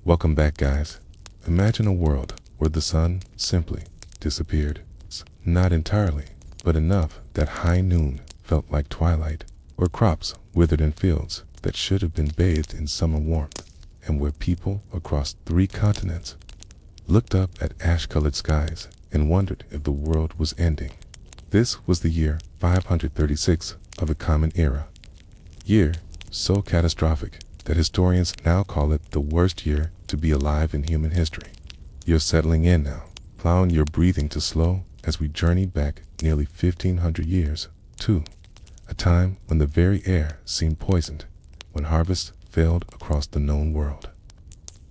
Welcome back, guys. Imagine a world where the sun simply disappeared. Not entirely, but enough that high noon felt like twilight, where crops withered in fields that should have been bathed in summer warmth, and where people across 3 continents looked up at ash-colored skies and wondered if the world was ending. This was the year 536 of the Common Era. Year so catastrophic that historians now call it the worst year to be alive in human history. You're settling in now, plowing your breathing to slow as we journey back nearly 1,500 years to a time when the very air seemed poisoned, when harvests failed across the known world,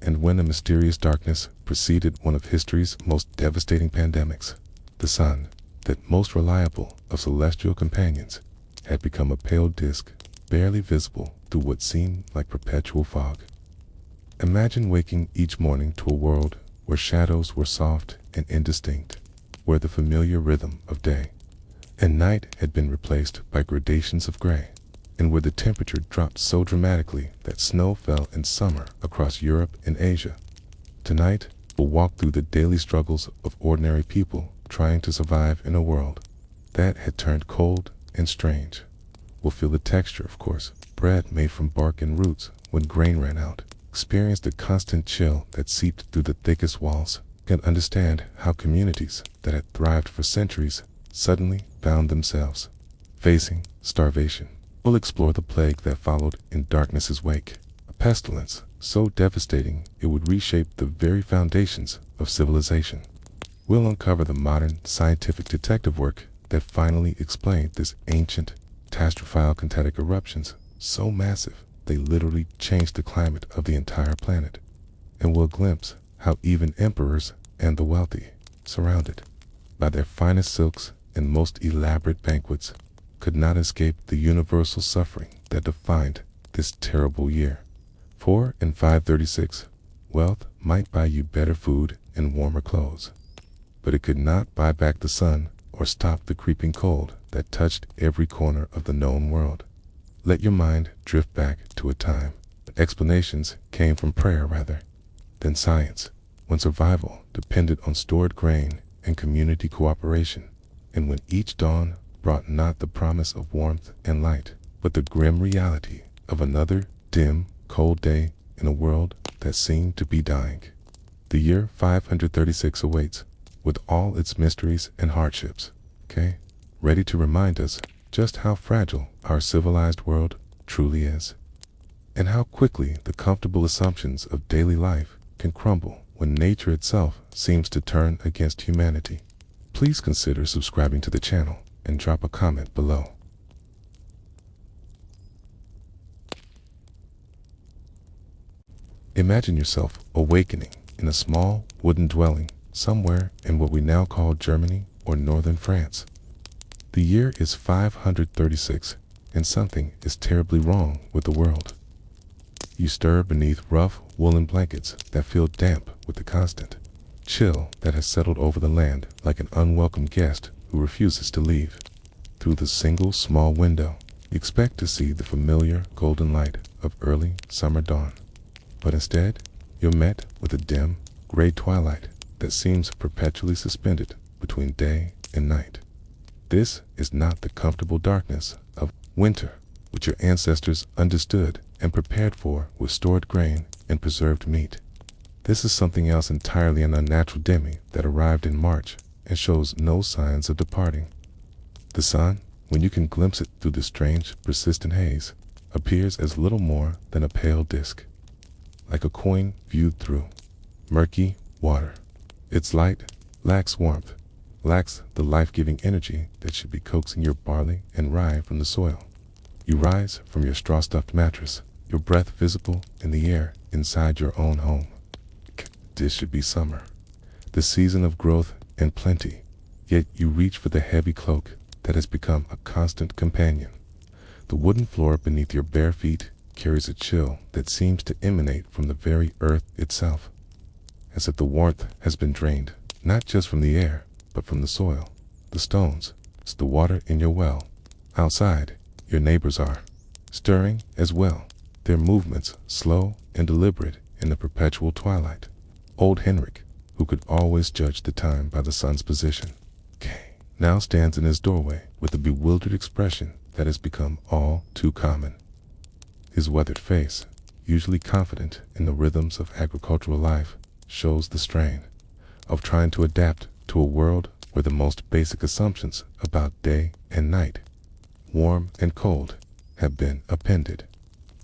and when a mysterious darkness preceded one of history's most devastating pandemics. The sun, that most reliable of celestial companions, had become a pale disk, barely visible through what seemed like perpetual fog. Imagine waking each morning to a world where shadows were soft and indistinct, where the familiar rhythm of day and night had been replaced by gradations of gray, and where the temperature dropped so dramatically that snow fell in summer across Europe and Asia. Tonight, we'll walk through the daily struggles of ordinary people trying to survive in a world that had turned cold and strange. We'll feel the texture, of course, bread made from bark and roots when grain ran out, experience the constant chill that seeped through the thickest walls, and understand how communities that had thrived for centuries suddenly found themselves facing starvation. We'll explore the plague that followed in darkness's wake, a pestilence so devastating it would reshape the very foundations of civilization. We'll uncover the modern scientific detective work that finally explained this ancient catastrophic eruptions so massive they literally changed the climate of the entire planet. And we'll glimpse how even emperors and the wealthy, surrounded by their finest silks and most elaborate banquets, could not escape the universal suffering that defined this terrible year. For in 536, wealth might buy you better food and warmer clothes, but it could not buy back the sun or stop the creeping cold that touched every corner of the known world. Let your mind drift back to a time when explanations came from prayer rather than science, when survival depended on stored grain and community cooperation, and when each dawn brought not the promise of warmth and light, but the grim reality of another dim, cold day in a world that seemed to be dying. The year 536 awaits, with all its mysteries and hardships, ready to remind us just how fragile our civilized world truly is, and how quickly the comfortable assumptions of daily life can crumble when nature itself seems to turn against humanity. Please consider subscribing to the channel and drop a comment below. Imagine yourself awakening in a small wooden dwelling somewhere in what we now call Germany or northern France. The year is 536, and something is terribly wrong with the world. You stir beneath rough woolen blankets that feel damp with the constant chill that has settled over the land like an unwelcome guest who refuses to leave. Through the single small window, you expect to see the familiar golden light of early summer dawn, but instead, you're met with a dim, gray twilight that seems perpetually suspended between day and night. This is not the comfortable darkness of winter, which your ancestors understood and prepared for with stored grain and preserved meat. This is something else entirely, an unnatural demi that arrived in March and shows no signs of departing. The sun, when you can glimpse it through the strange, persistent haze, appears as little more than a pale disk, like a coin viewed through murky water. Its light lacks warmth, lacks the life-giving energy that should be coaxing your barley and rye from the soil. You rise from your straw-stuffed mattress, your breath visible in the air inside your own home. This should be summer, the season of growth and plenty, yet you reach for the heavy cloak that has become a constant companion. The wooden floor beneath your bare feet carries a chill that seems to emanate from the very earth itself, as if the warmth has been drained, not just from the air, but from the soil, the stones, the water in your well. Outside, your neighbors are stirring as well, their movements slow and deliberate in the perpetual twilight. Old Henrik, who could always judge the time by the sun's position, now stands in his doorway with a bewildered expression that has become all too common. His weathered face, usually confident in the rhythms of agricultural life, shows the strain of trying to adapt to a world where the most basic assumptions about day and night, warm and cold, have been appended.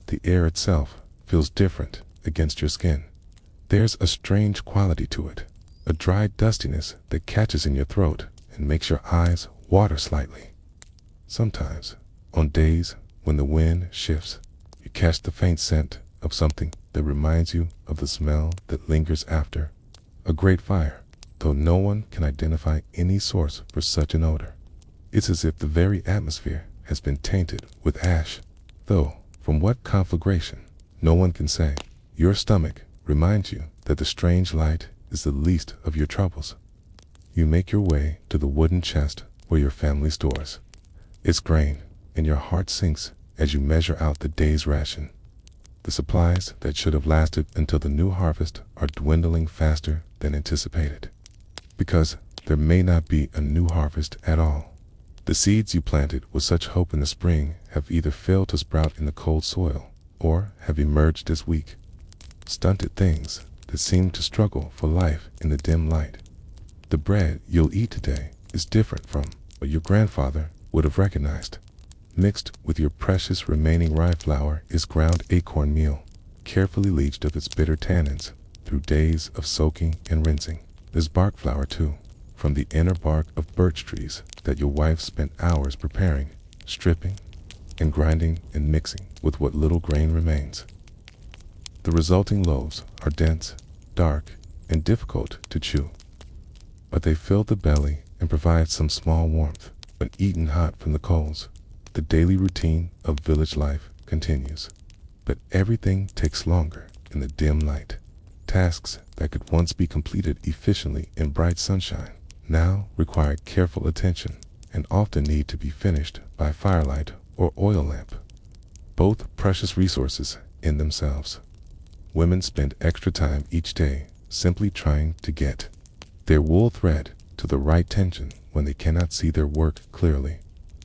The air itself feels different against your skin. There's a strange quality to it, a dry dustiness that catches in your throat and makes your eyes water slightly. Sometimes, on days when the wind shifts, you catch the faint scent of something that reminds you of the smell that lingers after a great fire, though no one can identify any source for such an odor. It's as if the very atmosphere has been tainted with ash, though from what conflagration, no one can say. Your stomach reminds you that the strange light is the least of your troubles. You make your way to the wooden chest where your family stores its grain, and your heart sinks as you measure out the day's ration. The supplies that should have lasted until the new harvest are dwindling faster than anticipated, because there may not be a new harvest at all. The seeds you planted with such hope in the spring have either failed to sprout in the cold soil, or have emerged as weak, stunted things that seem to struggle for life in the dim light. The bread you'll eat today is different from what your grandfather would have recognized. Mixed with your precious remaining rye flour is ground acorn meal, carefully leached of its bitter tannins through days of soaking and rinsing. There's bark flour too, from the inner bark of birch trees that your wife spent hours preparing, stripping, and grinding and mixing with what little grain remains. The resulting loaves are dense, dark, and difficult to chew, but they fill the belly and provide some small warmth when eaten hot from the coals. The daily routine of village life continues, but everything takes longer in the dim light. Tasks that could once be completed efficiently in bright sunshine now require careful attention and often need to be finished by firelight or oil lamp, both precious resources in themselves. Women spend extra time each day simply trying to get their wool thread to the right tension when they cannot see their work clearly.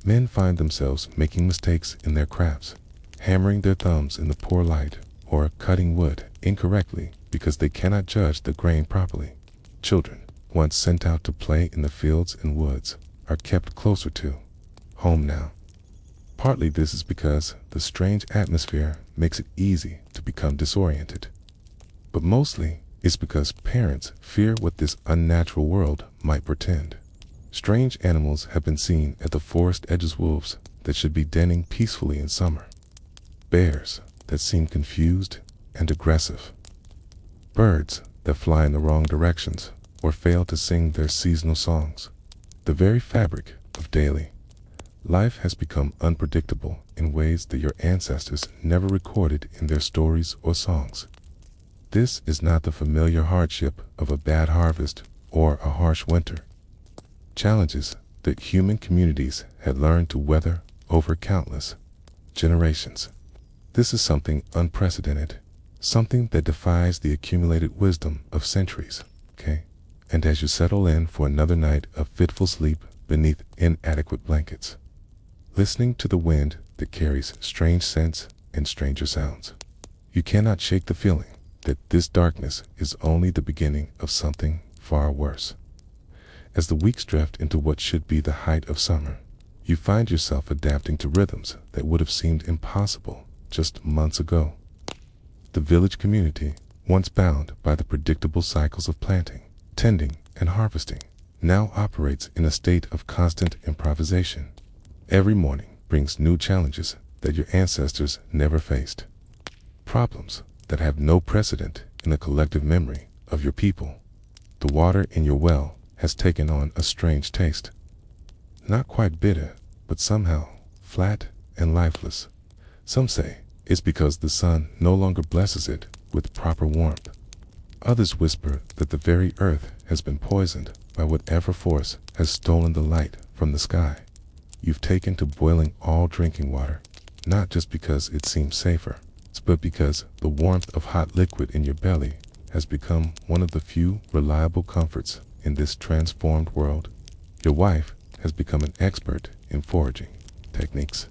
Men find themselves making mistakes in their crafts, hammering their thumbs in the poor light, or cutting wood incorrectly because they cannot judge the grain properly. Children, once sent out to play in the fields and woods, are kept closer to home now. Partly this is because the strange atmosphere makes it easy to become disoriented, but mostly it's because parents fear what this unnatural world might portend. Strange animals have been seen at the forest edges, wolves that should be denning peacefully in summer, bears that seem confused and aggressive, birds that fly in the wrong directions or fail to sing their seasonal songs. The very fabric of daily life has become unpredictable in ways that your ancestors never recorded in their stories or songs. This is not the familiar hardship of a bad harvest or a harsh winter. Challenges that human communities had learned to weather over countless generations. This is something unprecedented, something that defies the accumulated wisdom of centuries, And as you settle in for another night of fitful sleep beneath inadequate blankets, listening to the wind that carries strange scents and stranger sounds, you cannot shake the feeling that this darkness is only the beginning of something far worse. As the weeks drift into what should be the height of summer, you find yourself adapting to rhythms that would have seemed impossible just months ago. The village community, once bound by the predictable cycles of planting, tending, and harvesting, now operates in a state of constant improvisation. Every morning brings new challenges that your ancestors never faced, problems that have no precedent in the collective memory of your people. The water in your well has taken on a strange taste, not quite bitter, but somehow flat and lifeless. Some say it's because the sun no longer blesses it with proper warmth. Others whisper that the very earth has been poisoned by whatever force has stolen the light from the sky. You've taken to boiling all drinking water, not just because it seems safer, but because the warmth of hot liquid in your belly has become one of the few reliable comforts in this transformed world. Your wife has become an expert in foraging techniques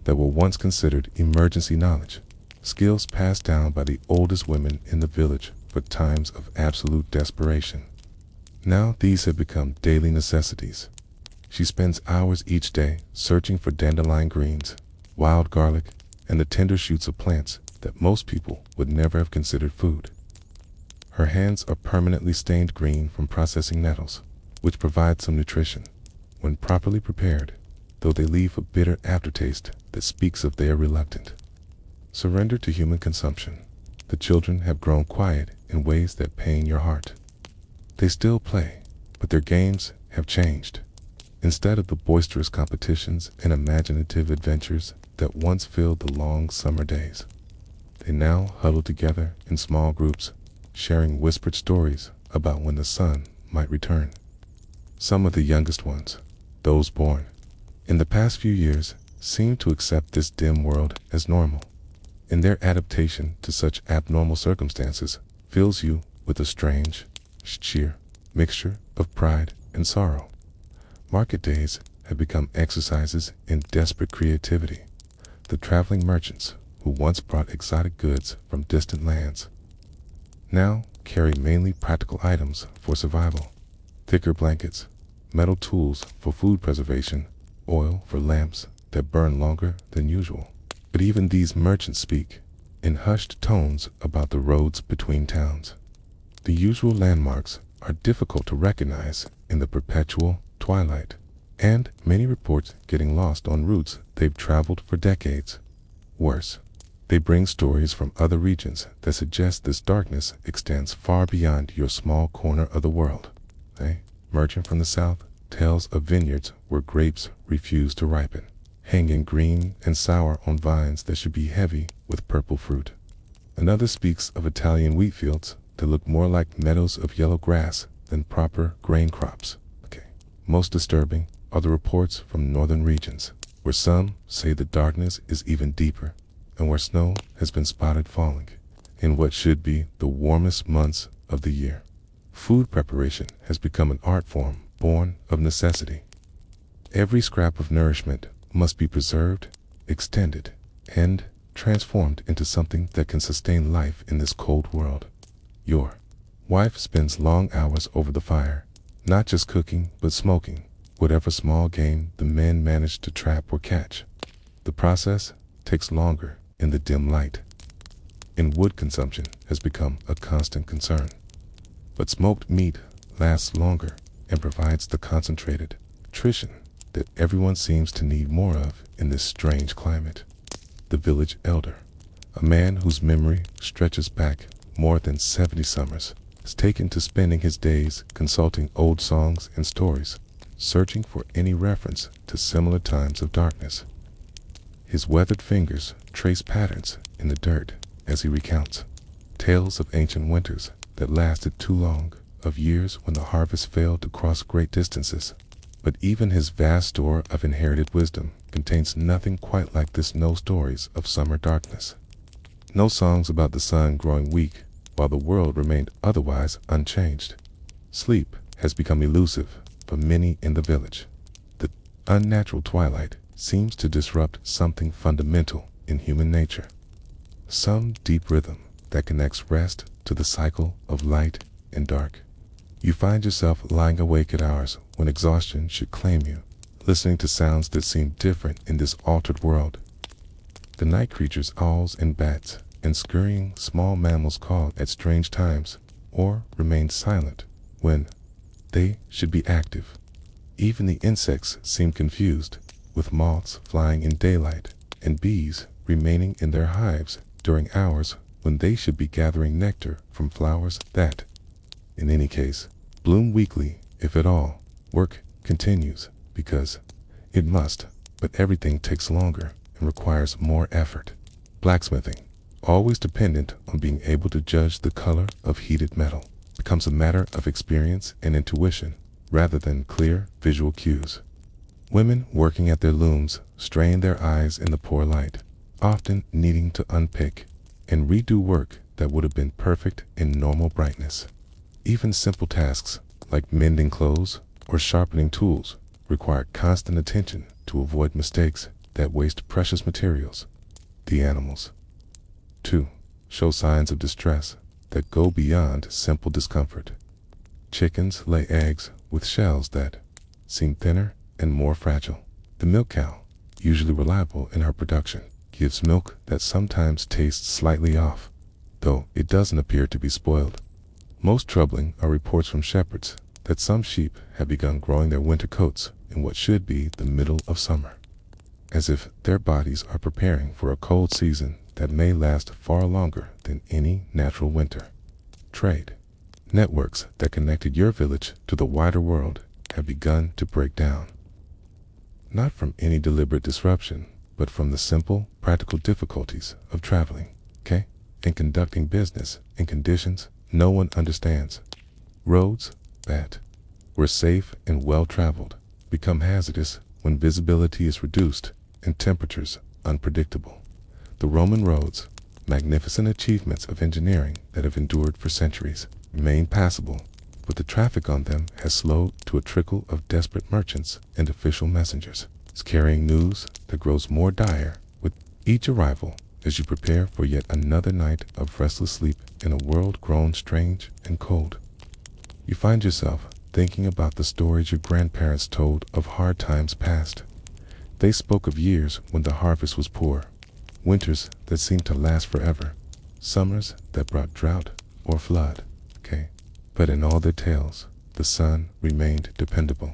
that were once considered emergency knowledge, skills passed down by the oldest women in the village for times of absolute desperation. Now these have become daily necessities. She spends hours each day searching for dandelion greens, wild garlic, and the tender shoots of plants that most people would never have considered food. Her hands are permanently stained green from processing nettles, which provide some nutrition when properly prepared, though they leave a bitter aftertaste that speaks of their reluctant surrender to human consumption. The children have grown quiet in ways that pain your heart. They still play, but their games have changed. Instead of the boisterous competitions and imaginative adventures that once filled the long summer days, they now huddle together in small groups, sharing whispered stories about when the sun might return. Some of the youngest ones, those born in the past few years, seem to accept this dim world as normal, and their adaptation to such abnormal circumstances fills you with a strange, sheer mixture of pride and sorrow. Market days have become exercises in desperate creativity. The traveling merchants who once brought exotic goods from distant lands now carry mainly practical items for survival: thicker blankets, metal tools for food preservation, oil for lamps that burn longer than usual. But even these merchants speak in hushed tones about the roads between towns. The usual landmarks are difficult to recognize in the perpetual twilight, and many report getting lost on routes they've traveled for decades. Worse, they bring stories from other regions that suggest this darkness extends far beyond your small corner of the world. A merchant from the south tells of vineyards where grapes refuse to ripen, hanging green and sour on vines that should be heavy with purple fruit. Another speaks of Italian wheat fields that look more like meadows of yellow grass than proper grain crops. Most disturbing are the reports from northern regions, where some say the darkness is even deeper, and where snow has been spotted falling in what should be the warmest months of the year. Food preparation has become an art form born of necessity. Every scrap of nourishment must be preserved, extended, and transformed into something that can sustain life in this cold world. Your wife spends long hours over the fire, not just cooking, but smoking whatever small game the men manage to trap or catch. The process takes longer in the dim light, and wood consumption has become a constant concern. But smoked meat lasts longer and provides the concentrated nutrition that everyone seems to need more of in this strange climate. The village elder, a man whose memory stretches back more than 70 summers, is taken to spending his days consulting old songs and stories, searching for any reference to similar times of darkness. His weathered fingers trace patterns in the dirt as he recounts tales of ancient winters that lasted too long, of years when the harvest failed to cross great distances. But even his vast store of inherited wisdom contains nothing quite like this. No stories of summer darkness, no songs about the sun growing weak while the world remained otherwise unchanged. Sleep has become elusive for many in the village. The unnatural twilight seems to disrupt something fundamental in human nature, some deep rhythm that connects rest to the cycle of light and dark. You find yourself lying awake at hours when exhaustion should claim you, listening to sounds that seem different in this altered world. The night creatures, owls and bats, and scurrying small mammals call at strange times, or remain silent when they should be active. Even the insects seem confused, with moths flying in daylight and bees remaining in their hives during hours when they should be gathering nectar from flowers that, in any case, bloom weekly, if at all. Work continues because it must, but everything takes longer and requires more effort. Blacksmithing, always dependent on being able to judge the color of heated metal, becomes a matter of experience and intuition rather than clear visual cues. Women working at their looms strain their eyes in the poor light, often needing to unpick and redo work that would have been perfect in normal brightness. Even simple tasks like mending clothes or sharpening tools require constant attention to avoid mistakes that waste precious materials. The animals, too, show signs of distress that go beyond simple discomfort. Chickens lay eggs with shells that seem thinner and more fragile. The milk cow, usually reliable in her production, gives milk that sometimes tastes slightly off, though it doesn't appear to be spoiled. Most troubling are reports from shepherds that some sheep have begun growing their winter coats in what should be the middle of summer, as if their bodies are preparing for a cold season that may last far longer than any natural winter. Trade networks that connected your village to the wider world have begun to break down. Not from any deliberate disruption, but from the simple, practical difficulties of traveling, and conducting business in conditions no one understands. Roads that were safe and well-traveled become hazardous when visibility is reduced and temperatures unpredictable. The Roman roads, magnificent achievements of engineering that have endured for centuries, remain passable, but the traffic on them has slowed to a trickle of desperate merchants and official messengers, carrying news that grows more dire with each arrival as you prepare for yet another night of restless sleep in a world grown strange and cold. You find yourself thinking about the stories your grandparents told of hard times past. They spoke of years when the harvest was poor, winters that seemed to last forever, summers that brought drought or flood, But in all their tales, the sun remained dependable.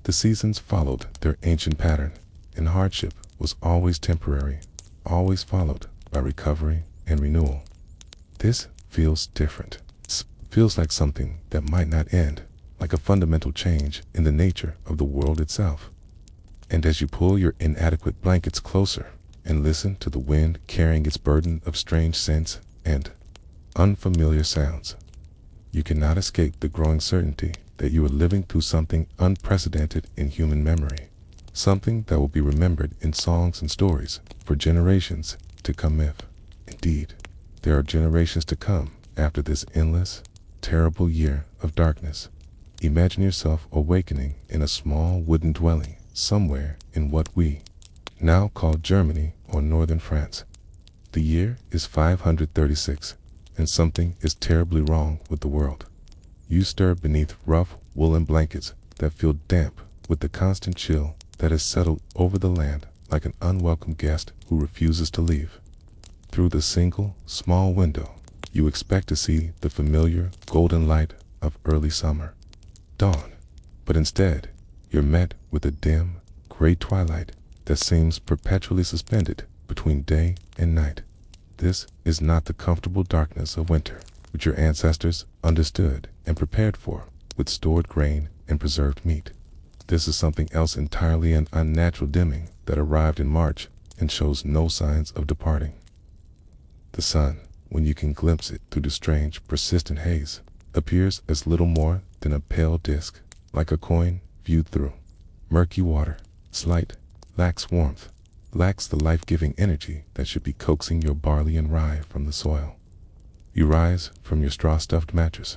The seasons followed their ancient pattern, and hardship was always temporary, always followed by recovery and renewal. This feels different. It feels like something that might not end, like a fundamental change in the nature of the world itself. And as you pull your inadequate blankets closer and listen to the wind carrying its burden of strange scents and unfamiliar sounds, you cannot escape the growing certainty that you are living through something unprecedented in human memory, something that will be remembered in songs and stories for generations to come if, indeed, there are generations to come after this endless, terrible year of darkness. Imagine yourself awakening in a small wooden dwelling somewhere in what we now call Germany or northern France. The year is 536, and something is terribly wrong with the world. You stir beneath rough woolen blankets that feel damp with the constant chill that has settled over the land like an unwelcome guest who refuses to leave. Through the single, small window, you expect to see the familiar golden light of early summer, dawn, but instead, you're met with a dim, gray twilight that seems perpetually suspended between day and night. This is not the comfortable darkness of winter, which your ancestors understood and prepared for with stored grain and preserved meat. This is something else entirely, an unnatural dimming that arrived in March and shows no signs of departing. The sun, when you can glimpse it through the strange, persistent haze, appears as little more than a pale disk, like a coin viewed through murky water. Slight, lacks warmth, lacks the life-giving energy that should be coaxing your barley and rye from the soil. You rise from your straw-stuffed mattress,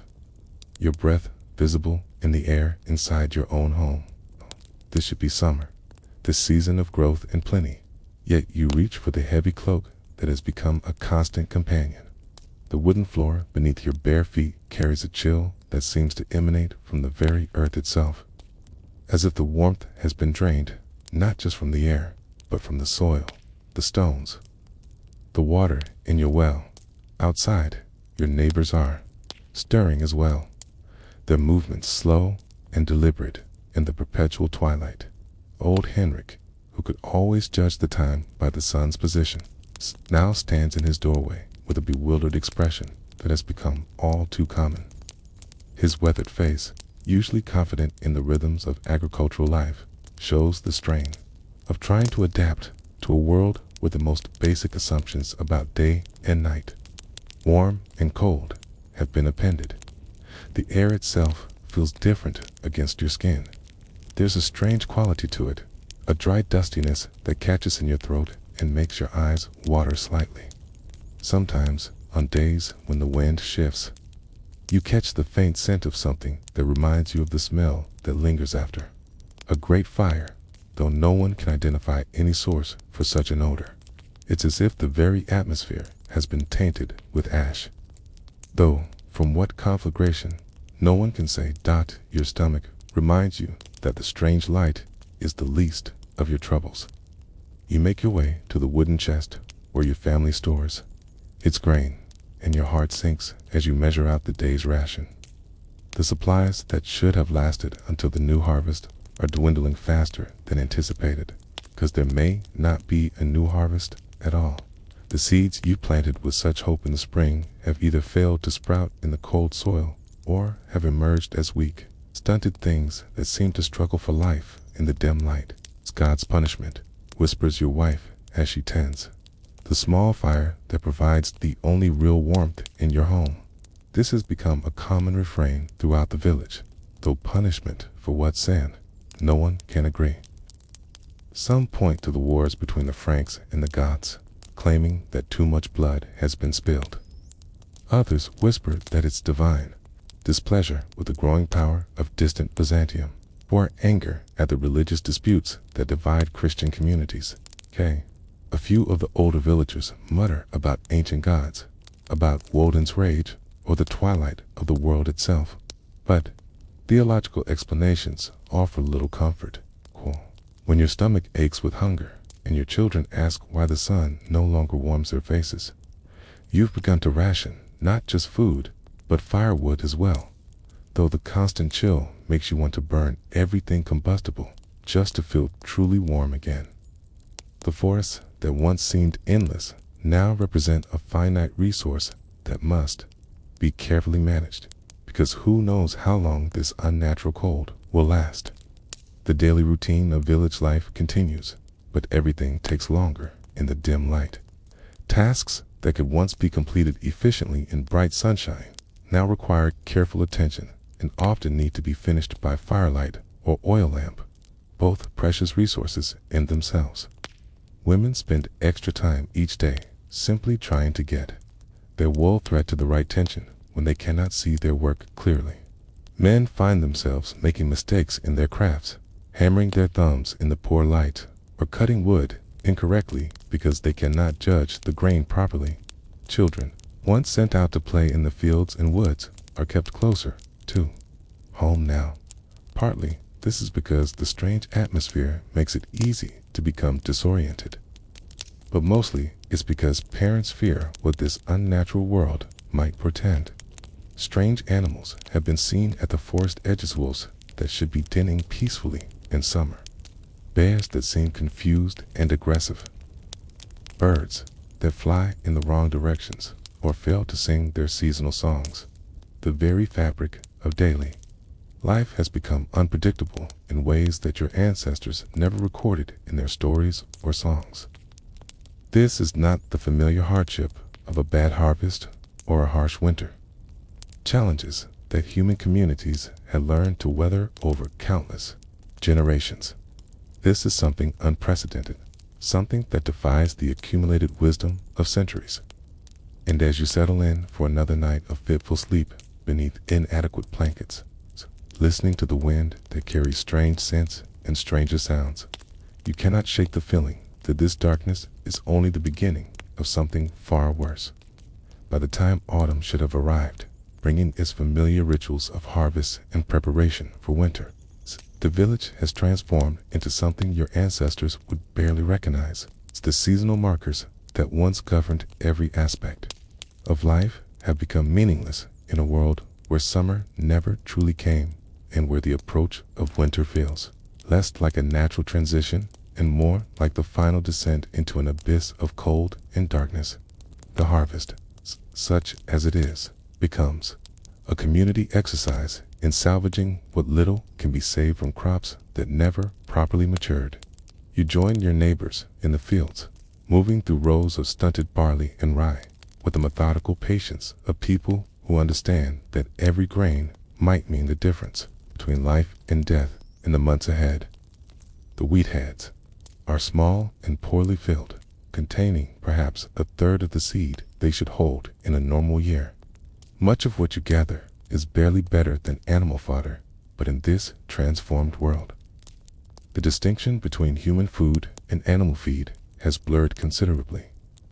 your breath visible in the air inside your own home. This should be summer, this season of growth and plenty, yet you reach for the heavy cloak that has become a constant companion. The wooden floor beneath your bare feet carries a chill that seems to emanate from the very earth itself, as if the warmth has been drained not just from the air, but from the soil, the stones, the water in your well. Outside, your neighbors are stirring as well, their movements slow and deliberate in the perpetual twilight. Old Henrik, who could always judge the time by the sun's position, now stands in his doorway with a bewildered expression that has become all too common. His weathered face, usually confident in the rhythms of agricultural life, shows the strain of trying to adapt to a world where the most basic assumptions about day and night, warm and cold, have been appended. The air itself feels different against your skin. There's a strange quality to it, a dry dustiness that catches in your throat and makes your eyes water slightly. Sometimes, on days when the wind shifts, you catch the faint scent of something that reminds you of the smell that lingers after a great fire, though no one can identify any source for such an odor. It's as if the very atmosphere has been tainted with ash. Though, from what conflagration, no one can say. Your stomach reminds you that the strange light is the least of your troubles. You make your way to the wooden chest where your family stores its grain, and your heart sinks as you measure out the day's ration. The supplies that should have lasted until the new harvest are dwindling faster than anticipated, because there may not be a new harvest at all. The seeds you planted with such hope in the spring have either failed to sprout in the cold soil or have emerged as weak, stunted things that seem to struggle for life in the dim light. It's God's punishment, whispers your wife as she tends the small fire that provides the only real warmth in your home. This has become a common refrain throughout the village, though punishment for what sin, no one can agree. Some point to the wars between the Franks and the Goths, claiming that too much blood has been spilled. Others whisper that it's divine displeasure with the growing power of distant Byzantium, or anger at the religious disputes that divide Christian communities. A few of the older villagers mutter about ancient gods, about Woden's rage, or the twilight of the world itself. But theological explanations offer little comfort. When your stomach aches with hunger, and your children ask why the sun no longer warms their faces, you've begun to ration not just food, but firewood as well, though the constant chill makes you want to burn everything combustible just to feel truly warm again. The forests that once seemed endless now represent a finite resource that must be carefully managed, because who knows how long this unnatural cold will last. The daily routine of village life continues, but everything takes longer in the dim light. Tasks that could once be completed efficiently in bright sunshine now require careful attention and often need to be finished by firelight or oil lamp, both precious resources in themselves. Women spend extra time each day simply trying to get their wool thread to the right tension when they cannot see their work clearly. Men find themselves making mistakes in their crafts, hammering their thumbs in the poor light, or cutting wood incorrectly because they cannot judge the grain properly. Children, once sent out to play in the fields and woods, are kept closer to home now. Partly, this is because the strange atmosphere makes it easy to become disoriented. But mostly, it's because parents fear what this unnatural world might portend. Strange animals have been seen at the forest edges, wolves that should be denning peacefully in summer, bears that seem confused and aggressive, birds that fly in the wrong directions or fail to sing their seasonal songs. The very fabric of daily life has become unpredictable in ways that your ancestors never recorded in their stories or songs. This is not the familiar hardship of a bad harvest or a harsh winter. Challenges that human communities had learned to weather over countless generations. This is something unprecedented, something that defies the accumulated wisdom of centuries. And as you settle in for another night of fitful sleep beneath inadequate blankets, listening to the wind that carries strange scents and stranger sounds, you cannot shake the feeling that this darkness is only the beginning of something far worse. By the time autumn should have arrived, bringing its familiar rituals of harvest and preparation for winter, the village has transformed into something your ancestors would barely recognize. The seasonal markers that once governed every aspect of life have become meaningless in a world where summer never truly came and where the approach of winter feels less like a natural transition and more like the final descent into an abyss of cold and darkness. The harvest, such as it is, becomes a community exercise in salvaging what little can be saved from crops that never properly matured. You join your neighbors in the fields, moving through rows of stunted barley and rye, with the methodical patience of people who understand that every grain might mean the difference between life and death in the months ahead. The wheat heads are small and poorly filled, containing perhaps a third of the seed they should hold in a normal year. Much of what you gather is barely better than animal fodder, but in this transformed world, the distinction between human food and animal feed has blurred considerably.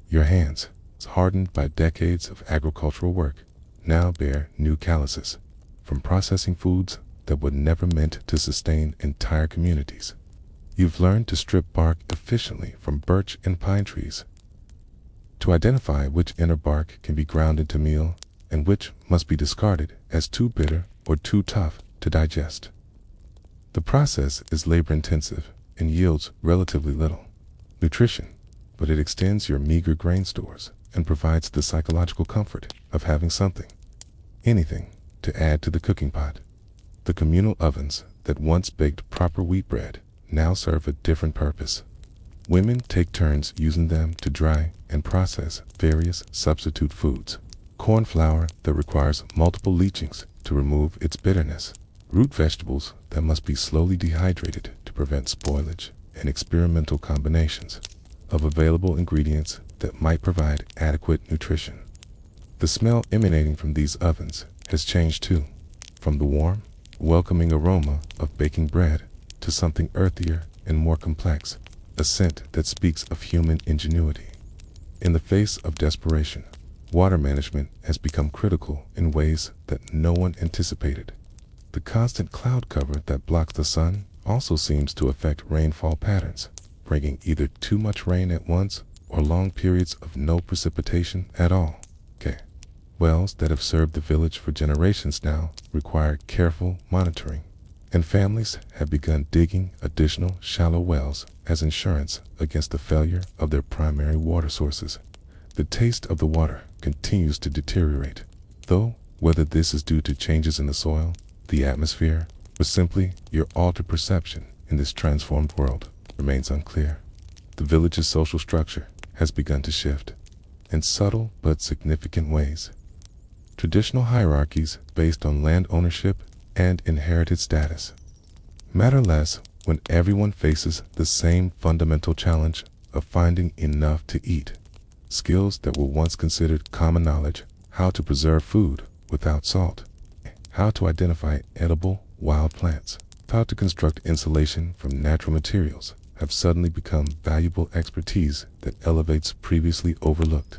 Your hands, hardened by decades of agricultural work, now bear new calluses from processing foods that were never meant to sustain entire communities. You've learned to strip bark efficiently from birch and pine trees, to identify which inner bark can be ground into meal and which must be discarded as too bitter or too tough to digest. The process is labor-intensive and yields relatively little nutrition, but it extends your meager grain stores and provides the psychological comfort of having something, anything, to add to the cooking pot. The communal ovens that once baked proper wheat bread now serve a different purpose. Women take turns using them to dry and process various substitute foods. Corn flour that requires multiple leachings to remove its bitterness. Root vegetables that must be slowly dehydrated to prevent spoilage, and experimental combinations of available ingredients that might provide adequate nutrition. The smell emanating from these ovens has changed too, from the warm, welcoming aroma of baking bread to something earthier and more complex, a scent that speaks of human ingenuity. In the face of desperation, water management has become critical in ways that no one anticipated. The constant cloud cover that blocks the sun also seems to affect rainfall patterns, bringing either too much rain at once or long periods of no precipitation at all. Wells that have served the village for generations now require careful monitoring, and families have begun digging additional shallow wells as insurance against the failure of their primary water sources. The taste of the water continues to deteriorate, though whether this is due to changes in the soil, the atmosphere, or simply your altered perception in this transformed world remains unclear. The village's social structure has begun to shift in subtle but significant ways. Traditional hierarchies based on land ownership and inherited status matter less when everyone faces the same fundamental challenge of finding enough to eat. Skills that were once considered common knowledge, how to preserve food without salt, how to identify edible wild plants, how to construct insulation from natural materials, have suddenly become valuable expertise that elevates previously overlooked.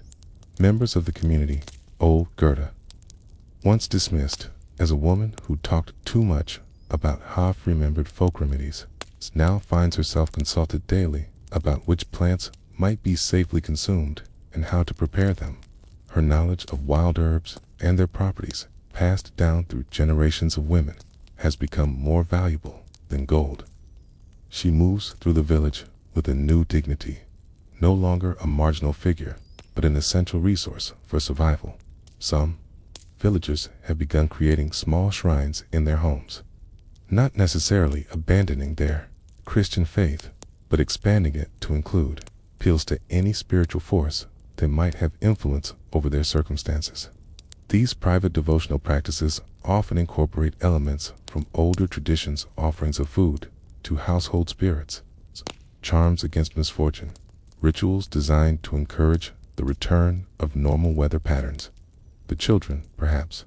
Members of the community, old Gerda, once dismissed as a woman who talked too much about half-remembered folk remedies, now finds herself consulted daily about which plants might be safely consumed and how to prepare them. Her knowledge of wild herbs and their properties, passed down through generations of women, has become more valuable than gold. She moves through the village with a new dignity, no longer a marginal figure, but an essential resource for survival. Some villagers have begun creating small shrines in their homes, not necessarily abandoning their Christian faith, but expanding it to include appeals to any spiritual force that might have influence over their circumstances. These private devotional practices often incorporate elements from older traditions, offerings of food to household spirits, charms against misfortune, rituals designed to encourage the return of normal weather patterns. The children, perhaps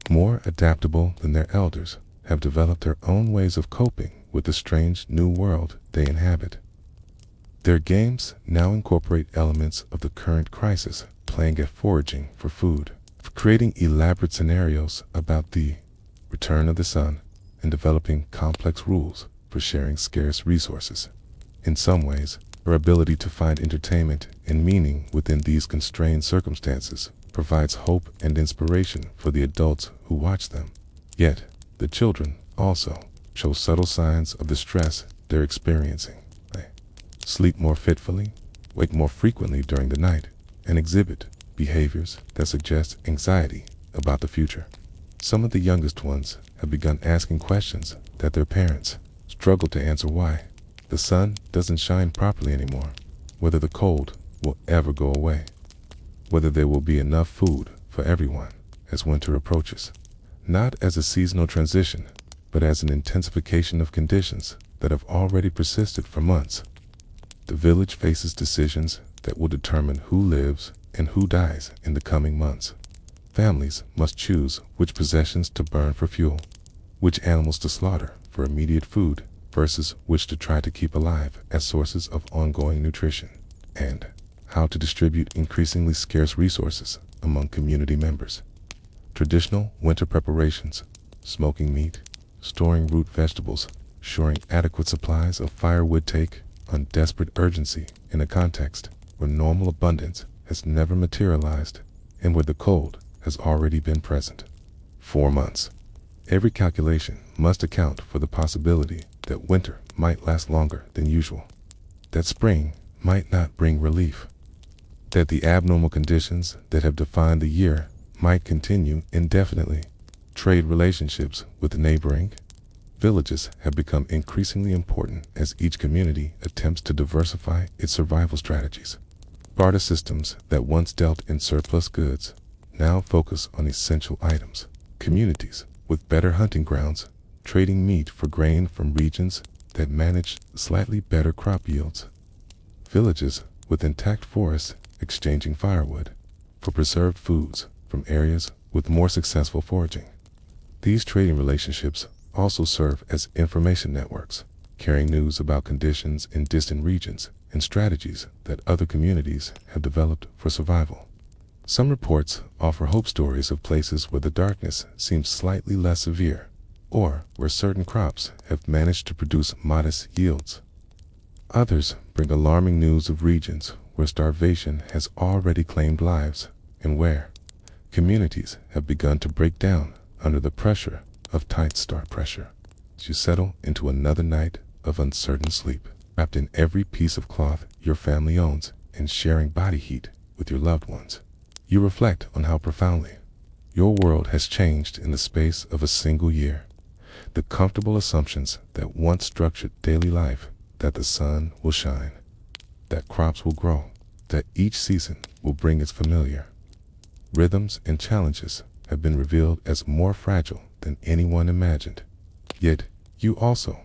more adaptable than their elders, have developed their own ways of coping with the strange new world they inhabit. Their games now incorporate elements of the current crisis, playing at foraging for food, creating elaborate scenarios about the return of the sun, and developing complex rules for sharing scarce resources. In some ways, her ability to find entertainment and meaning within these constrained circumstances provides hope and inspiration for the adults who watch them. Yet, the children also show subtle signs of the stress they're experiencing. They sleep more fitfully, wake more frequently during the night, and exhibit behaviors that suggest anxiety about the future. Some of the youngest ones have begun asking questions that their parents struggle to answer: why the sun doesn't shine properly anymore, whether the cold will ever go away, whether there will be enough food for everyone as winter approaches. Not as a seasonal transition, but as an intensification of conditions that have already persisted for months. The village faces decisions that will determine who lives and who dies in the coming months. Families must choose which possessions to burn for fuel, which animals to slaughter for immediate food versus which to try to keep alive as sources of ongoing nutrition, and how to distribute increasingly scarce resources among community members. Traditional winter preparations, smoking meat, storing root vegetables, ensuring adequate supplies of firewood take on desperate urgency in a context where normal abundance has never materialized and where the cold has already been present. 4 months. Every calculation must account for the possibility that winter might last longer than usual, that spring might not bring relief, that the abnormal conditions that have defined the year might continue indefinitely. Trade relationships with neighboring villages have become increasingly important as each community attempts to diversify its survival strategies. Barter systems that once dealt in surplus goods now focus on essential items. Communities with better hunting grounds trading meat for grain from regions that manage slightly better crop yields. Villages with intact forests exchanging firewood for preserved foods from areas with more successful foraging. These trading relationships also serve as information networks, carrying news about conditions in distant regions and strategies that other communities have developed for survival. Some reports offer hope stories of places where the darkness seems slightly less severe, or where certain crops have managed to produce modest yields. Others bring alarming news of regions where starvation has already claimed lives and where communities have begun to break down under the pressure of tight start pressure. As you settle into another night of uncertain sleep, wrapped in every piece of cloth your family owns and sharing body heat with your loved ones, you reflect on how profoundly your world has changed in the space of a single year. The comfortable assumptions that once structured daily life, that the sun will shine, that crops will grow, that each season will bring its familiar rhythms and challenges, have been revealed as more fragile than anyone imagined. Yet, you also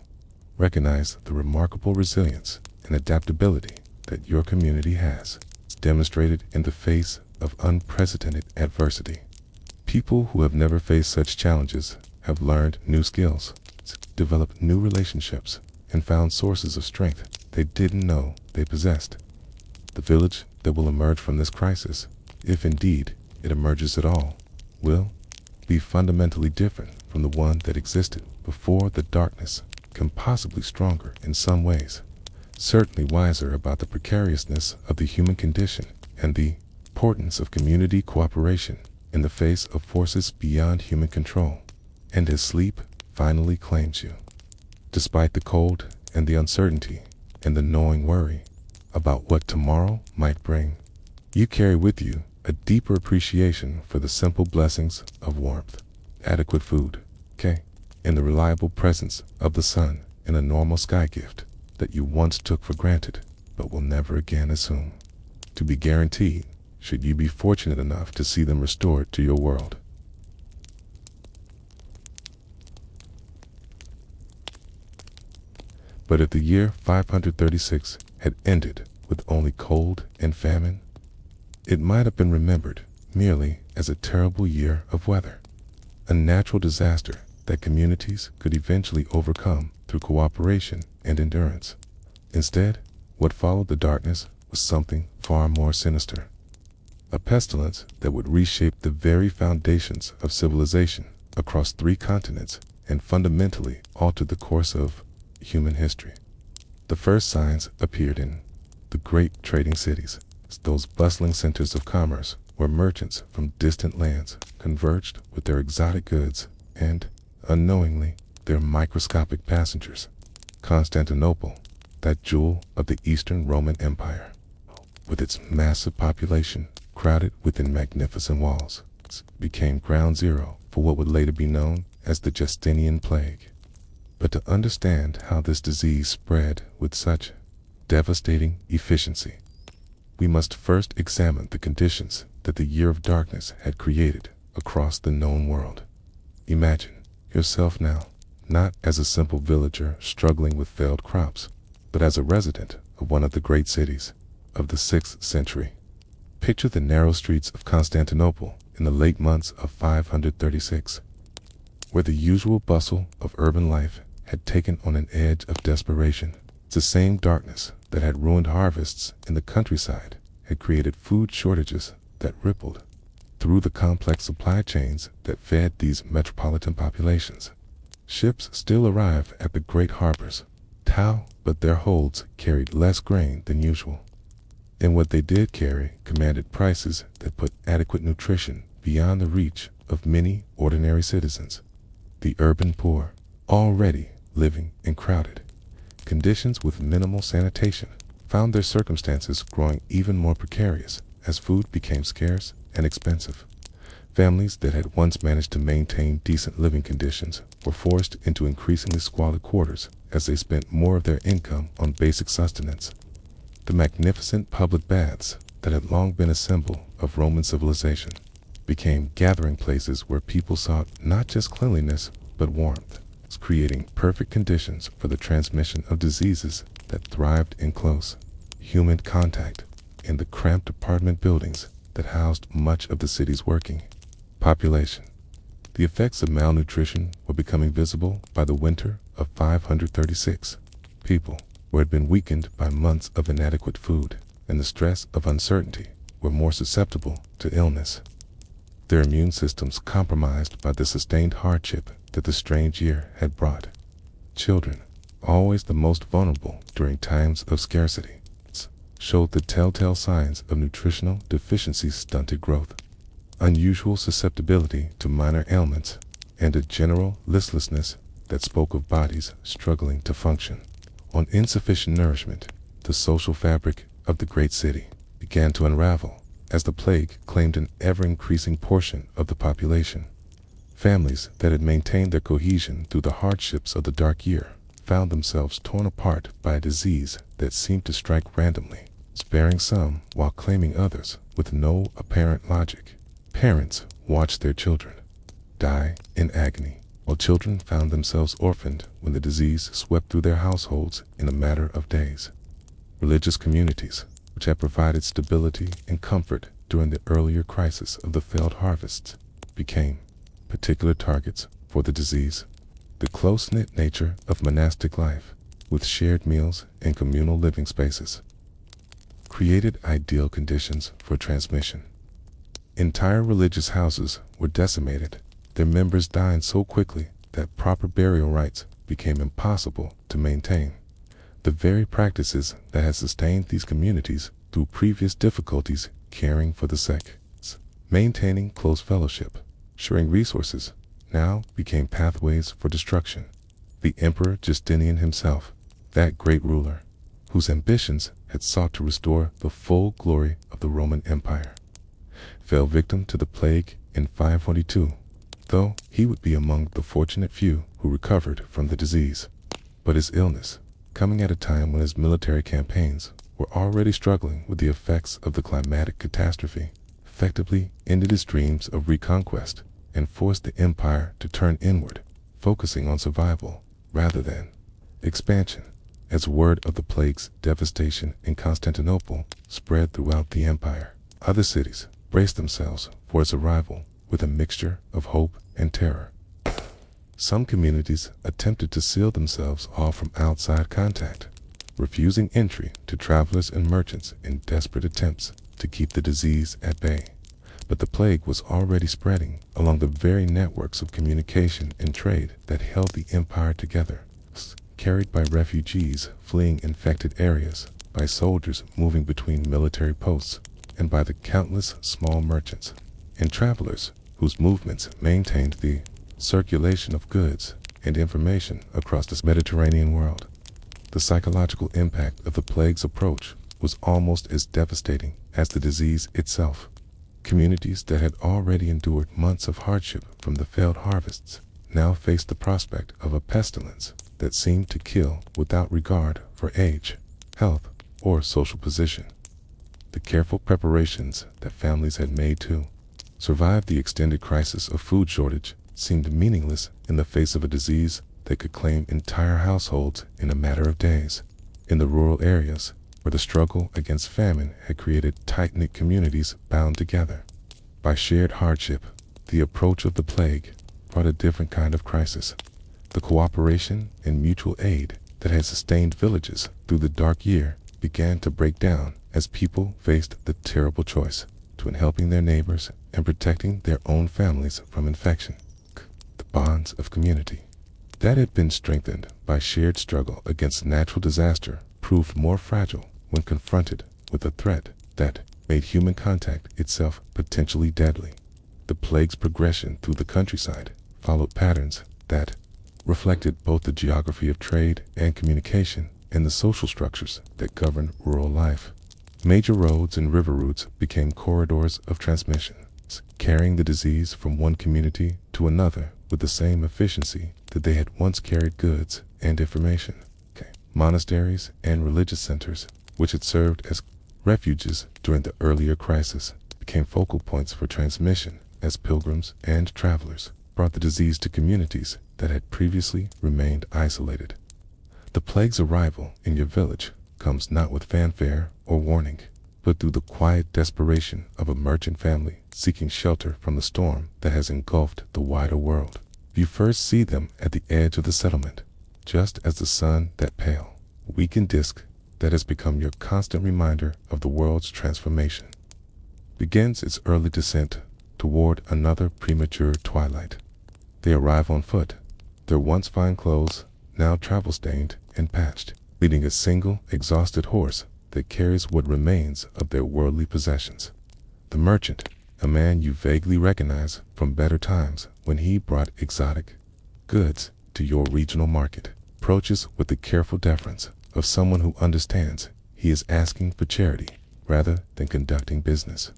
recognize the remarkable resilience and adaptability that your community has. It's demonstrated in the face of unprecedented adversity. People who have never faced such challenges have learned new skills, developed new relationships, and found sources of strength they didn't know they possessed. The village that will emerge from this crisis, if indeed it emerges at all, will be fundamentally different from the one that existed before the darkness, can possibly stronger in some ways, certainly wiser about the precariousness of the human condition and the importance of community cooperation in the face of forces beyond human control. And as sleep finally claims you, despite the cold and the uncertainty and the gnawing worry about what tomorrow might bring, you carry with you a deeper appreciation for the simple blessings of warmth, adequate food, and the reliable presence of the sun in a normal sky gift that you once took for granted but will never again assume to be guaranteed should you be fortunate enough to see them restored to your world. But if the year 536 had ended with only cold and famine, it might have been remembered merely as a terrible year of weather, a natural disaster that communities could eventually overcome through cooperation and endurance. Instead, what followed the darkness was something far more sinister, a pestilence that would reshape the very foundations of civilization across 3 continents and fundamentally alter the course of human history. The first signs appeared in the great trading cities, those bustling centers of commerce where merchants from distant lands converged with their exotic goods and, unknowingly, their microscopic passengers. Constantinople, that jewel of the Eastern Roman Empire, with its massive population crowded within magnificent walls, became ground zero for what would later be known as the Justinian Plague. But to understand how this disease spread with such devastating efficiency, we must first examine the conditions that the year of darkness had created across the known world. Imagine yourself now, not as a simple villager struggling with failed crops, but as a resident of one of the great cities of the 6th century. Picture the narrow streets of Constantinople in the late months of 536, where the usual bustle of urban life had taken on an edge of desperation. It's the same darkness that had ruined harvests in the countryside had created food shortages that rippled through the complex supply chains that fed these metropolitan populations. Ships still arrive at the great harbors, but their holds carried less grain than usual. And what they did carry commanded prices that put adequate nutrition beyond the reach of many ordinary citizens. The urban poor, already living in crowded conditions with minimal sanitation, found their circumstances growing even more precarious as food became scarce and expensive. Families that had once managed to maintain decent living conditions were forced into increasingly squalid quarters as they spent more of their income on basic sustenance. The magnificent public baths that had long been a symbol of Roman civilization became gathering places where people sought not just cleanliness but warmth, creating perfect conditions for the transmission of diseases that thrived in close human contact in the cramped apartment buildings that housed much of the city's working population. The effects of malnutrition were becoming visible by the winter of 536. People who had been weakened by months of inadequate food and the stress of uncertainty were more susceptible to illness, their immune systems compromised by the sustained hardship that the strange year had brought. Children, always the most vulnerable during times of scarcity, showed the telltale signs of nutritional deficiency, stunted growth, unusual susceptibility to minor ailments, and a general listlessness that spoke of bodies struggling to function on insufficient nourishment. The social fabric of the great city began to unravel as the plague claimed an ever-increasing portion of the population. Families that had maintained their cohesion through the hardships of the dark year found themselves torn apart by a disease that seemed to strike randomly, sparing some while claiming others with no apparent logic. Parents watched their children die in agony, while children found themselves orphaned when the disease swept through their households in a matter of days. Religious communities, which had provided stability and comfort during the earlier crisis of the failed harvests, became particular targets for the disease. The close-knit nature of monastic life, with shared meals and communal living spaces, created ideal conditions for transmission. Entire religious houses were decimated, their members dying so quickly that proper burial rites became impossible to maintain. The very practices that had sustained these communities through previous difficulties caring for the sick, maintaining close fellowship, sharing resources, now became pathways for destruction. The Emperor Justinian himself, that great ruler, whose ambitions had sought to restore the full glory of the Roman Empire, fell victim to the plague in 522, though he would be among the fortunate few who recovered from the disease. But his illness, coming at a time when his military campaigns were already struggling with the effects of the climatic catastrophe, effectively ended his dreams of reconquest and forced the empire to turn inward, focusing on survival rather than expansion. As word of the plague's devastation in Constantinople spread throughout the empire, other cities braced themselves for its arrival with a mixture of hope and terror. Some communities attempted to seal themselves off from outside contact, refusing entry to travelers and merchants in desperate attempts to keep the disease at bay. But the plague was already spreading along the very networks of communication and trade that held the empire together, carried by refugees fleeing infected areas, by soldiers moving between military posts, and by the countless small merchants and travelers whose movements maintained the circulation of goods and information across this Mediterranean world. The psychological impact of the plague's approach was almost as devastating as the disease itself. Communities that had already endured months of hardship from the failed harvests now faced the prospect of a pestilence that seemed to kill without regard for age, health, or social position. The careful preparations that families had made to survive the extended crisis of food shortage seemed meaningless in the face of a disease that could claim entire households in a matter of days. In the rural areas, where where the struggle against famine had created tight-knit communities bound together by shared hardship. The approach of the plague brought a different kind of crisis. The cooperation and mutual aid that had sustained villages through the dark year began to break down as people faced the terrible choice between helping their neighbors and protecting their own families from infection. The bonds of community that had been strengthened by shared struggle against natural disaster proved more fragile when confronted with a threat that made human contact itself potentially deadly. The plague's progression through the countryside followed patterns that reflected both the geography of trade and communication and the social structures that governed rural life. Major roads and river routes became corridors of transmission, carrying the disease from one community to another with the same efficiency that they had once carried goods and information. Monasteries and religious centers, which had served as refuges during the earlier crisis, became focal points for transmission as pilgrims and travelers brought the disease to communities that had previously remained isolated. The plague's arrival in your village comes not with fanfare or warning, but through the quiet desperation of a merchant family seeking shelter from the storm that has engulfed the wider world. You first see them at the edge of the settlement, just as the sun, that pale, weakened disk that has become your constant reminder of the world's transformation, begins its early descent toward another premature twilight. They arrive on foot, their once fine clothes now travel-stained and patched, leading a single exhausted horse that carries what remains of their worldly possessions. The merchant, a man you vaguely recognize from better times when he brought exotic goods to your regional market, approaches with the careful deference of someone who understands he is asking for charity rather than conducting business.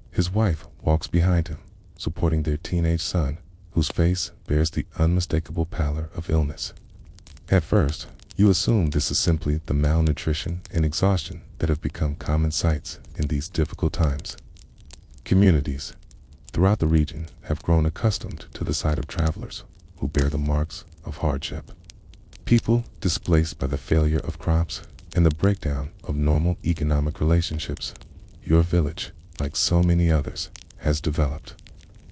His wife walks behind him, supporting their teenage son, whose face bears the unmistakable pallor of illness. At first, you assume this is simply the malnutrition and exhaustion that have become common sights in these difficult times. Communities throughout the region have grown accustomed to the sight of travelers who bear the marks of hardship. People displaced by the failure of crops and the breakdown of normal economic relationships. Your village, like so many others, has developed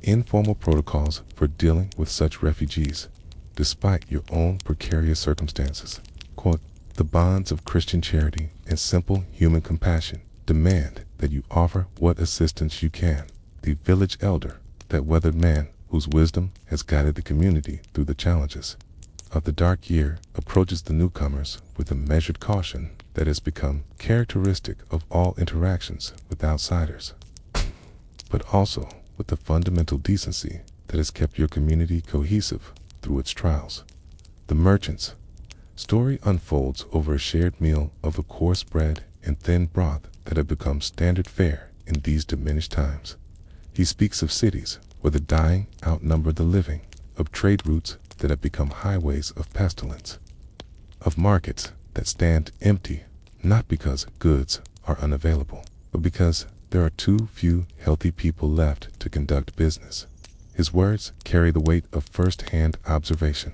informal protocols for dealing with such refugees, despite your own precarious circumstances. Quote, the bonds of Christian charity and simple human compassion demand that you offer what assistance you can. The village elder, that weathered man whose wisdom has guided the community through the challenges of the dark year, approaches the newcomers with a measured caution that has become characteristic of all interactions with outsiders, but also with the fundamental decency that has kept your community cohesive through its trials. The merchant's story unfolds over a shared meal of the coarse bread and thin broth that have become standard fare in these diminished times. He speaks of cities where the dying outnumber the living, of trade routes that have become highways of pestilence, of markets that stand empty, not because goods are unavailable, but because there are too few healthy people left to conduct business. His words carry the weight of first-hand observation,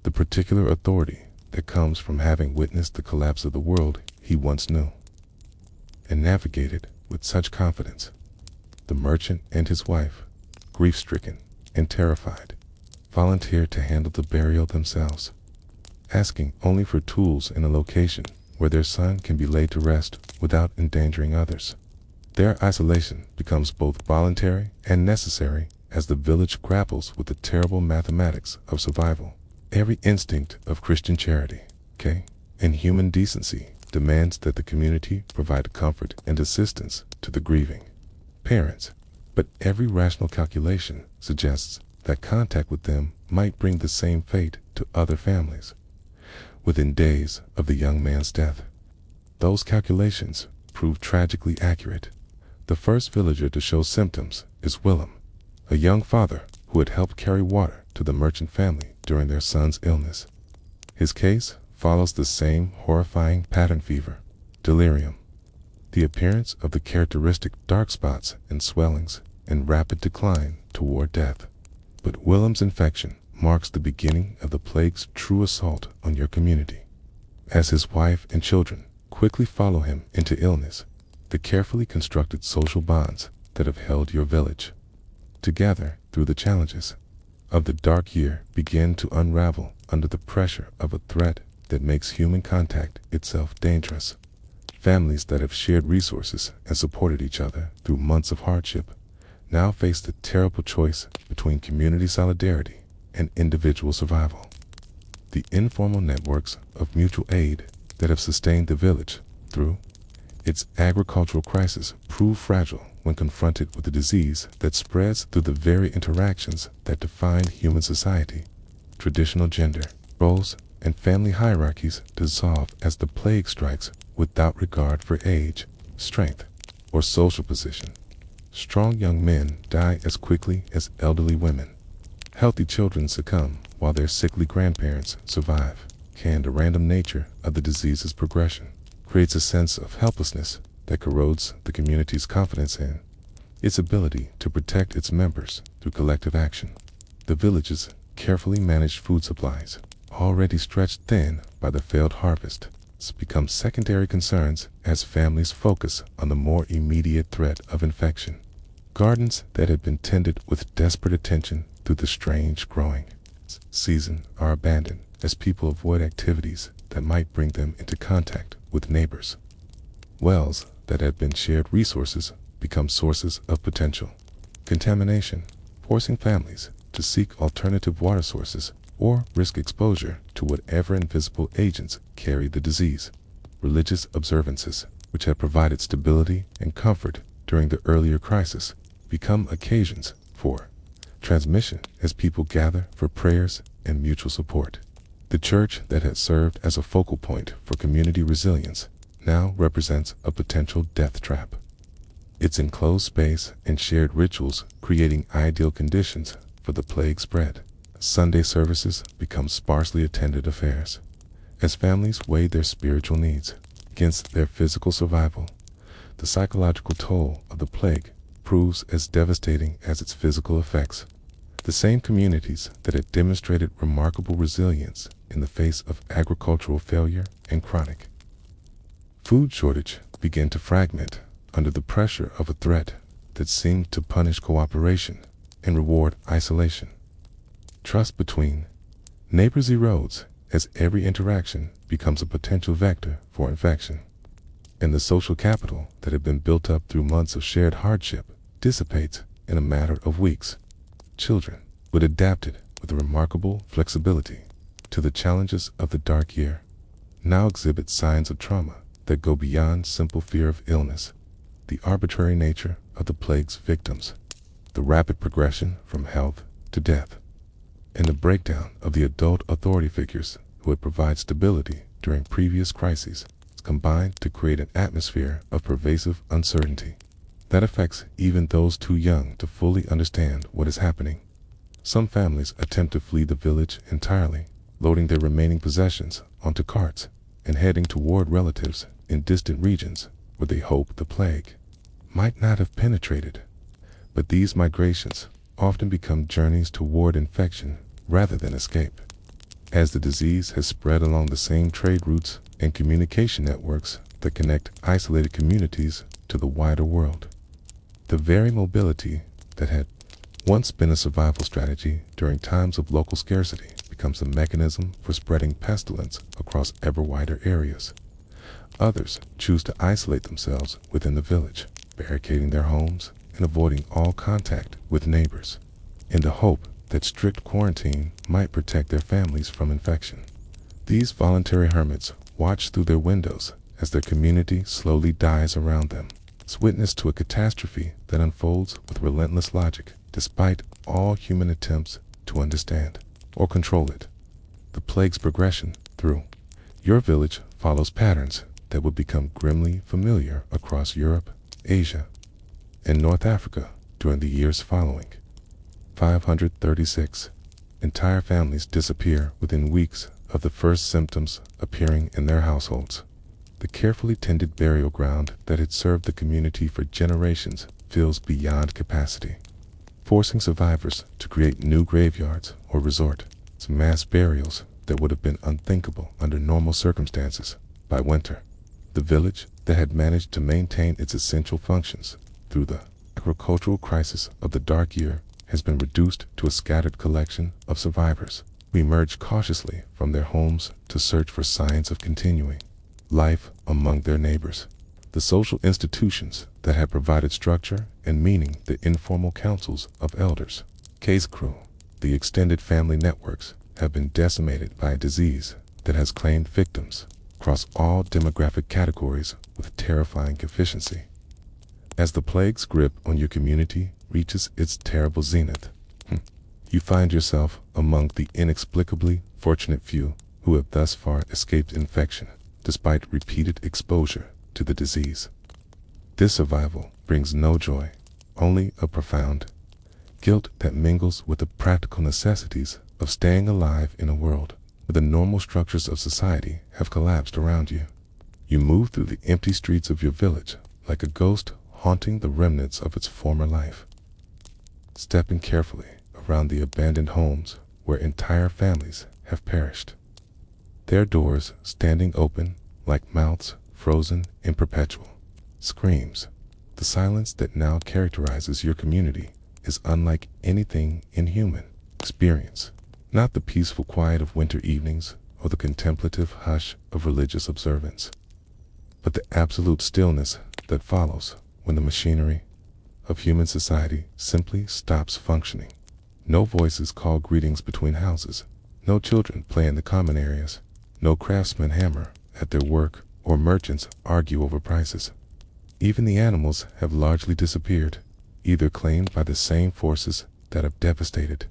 the particular authority that comes from having witnessed the collapse of the world he once knew and navigated with such confidence. The merchant and his wife, grief-stricken and terrified, volunteered to handle the burial themselves, asking only for tools in a location where their son can be laid to rest without endangering others. Their isolation becomes both voluntary and necessary as the village grapples with the terrible mathematics of survival. Every instinct of Christian charity, and human decency demands that the community provide comfort and assistance to the grieving parents, but every rational calculation suggests that contact with them might bring the same fate to other families within days of the young man's death. Those calculations prove tragically accurate. The first villager to show symptoms is Willem, a young father who had helped carry water to the merchant family during their son's illness. His case follows the same horrifying pattern: fever, delirium, the appearance of the characteristic dark spots and swellings, and rapid decline toward death. But Willem's infection marks the beginning of the plague's true assault on your community. As his wife and children quickly follow him into illness. The carefully constructed social bonds that have held your village together through the challenges of the dark year begin to unravel under the pressure of a threat that makes human contact itself dangerous. Families that have shared resources and supported each other through months of hardship now face the terrible choice between community solidarity and individual survival. The informal networks of mutual aid that have sustained the village through its agricultural crisis prove fragile when confronted with a disease that spreads through the very interactions that define human society. Traditional gender roles and family hierarchies dissolve as the plague strikes without regard for age, strength, or social position. Strong young men die as quickly as elderly women. Healthy children succumb while their sickly grandparents survive. The random nature of the disease's progression creates a sense of helplessness that corrodes the community's confidence in its ability to protect its members through collective action. The village's carefully managed food supplies, already stretched thin by the failed harvest, become secondary concerns as families focus on the more immediate threat of infection. Gardens that had been tended with desperate attention through the strange growing season are abandoned as people avoid activities that might bring them into contact with neighbors. Wells that had been shared resources become sources of potential contamination, forcing families to seek alternative water sources or risk exposure to whatever invisible agents carry the disease. Religious observances, which had provided stability and comfort during the earlier crisis, become occasions for transmission as people gather for prayers and mutual support. The church that had served as a focal point for community resilience now represents a potential death trap. Its enclosed space and shared rituals creating ideal conditions for the plague spread. Sunday services become sparsely attended affairs as families weigh their spiritual needs against their physical survival. The psychological toll of the plague proves as devastating as its physical effects. The same communities that had demonstrated remarkable resilience in the face of agricultural failure and chronic food shortage begin to fragment under the pressure of a threat that seemed to punish cooperation and reward isolation. Trust between neighbors erodes as every interaction becomes a potential vector for infection, and the social capital that had been built up through months of shared hardship dissipates in a matter of weeks. Children, who had adapted with remarkable flexibility to the challenges of the dark year, now exhibit signs of trauma that go beyond simple fear of illness. The arbitrary nature of the plague's victims, the rapid progression from health to death, and the breakdown of the adult authority figures who had provided stability during previous crises combined to create an atmosphere of pervasive uncertainty that affects even those too young to fully understand what is happening. Some families attempt to flee the village entirely, loading their remaining possessions onto carts and heading toward relatives in distant regions where they hope the plague might not have penetrated. But these migrations often become journeys toward infection rather than escape, as the disease has spread along the same trade routes and communication networks that connect isolated communities to the wider world. The very mobility that had once been a survival strategy during times of local scarcity becomes a mechanism for spreading pestilence across ever wider areas. Others choose to isolate themselves within the village, barricading their homes and avoiding all contact with neighbors, in the hope that strict quarantine might protect their families from infection. These voluntary hermits watch through their windows as their community slowly dies around them. It's witness to a catastrophe that unfolds with relentless logic, despite all human attempts to understand or control it. The plague's progression through your village follows patterns that would become grimly familiar across Europe, Asia, and North Africa during the years following. 536. Entire families disappear within weeks of the first symptoms appearing in their households. The carefully tended burial ground that had served the community for generations fills beyond capacity, forcing survivors to create new graveyards or resort to mass burials that would have been unthinkable under normal circumstances by winter. The village that had managed to maintain its essential functions through the agricultural crisis of the dark year has been reduced to a scattered collection of survivors who emerge cautiously from their homes to search for signs of continuing life among their neighbors. The social institutions that had provided structure and meaning, the informal councils of elders, case crew, the extended family networks, have been decimated by a disease that has claimed victims across all demographic categories with terrifying efficiency. As the plague's grip on your community reaches its terrible zenith, you find yourself among the inexplicably fortunate few who have thus far escaped infection despite repeated exposure to the disease. This survival brings no joy, only a profound guilt that mingles with the practical necessities of staying alive in a world where the normal structures of society have collapsed around you. You move through the empty streets of your village like a ghost haunting the remnants of its former life, stepping carefully around the abandoned homes where entire families have perished, their doors standing open like mouths frozen in perpetual screams. The silence that now characterizes your community is unlike anything in human experience, not the peaceful quiet of winter evenings or the contemplative hush of religious observance, but the absolute stillness that follows when the machinery of human society simply stops functioning. No voices call greetings between houses, no children play in the common areas, no craftsmen hammer at their work or merchants argue over prices. Even the animals have largely disappeared, either claimed by the same forces that have devastated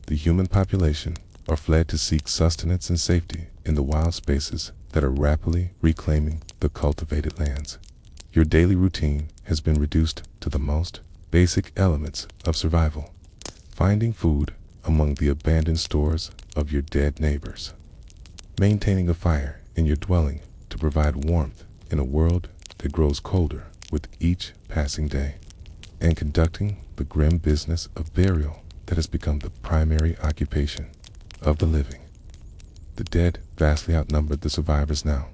the human population or fled to seek sustenance and safety in the wild spaces that are rapidly reclaiming the cultivated lands. Your daily routine has been reduced to the most basic elements of survival, finding food among the abandoned stores of your dead neighbors, maintaining a fire in your dwelling to provide warmth in a world that grows colder with each passing day, and conducting the grim business of burial that has become the primary occupation of the living. The dead vastly outnumber the survivors now,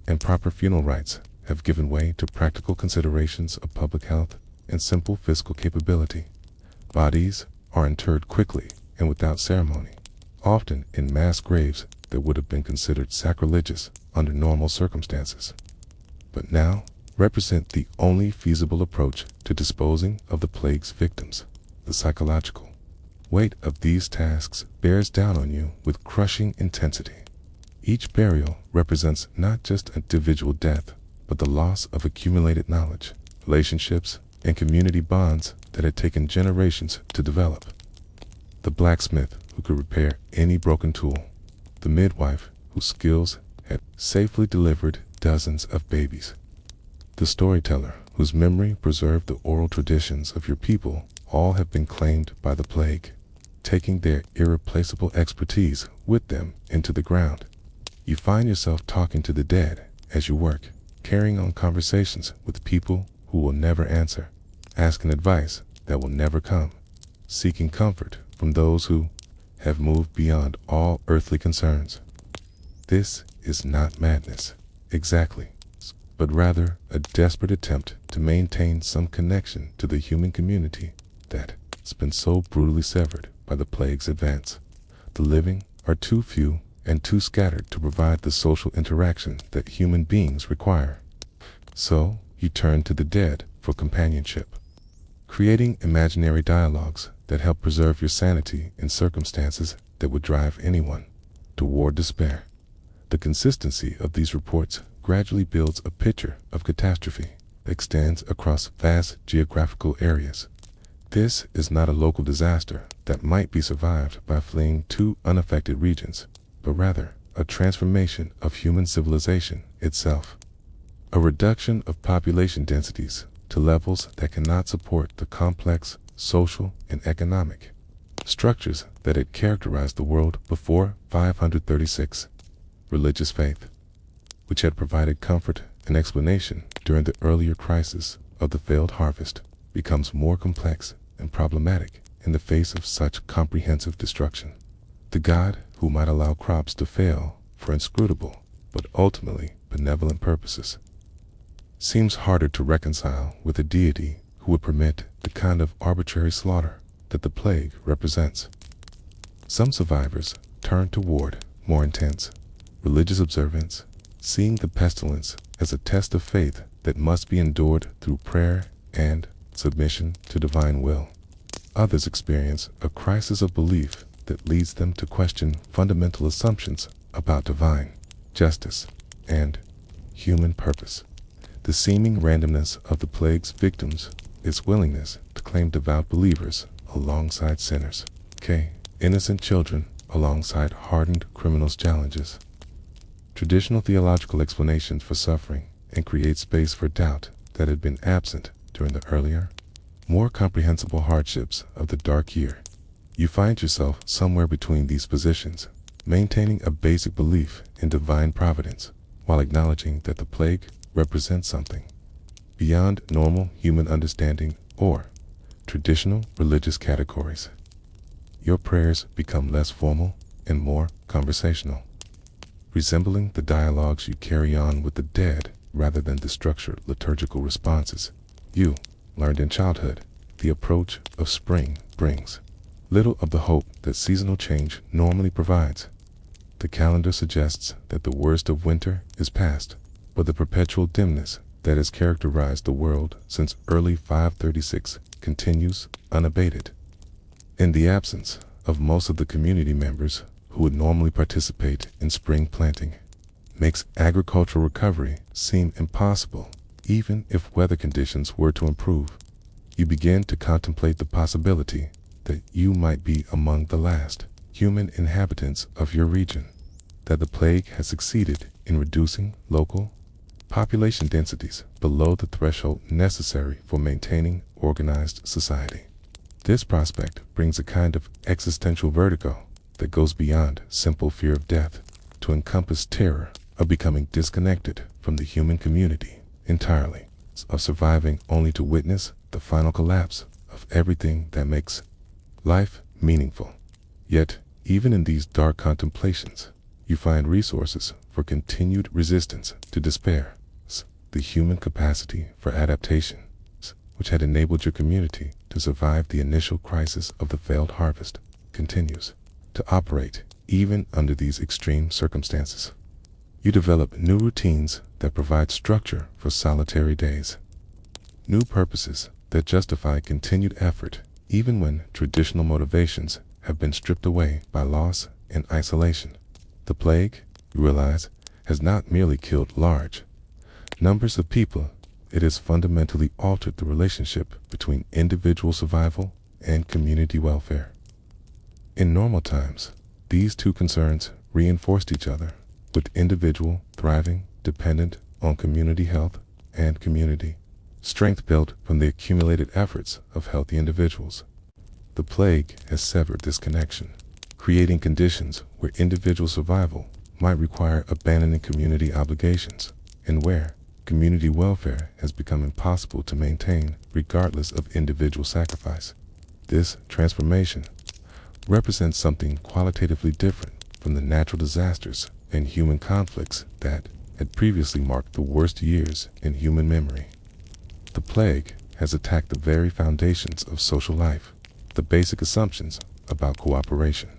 and proper funeral rites have given way to practical considerations of public health and simple physical capability. Bodies are interred quickly and without ceremony, often in mass graves that would have been considered sacrilegious under normal circumstances, but now represent the only feasible approach to disposing of the plague's victims. The psychological weight of these tasks bears down on you with crushing intensity. Each burial represents not just individual death, but the loss of accumulated knowledge, relationships, and community bonds that had taken generations to develop. The blacksmith who could repair any broken tool, the midwife whose skills had safely delivered dozens of babies, the storyteller whose memory preserved the oral traditions of your people, all have been claimed by the plague, taking their irreplaceable expertise with them into the ground. You find yourself talking to the dead as you work, carrying on conversations with people who will never answer, asking advice that will never come, seeking comfort from those who have moved beyond all earthly concerns. This is not madness, exactly, but rather a desperate attempt to maintain some connection to the human community that's been so brutally severed by the plague's advance. The living are too few and too scattered to provide the social interaction that human beings require. So you turn to the dead for companionship, creating imaginary dialogues that help preserve your sanity in circumstances that would drive anyone toward despair. The consistency of these reports gradually builds a picture of catastrophe that extends across vast geographical areas. This is not a local disaster that might be survived by fleeing to unaffected regions, but rather a transformation of human civilization itself. A reduction of population densities to levels that cannot support the complex social and economic structures that had characterized the world before 536. Religious faith, which had provided comfort and explanation during the earlier crisis of the failed harvest, becomes more complex and problematic in the face of such comprehensive destruction. The God who might allow crops to fail for inscrutable but ultimately benevolent purposes seems harder to reconcile with a deity who would permit the kind of arbitrary slaughter that the plague represents. Some survivors turn toward more intense religious observance, seeing the pestilence as a test of faith that must be endured through prayer and submission to divine will. Others experience a crisis of belief that leads them to question fundamental assumptions about divine justice and human purpose. The seeming randomness of the plague's victims, its willingness to claim devout believers alongside sinners, innocent children alongside hardened criminals challenges traditional theological explanations for suffering and create space for doubt that had been absent during the earlier, more comprehensible hardships of the dark year. You find yourself somewhere between these positions, maintaining a basic belief in divine providence while acknowledging that the plague represents something beyond normal human understanding or traditional religious categories. Your prayers become less formal and more conversational, resembling the dialogues you carry on with the dead rather than the structured liturgical responses you learned in childhood. The approach of spring brings little of the hope that seasonal change normally provides. The calendar suggests that the worst of winter is past, but the perpetual dimness that has characterized the world since early 536 continues unabated. In the absence of most of the community members who would normally participate in spring planting, makes agricultural recovery seem impossible even if weather conditions were to improve. You begin to contemplate the possibility that you might be among the last human inhabitants of your region, that the plague has succeeded in reducing local population densities below the threshold necessary for maintaining organized society. This prospect brings a kind of existential vertigo that goes beyond simple fear of death to encompass terror of becoming disconnected from the human community entirely, of surviving only to witness the final collapse of everything that makes life meaningful. Yet, even in these dark contemplations, you find resources for continued resistance to despair. The human capacity for adaptation, which had enabled your community to survive the initial crisis of the failed harvest, continues to operate even under these extreme circumstances. You develop new routines that provide structure for solitary days, new purposes that justify continued effort even when traditional motivations have been stripped away by loss and isolation. The plague, you realize, has not merely killed large numbers of people, it has fundamentally altered the relationship between individual survival and community welfare. In normal times, these two concerns reinforced each other, with individual thriving dependent on community health and community strength built from the accumulated efforts of healthy individuals. The plague has severed this connection, creating conditions where individual survival might require abandoning community obligations, and where community welfare has become impossible to maintain regardless of individual sacrifice. This transformation represents something qualitatively different from the natural disasters and human conflicts that had previously marked the worst years in human memory. The plague has attacked the very foundations of social life, the basic assumptions about cooperation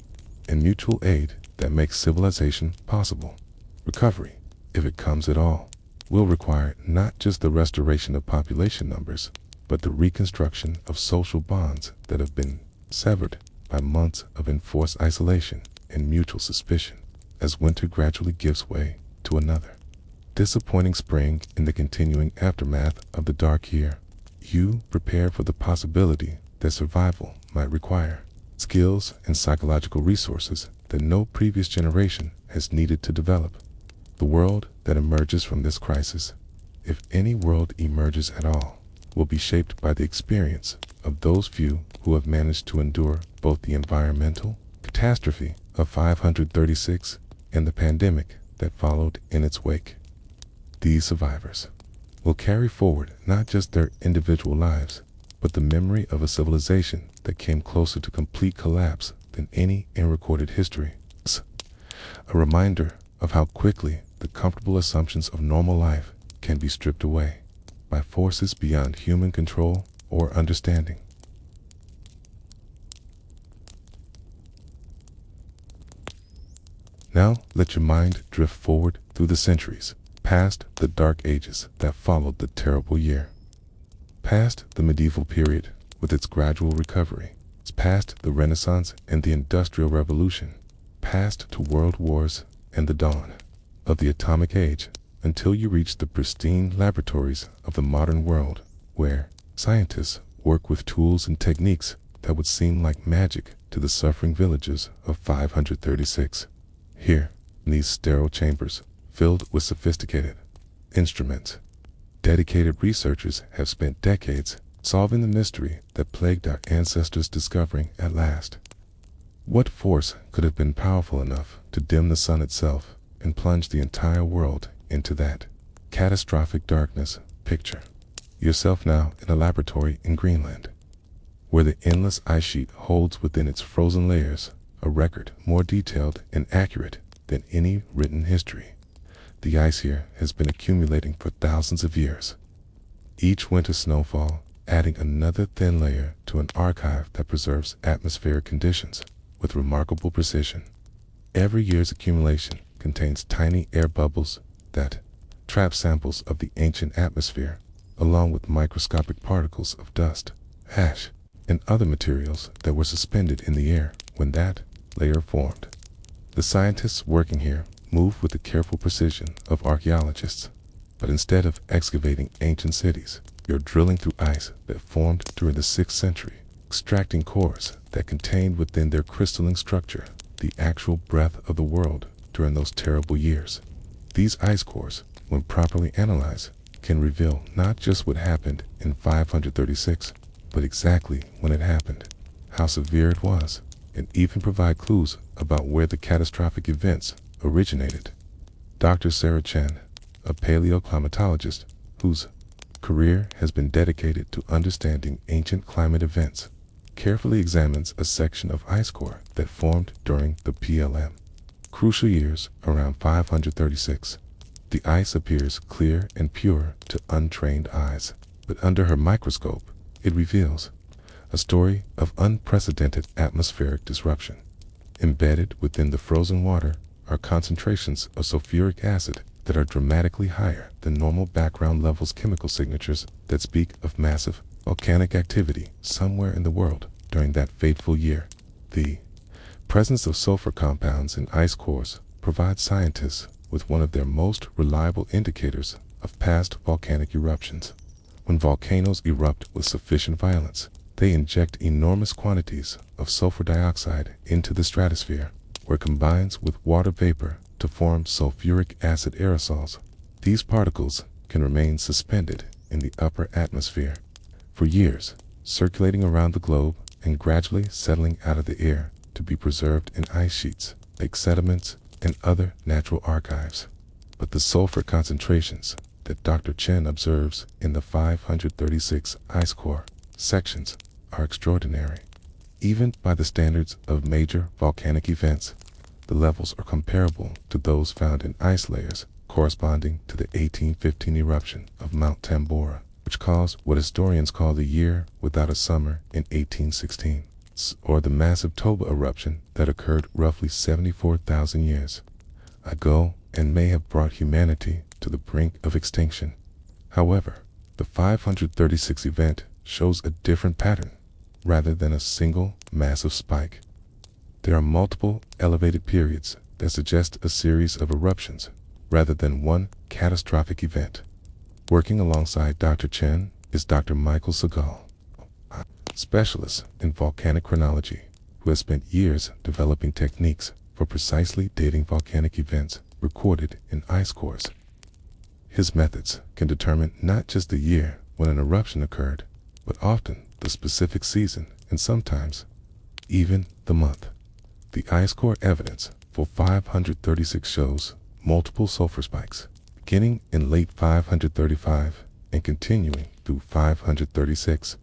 and mutual aid that make civilization possible. Recovery, if it comes at all, will require not just the restoration of population numbers, but the reconstruction of social bonds that have been severed by months of enforced isolation and mutual suspicion, as winter gradually gives way to another disappointing spring in the continuing aftermath of the dark year. You prepare for the possibility that survival might require skills and psychological resources that no previous generation has needed to develop. The world that emerges from this crisis, if any world emerges at all, will be shaped by the experience of those few who have managed to endure both the environmental catastrophe of 536 and the pandemic that followed in its wake. These survivors will carry forward not just their individual lives, but the memory of a civilization that came closer to complete collapse than any in recorded history. A reminder of how quickly the comfortable assumptions of normal life can be stripped away. by forces beyond human control or understanding. Now let your mind drift forward through the centuries, past the dark ages that followed the terrible year, past the medieval period with its gradual recovery, past the Renaissance and the Industrial Revolution, past to world wars and the dawn of the atomic age, until you reach the pristine laboratories of the modern world, where scientists work with tools and techniques that would seem like magic to the suffering villagers of 536. Here, in these sterile chambers, filled with sophisticated instruments, dedicated researchers have spent decades solving the mystery that plagued our ancestors, discovering at last what force could have been powerful enough to dim the sun itself and plunge the entire world into that catastrophic darkness. Picture yourself now in a laboratory in Greenland, where the endless ice sheet holds within its frozen layers a record more detailed and accurate than any written history. The ice here has been accumulating for thousands of years, each winter snowfall adding another thin layer to an archive that preserves atmospheric conditions with remarkable precision. Every year's accumulation contains tiny air bubbles that trap samples of the ancient atmosphere, along with microscopic particles of dust, ash, and other materials that were suspended in the air when that layer formed. The scientists working here move with the careful precision of archaeologists, but instead of excavating ancient cities, you're drilling through ice that formed during the 6th century, extracting cores that contained within their crystalline structure the actual breath of the world during those terrible years. These ice cores, when properly analyzed, can reveal not just what happened in 536, but exactly when it happened, how severe it was, and even provide clues about where the catastrophic events originated. Dr. Sarah Chen, a paleoclimatologist whose career has been dedicated to understanding ancient climate events, carefully examines a section of ice core that formed during the PLM crucial years around 536. The ice appears clear and pure to untrained eyes, but under her microscope, it reveals a story of unprecedented atmospheric disruption. Embedded within the frozen water are concentrations of sulfuric acid that are dramatically higher than normal background levels, chemical signatures that speak of massive volcanic activity somewhere in the world during that fateful year. The presence of sulfur compounds in ice cores provides scientists with one of their most reliable indicators of past volcanic eruptions. When volcanoes erupt with sufficient violence, they inject enormous quantities of sulfur dioxide into the stratosphere, where it combines with water vapor to form sulfuric acid aerosols. These particles can remain suspended in the upper atmosphere for years, circulating around the globe and gradually settling out of the air to be preserved in ice sheets, lake sediments, and other natural archives. But the sulfur concentrations that Dr. Chen observes in the 536 ice core sections are extraordinary. Even by the standards of major volcanic events, the levels are comparable to those found in ice layers corresponding to the 1815 eruption of Mount Tambora, which caused what historians call the year without a summer in 1816, or the massive Toba eruption that occurred roughly 74,000 years ago and may have brought humanity to the brink of extinction. However, the 536 event shows a different pattern rather than a single massive spike. There are multiple elevated periods that suggest a series of eruptions rather than one catastrophic event. Working alongside Dr. Chen is Dr. Michael Segal, a specialist in volcanic chronology who has spent years developing techniques for precisely dating volcanic events recorded in ice cores. His methods can determine not just the year when an eruption occurred, but often the specific season and sometimes even the month. The ice core evidence for 536 shows multiple sulfur spikes, beginning in late 535 and continuing through 536,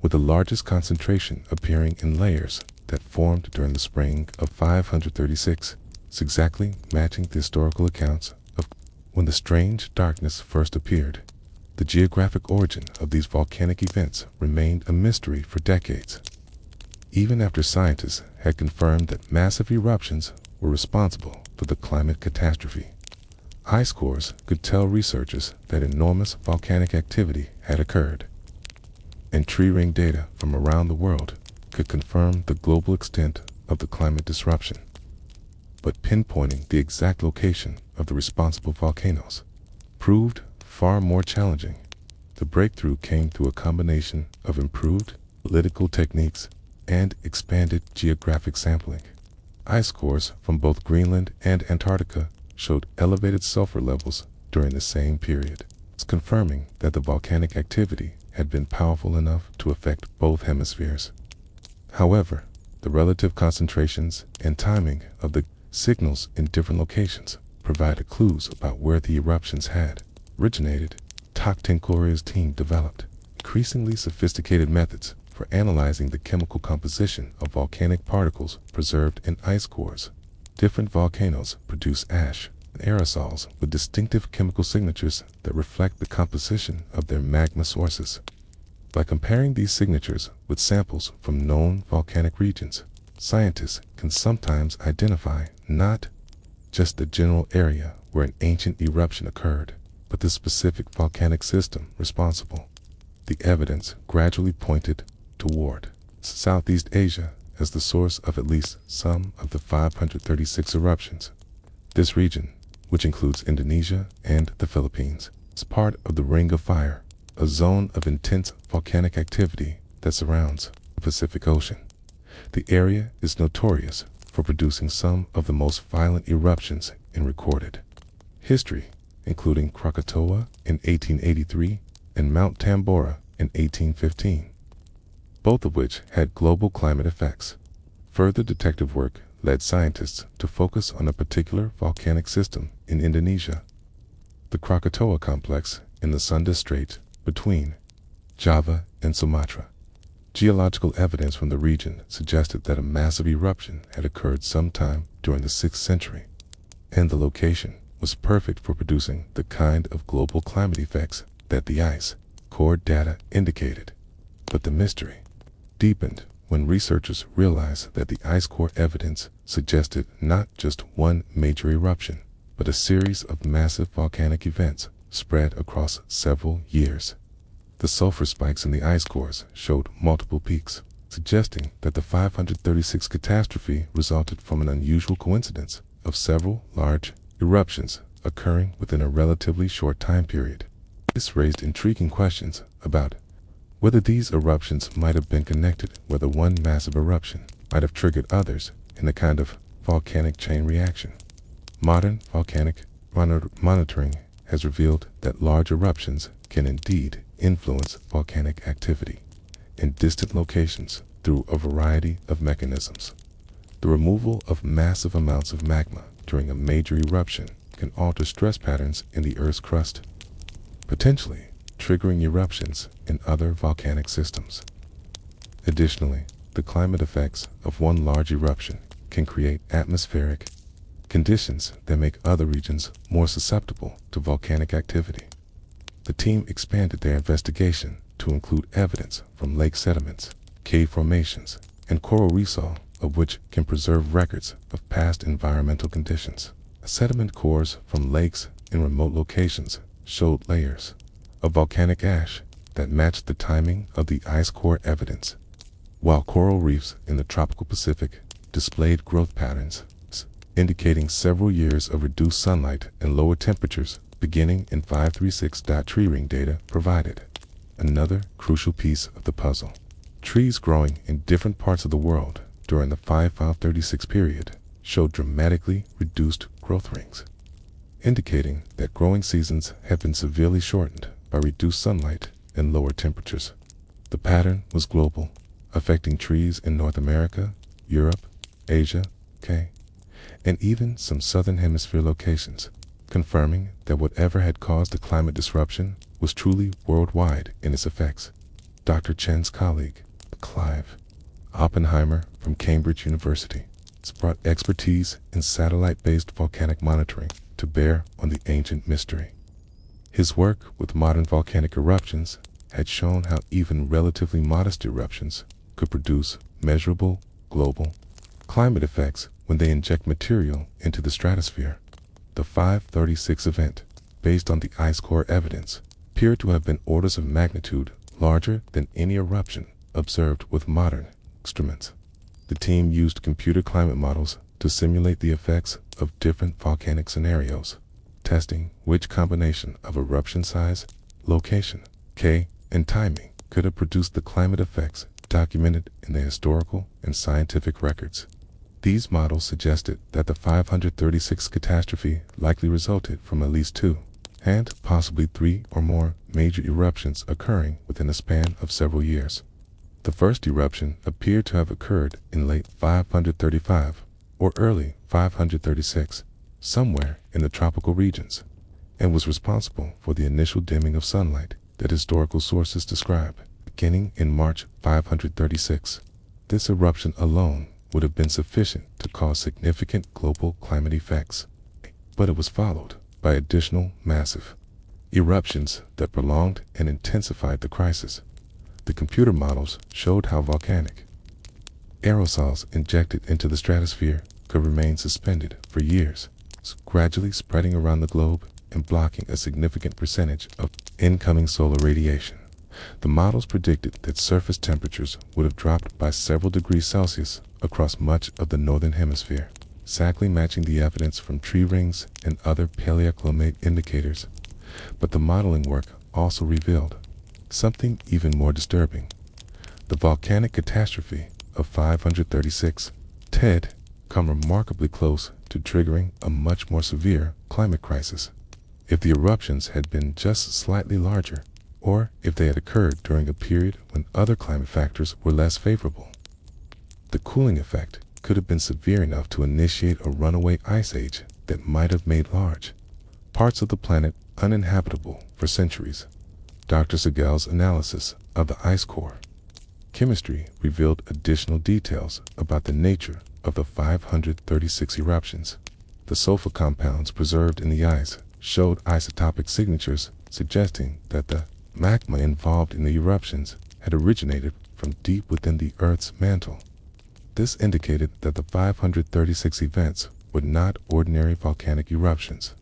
with the largest concentration appearing in layers that formed during the spring of 536, exactly matching the historical accounts of when the strange darkness first appeared. The geographic origin of these volcanic events remained a mystery for decades, even after scientists had confirmed that massive eruptions were responsible for the climate catastrophe. Ice cores could tell researchers that enormous volcanic activity had occurred, and tree ring data from around the world could confirm the global extent of the climate disruption. But pinpointing the exact location of the responsible volcanoes proved far more challenging. The breakthrough came through a combination of improved analytical techniques and expanded geographic sampling. Ice cores from both Greenland and Antarctica showed elevated sulfur levels during the same period, confirming that the volcanic activity had been powerful enough to affect both hemispheres. However, the relative concentrations and timing of the signals in different locations provided clues about where the eruptions had originated. Toktenkore's team developed increasingly sophisticated methods for analyzing the chemical composition of volcanic particles preserved in ice cores. Different volcanoes produce ash and aerosols with distinctive chemical signatures that reflect the composition of their magma sources. By comparing these signatures with samples from known volcanic regions, scientists can sometimes identify not just the general area where an ancient eruption occurred, but the specific volcanic system responsible. The evidence gradually pointed toward Southeast Asia as the source of at least some of the 536 eruptions. This region, which includes Indonesia and the Philippines, is part of the Ring of Fire, a zone of intense volcanic activity that surrounds the Pacific Ocean. The area is notorious for producing some of the most violent eruptions in recorded history, including Krakatoa in 1883 and Mount Tambora in 1815, both of which had global climate effects. Further detective work led scientists to focus on a particular volcanic system in Indonesia, the Krakatoa complex in the Sunda Strait between Java and Sumatra. Geological evidence from the region suggested that a massive eruption had occurred sometime during the 6th century, and the location was perfect for producing the kind of global climate effects that the ice core data indicated. But the mystery deepened when researchers realized that the ice core evidence suggested not just one major eruption, but a series of massive volcanic events spread across several years. The sulfur spikes in the ice cores showed multiple peaks, suggesting that the 536 catastrophe resulted from an unusual coincidence of several large eruptions occurring within a relatively short time period. This raised intriguing questions about whether these eruptions might have been connected, whether one massive eruption might have triggered others in a kind of volcanic chain reaction. Modern volcanic monitoring has revealed that large eruptions can indeed influence volcanic activity in distant locations through a variety of mechanisms. The removal of massive amounts of magma during a major eruption can alter stress patterns in the Earth's crust, potentially triggering eruptions in other volcanic systems. Additionally, the climate effects of one large eruption can create atmospheric conditions that make other regions more susceptible to volcanic activity. The team expanded their investigation to include evidence from lake sediments, cave formations, and coral reefs, all of which can preserve records of past environmental conditions. Sediment cores from lakes in remote locations showed layers of volcanic ash that matched the timing of the ice core evidence, while coral reefs in the tropical Pacific displayed growth patterns indicating several years of reduced sunlight and lower temperatures beginning in 536. Tree ring data provided another crucial piece of the puzzle. Trees growing in different parts of the world during the 536 period showed dramatically reduced growth rings, indicating that growing seasons had been severely shortened by reduced sunlight and lower temperatures. The pattern was global, affecting trees in North America, Europe, Asia, and even some southern hemisphere locations, confirming that whatever had caused the climate disruption was truly worldwide in its effects. Dr. Chen's colleague, Clive Oppenheimer from Cambridge University, has brought expertise in satellite-based volcanic monitoring to bear on the ancient mystery. His work with modern volcanic eruptions had shown how even relatively modest eruptions could produce measurable global climate effects when they inject material into the stratosphere. The 536 event, based on the ice core evidence, appeared to have been orders of magnitude larger than any eruption observed with modern instruments. The team used computer climate models to simulate the effects of different volcanic scenarios, testing which combination of eruption size, location, K, and timing could have produced the climate effects documented in the historical and scientific records. These models suggested that the 536 catastrophe likely resulted from at least 2, and possibly 3 or more major eruptions occurring within a span of several years. The first eruption appeared to have occurred in late 535 or early 536, somewhere in the tropical regions, and was responsible for the initial dimming of sunlight that historical sources describe, beginning in March 536. This eruption alone would have been sufficient to cause significant global climate effects, but it was followed by additional massive eruptions that prolonged and intensified the crisis. The computer models showed how volcanic aerosols injected into the stratosphere could remain suspended for years, gradually spreading around the globe and blocking a significant percentage of incoming solar radiation. The models predicted that surface temperatures would have dropped by several degrees Celsius across much of the northern hemisphere, exactly matching the evidence from tree rings and other paleoclimate indicators. But the modeling work also revealed something even more disturbing. The volcanic catastrophe of 536 had come remarkably close to triggering a much more severe climate crisis. If the eruptions had been just slightly larger, or if they had occurred during a period when other climate factors were less favorable, the cooling effect could have been severe enough to initiate a runaway ice age that might have made large parts of the planet uninhabitable for centuries. Dr. Segal's analysis of the ice core chemistry revealed additional details about the nature of the 536 eruptions. The sulfur compounds preserved in the ice showed isotopic signatures suggesting that the magma involved in the eruptions had originated from deep within the Earth's mantle. This indicated that the 536 events were not ordinary volcanic eruptions,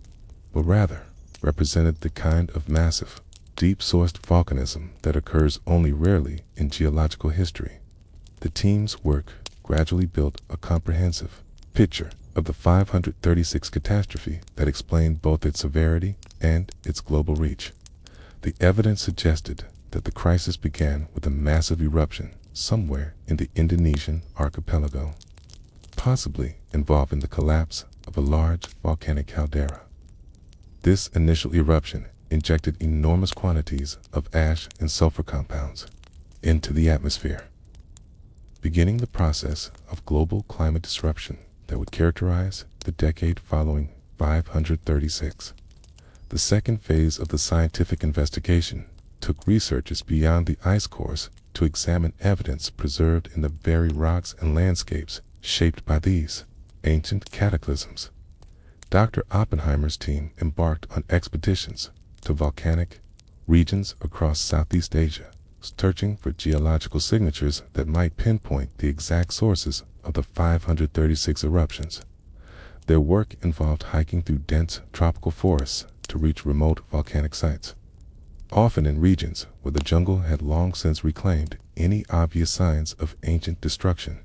but rather represented the kind of massive, deep-sourced volcanism that occurs only rarely in geological history. The team's work gradually built a comprehensive picture of the 536 catastrophe that explained both its severity and its global reach. The evidence suggested that the crisis began with a massive eruption somewhere in the Indonesian archipelago, possibly involving the collapse of a large volcanic caldera. This initial eruption injected enormous quantities of ash and sulfur compounds into the atmosphere, beginning the process of global climate disruption that would characterize the decade following 536. The second phase of the scientific investigation took researchers beyond the ice cores to examine evidence preserved in the very rocks and landscapes shaped by these ancient cataclysms. Dr. Oppenheimer's team embarked on expeditions to volcanic regions across Southeast Asia, searching for geological signatures that might pinpoint the exact sources of the 536 eruptions. Their work involved hiking through dense tropical forests to reach remote volcanic sites, often in regions where the jungle had long since reclaimed any obvious signs of ancient destruction.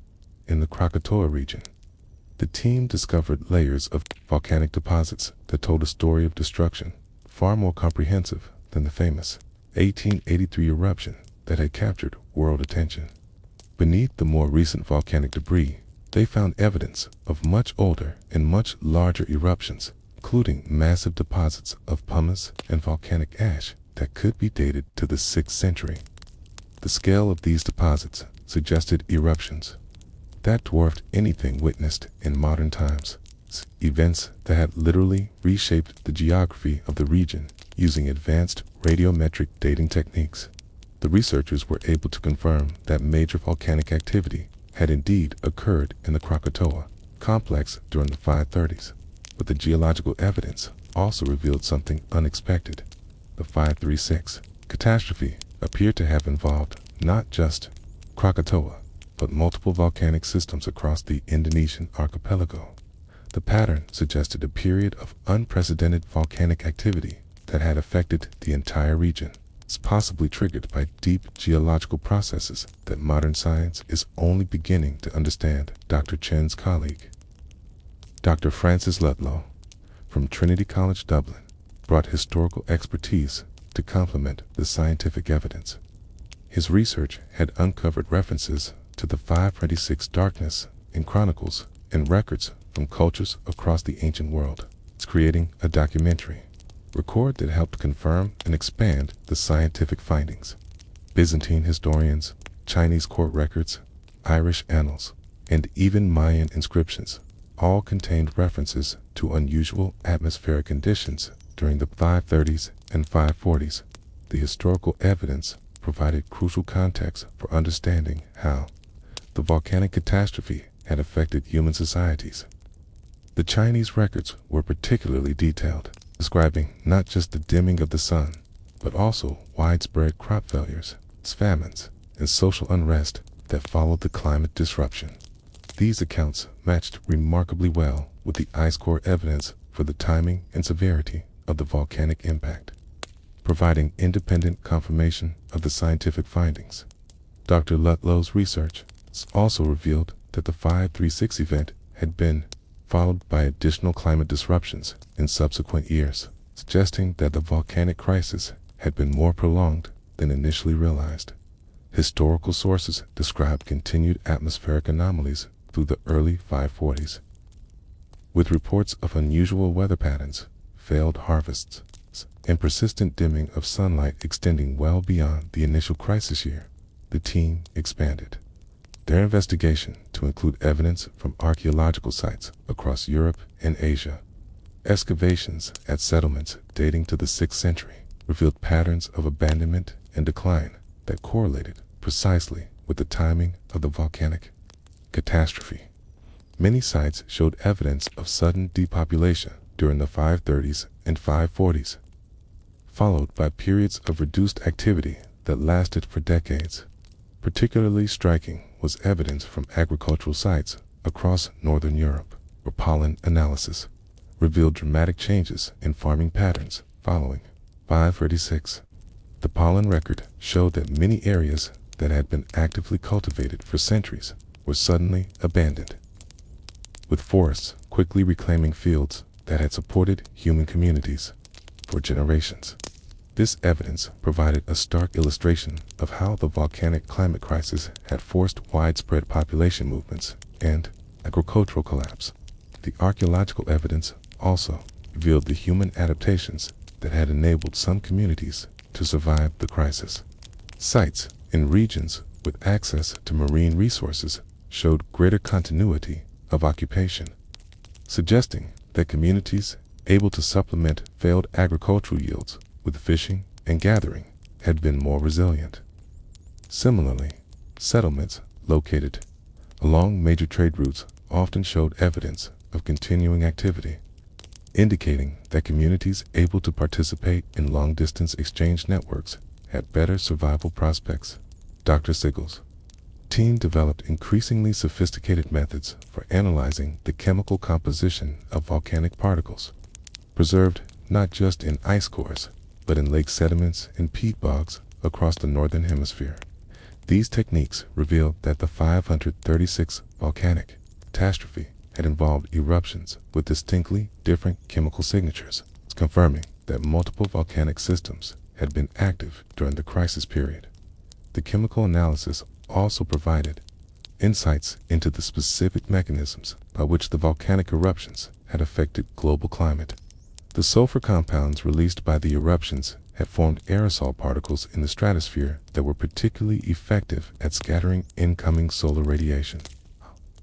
In the Krakatoa region, the team discovered layers of volcanic deposits that told a story of destruction far more comprehensive than the famous 1883 eruption that had captured world attention. Beneath the more recent volcanic debris, they found evidence of much older and much larger eruptions, including massive deposits of pumice and volcanic ash that could be dated to the 6th century. The scale of these deposits suggested eruptions that dwarfed anything witnessed in modern times, events that had literally reshaped the geography of the region using advanced radiometric dating techniques. The researchers were able to confirm that major volcanic activity had indeed occurred in the Krakatoa complex during the 530s, but the geological evidence also revealed something unexpected. The 536 catastrophe appeared to have involved not just Krakatoa, but multiple volcanic systems across the Indonesian archipelago. The pattern suggested a period of unprecedented volcanic activity that had affected the entire region. It's possibly triggered by deep geological processes that modern science is only beginning to understand. Dr. Chen's colleague, Dr. Francis Ludlow, from Trinity College Dublin, brought historical expertise to complement the scientific evidence. His research had uncovered references to the 526 darkness in chronicles and records from cultures across the ancient world. It's creating a documentary record that helped confirm and expand the scientific findings. Byzantine historians, Chinese court records, Irish annals, and even Mayan inscriptions all contained references to unusual atmospheric conditions during the 530s and 540s. The historical evidence provided crucial context for understanding how the volcanic catastrophe had affected human societies. The Chinese records were particularly detailed, describing not just the dimming of the sun, but also widespread crop failures, famines, and social unrest that followed the climate disruption. These accounts matched remarkably well with the ice core evidence for the timing and severity of the volcanic impact, providing independent confirmation of the scientific findings. Dr. Ludlow's research also revealed that the 536 event had been followed by additional climate disruptions in subsequent years, suggesting that the volcanic crisis had been more prolonged than initially realized. Historical sources described continued atmospheric anomalies through the early 540s, with reports of unusual weather patterns, failed harvests, and persistent dimming of sunlight extending well beyond the initial crisis year. The team expanded their investigation to include evidence from archaeological sites across Europe and Asia. Excavations at settlements dating to the 6th century revealed patterns of abandonment and decline that correlated precisely with the timing of the volcanic catastrophe. Many sites showed evidence of sudden depopulation during the 530s and 540s, followed by periods of reduced activity that lasted for decades. Particularly striking was evidence from agricultural sites across northern Europe, where pollen analysis revealed dramatic changes in farming patterns following 536. The pollen record showed that many areas that had been actively cultivated for centuries were suddenly abandoned, with forests quickly reclaiming fields that had supported human communities for generations. This evidence provided a stark illustration of how the volcanic climate crisis had forced widespread population movements and agricultural collapse. The archaeological evidence also revealed the human adaptations that had enabled some communities to survive the crisis. Sites in regions with access to marine resources showed greater continuity of occupation, suggesting that communities able to supplement failed agricultural yields with fishing and gathering had been more resilient. Similarly, settlements located along major trade routes often showed evidence of continuing activity, indicating that communities able to participate in long-distance exchange networks had better survival prospects. Dr. Sigel's team developed increasingly sophisticated methods for analyzing the chemical composition of volcanic particles, preserved not just in ice cores, but in lake sediments and peat bogs across the northern hemisphere. These techniques revealed that the 536 volcanic catastrophe had involved eruptions with distinctly different chemical signatures, confirming that multiple volcanic systems had been active during the crisis period. The chemical analysis also provided insights into the specific mechanisms by which the volcanic eruptions had affected global climate. The sulfur compounds released by the eruptions had formed aerosol particles in the stratosphere that were particularly effective at scattering incoming solar radiation.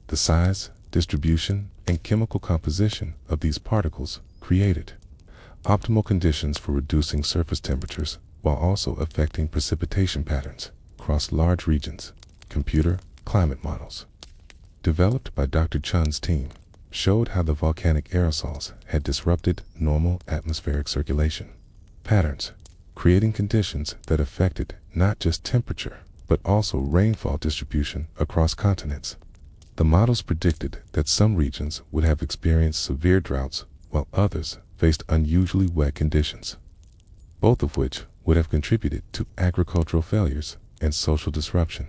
The size, distribution, and chemical composition of these particles created optimal conditions for reducing surface temperatures while also affecting precipitation patterns across large regions. Computer climate models, developed by Dr. Chun's team, showed how the volcanic aerosols had disrupted normal atmospheric circulation patterns, creating conditions that affected not just temperature, but also rainfall distribution across continents. The models predicted that some regions would have experienced severe droughts, while others faced unusually wet conditions, both of which would have contributed to agricultural failures and social disruption.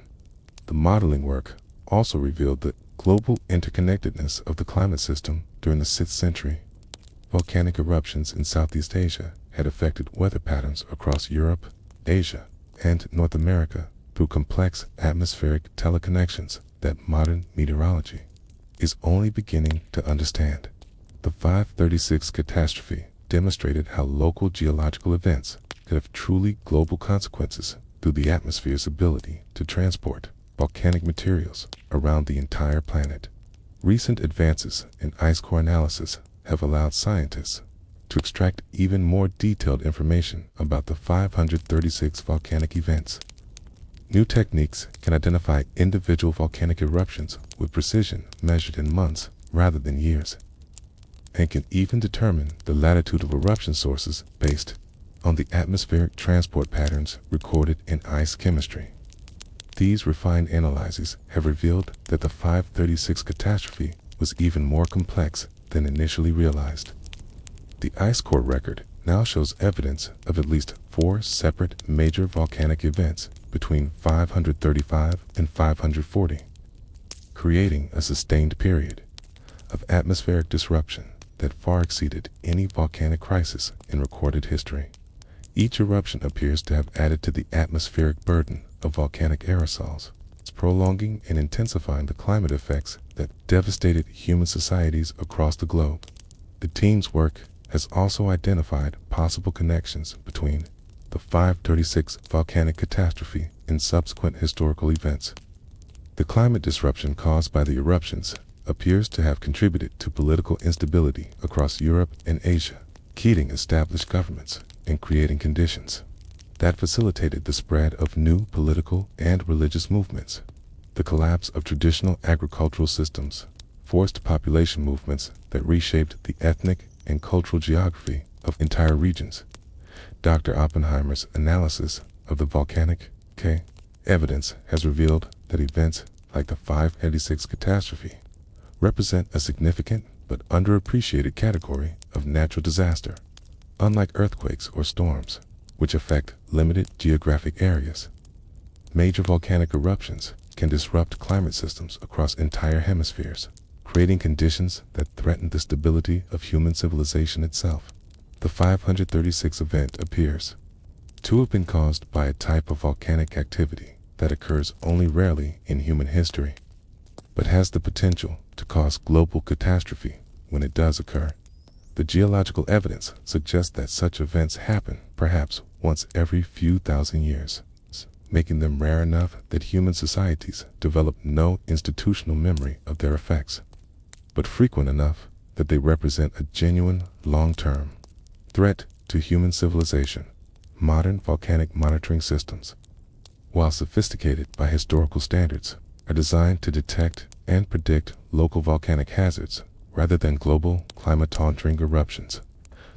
The modeling work also revealed the global interconnectedness of the climate system during the 6th century. Volcanic eruptions in Southeast Asia had affected weather patterns across Europe, Asia, and North America through complex atmospheric teleconnections that modern meteorology is only beginning to understand. The 536 catastrophe demonstrated how local geological events could have truly global consequences through the atmosphere's ability to transport volcanic materials around the entire planet. Recent advances in ice core analysis have allowed scientists to extract even more detailed information about the 536 volcanic events. New techniques can identify individual volcanic eruptions with precision measured in months rather than years, and can even determine the latitude of eruption sources based on the atmospheric transport patterns recorded in ice chemistry. These refined analyses have revealed that the 536 catastrophe was even more complex than initially realized. The ice core record now shows evidence of at least 4 separate major volcanic events between 535 and 540, creating a sustained period of atmospheric disruption that far exceeded any volcanic crisis in recorded history. Each eruption appears to have added to the atmospheric burden of volcanic aerosols, prolonging and intensifying the climate effects that devastated human societies across the globe. The team's work has also identified possible connections between the 536 volcanic catastrophe and subsequent historical events. The climate disruption caused by the eruptions appears to have contributed to political instability across Europe and Asia, keying established governments and creating conditions that facilitated the spread of new political and religious movements. The collapse of traditional agricultural systems forced population movements that reshaped the ethnic and cultural geography of entire regions. Dr. Oppenheimer's analysis of the volcanic evidence has revealed that events like the 586 catastrophe represent a significant but underappreciated category of natural disaster. Unlike earthquakes or storms, which affect limited geographic areas, major volcanic eruptions can disrupt climate systems across entire hemispheres, creating conditions that threaten the stability of human civilization itself. The 536 event appears to have been caused by a type of volcanic activity that occurs only rarely in human history, but has the potential to cause global catastrophe when it does occur. The geological evidence suggests that such events happen perhaps once every few thousand years, making them rare enough that human societies develop no institutional memory of their effects, but frequent enough that they represent a genuine, long-term threat to human civilization. Modern volcanic monitoring systems, while sophisticated by historical standards, are designed to detect and predict local volcanic hazards rather than global climate-altering eruptions.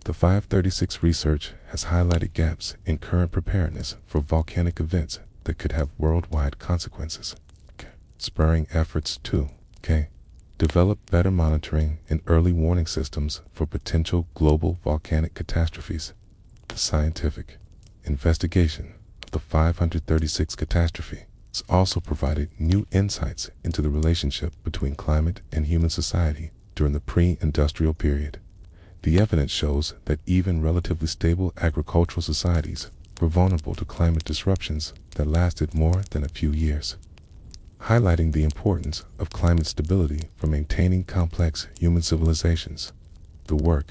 The 536 research has highlighted gaps in current preparedness for volcanic events that could have worldwide consequences, spurring efforts to develop better monitoring and early warning systems for potential global volcanic catastrophes. The scientific investigation of the 536 catastrophe has also provided new insights into the relationship between climate and human society during the pre-industrial period. The evidence shows that even relatively stable agricultural societies were vulnerable to climate disruptions that lasted more than a few years, highlighting the importance of climate stability for maintaining complex human civilizations. The work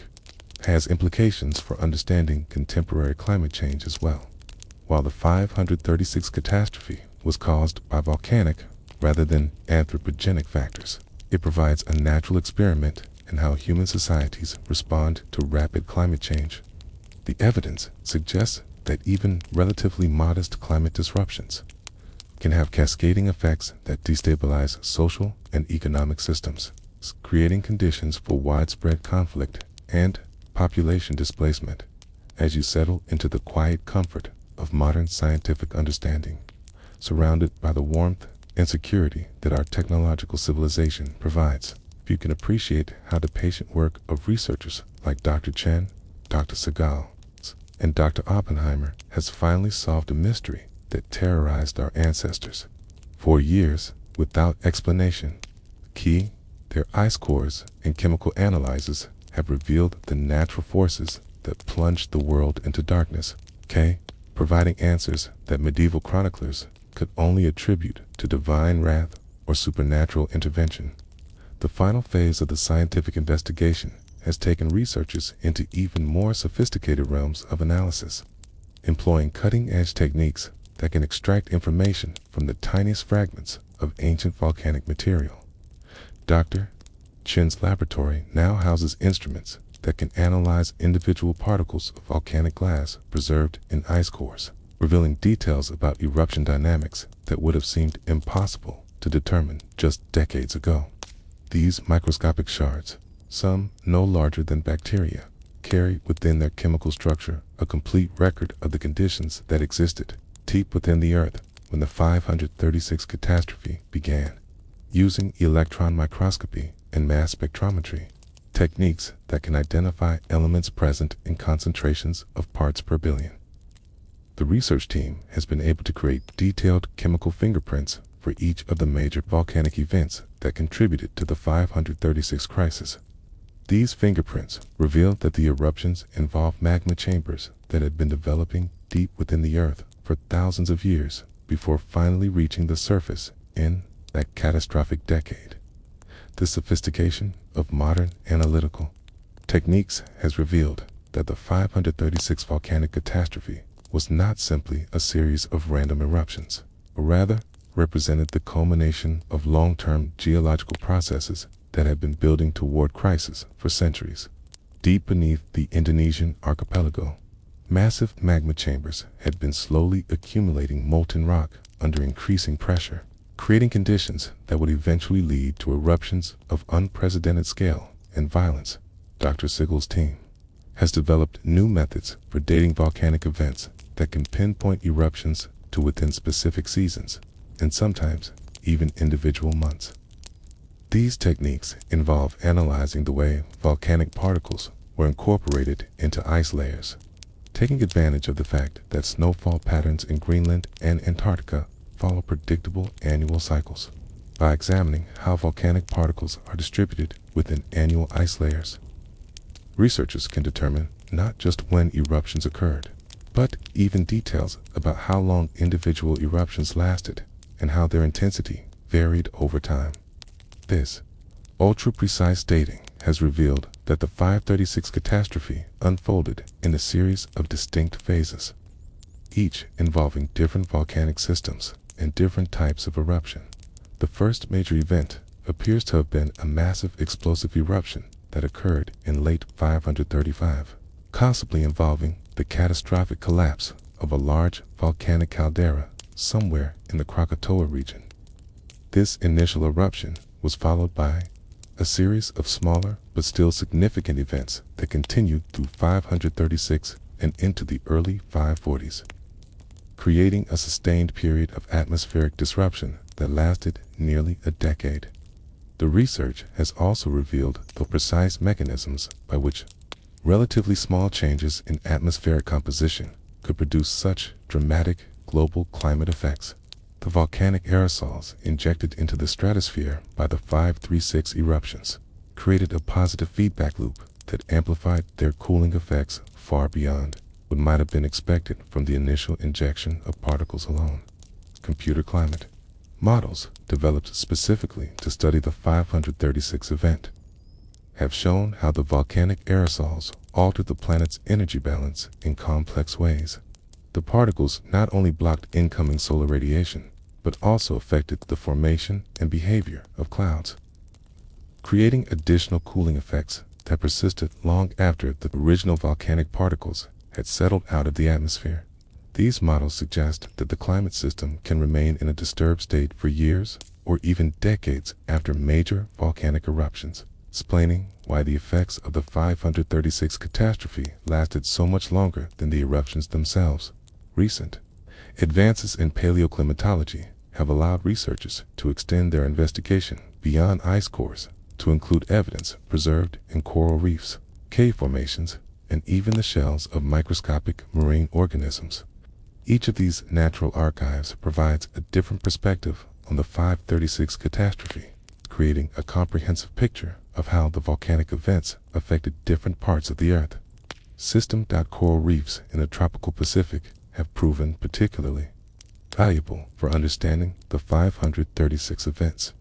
has implications for understanding contemporary climate change as well. While the 536 catastrophe was caused by volcanic rather than anthropogenic factors, it provides a natural experiment in how human societies respond to rapid climate change. The evidence suggests that even relatively modest climate disruptions can have cascading effects that destabilize social and economic systems, creating conditions for widespread conflict and population displacement. as you settle into the quiet comfort of modern scientific understanding, surrounded by the warmth and security that our technological civilization provides. You can appreciate how the patient work of researchers like Dr. Chen, Dr. Segal, and Dr. Oppenheimer has finally solved a mystery that terrorized our ancestors for years without explanation. Key, their ice cores and chemical analyzers have revealed the natural forces that plunged the world into darkness. K, providing answers that medieval chroniclers could only attribute to divine wrath or supernatural intervention. The final phase of the scientific investigation has taken researchers into even more sophisticated realms of analysis, employing cutting-edge techniques that can extract information from the tiniest fragments of ancient volcanic material. Dr. Chen's laboratory now houses instruments that can analyze individual particles of volcanic glass preserved in ice cores, revealing details about eruption dynamics that would have seemed impossible to determine just decades ago. These microscopic shards, some no larger than bacteria, carry within their chemical structure a complete record of the conditions that existed deep within the Earth when the 536 catastrophe began. Using electron microscopy and mass spectrometry, techniques that can identify elements present in concentrations of parts per billion, the research team has been able to create detailed chemical fingerprints for each of the major volcanic events that contributed to the 536 crisis. These fingerprints reveal that the eruptions involve magma chambers that had been developing deep within the Earth for thousands of years before finally reaching the surface in that catastrophic decade. The sophistication of modern analytical techniques has revealed that the 536 volcanic catastrophe was not simply a series of random eruptions, but rather represented the culmination of long-term geological processes that had been building toward crisis for centuries. Deep beneath the Indonesian archipelago, massive magma chambers had been slowly accumulating molten rock under increasing pressure, creating conditions that would eventually lead to eruptions of unprecedented scale and violence. Dr. Segal's team has developed new methods for dating volcanic events that can pinpoint eruptions to within specific seasons, and sometimes even individual months. These techniques involve analyzing the way volcanic particles were incorporated into ice layers, taking advantage of the fact that snowfall patterns in Greenland and Antarctica follow predictable annual cycles. By examining how volcanic particles are distributed within annual ice layers, researchers can determine not just when eruptions occurred, but even details about how long individual eruptions lasted and how their intensity varied over time. This ultra-precise dating has revealed that the 536 catastrophe unfolded in a series of distinct phases, each involving different volcanic systems and different types of eruption. The first major event appears to have been a massive explosive eruption that occurred in late 535, possibly involving the catastrophic collapse of a large volcanic caldera somewhere in the Krakatoa region. This initial eruption was followed by a series of smaller but still significant events that continued through 536 and into the early 540s, creating a sustained period of atmospheric disruption that lasted nearly a decade. The research has also revealed the precise mechanisms by which relatively small changes in atmospheric composition could produce such dramatic global climate effects. The volcanic aerosols injected into the stratosphere by the 536 eruptions created a positive feedback loop that amplified their cooling effects far beyond what might have been expected from the initial injection of particles alone. Computer climate models developed specifically to study the 536 event have shown how the volcanic aerosols altered the planet's energy balance in complex ways. The particles not only blocked incoming solar radiation, but also affected the formation and behavior of clouds, creating additional cooling effects that persisted long after the original volcanic particles had settled out of the atmosphere. These models suggest that the climate system can remain in a disturbed state for years or even decades after major volcanic eruptions, explaining why the effects of the 536 catastrophe lasted so much longer than the eruptions themselves. Recent advances in paleoclimatology have allowed researchers to extend their investigation beyond ice cores to include evidence preserved in coral reefs, cave formations, and even the shells of microscopic marine organisms. Each of these natural archives provides a different perspective on the 536 catastrophe, creating a comprehensive picture of how the volcanic events affected different parts of the Earth. Coral reefs in the tropical Pacific have proven particularly valuable for understanding the 536 events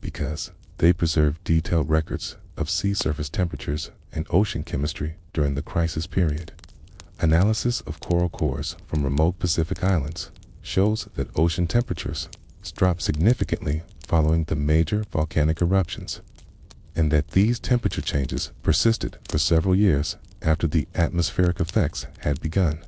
because they preserve detailed records of sea surface temperatures and ocean chemistry during the crisis period. Analysis of coral cores from remote Pacific islands shows that ocean temperatures dropped significantly following the major volcanic eruptions, and that these temperature changes persisted for several years after the atmospheric effects had begun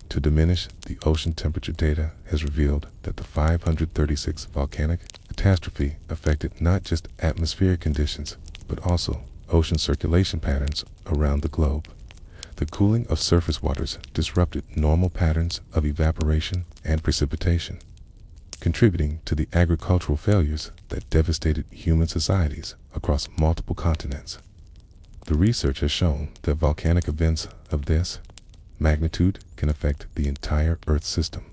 to diminish. The ocean temperature data has revealed that the 536 volcanic catastrophe affected not just atmospheric conditions, but also ocean circulation patterns around the globe. The cooling of surface waters disrupted normal patterns of evaporation and precipitation, contributing to the agricultural failures that devastated human societies across multiple continents. The research has shown that volcanic events of this magnitude can affect the entire Earth system,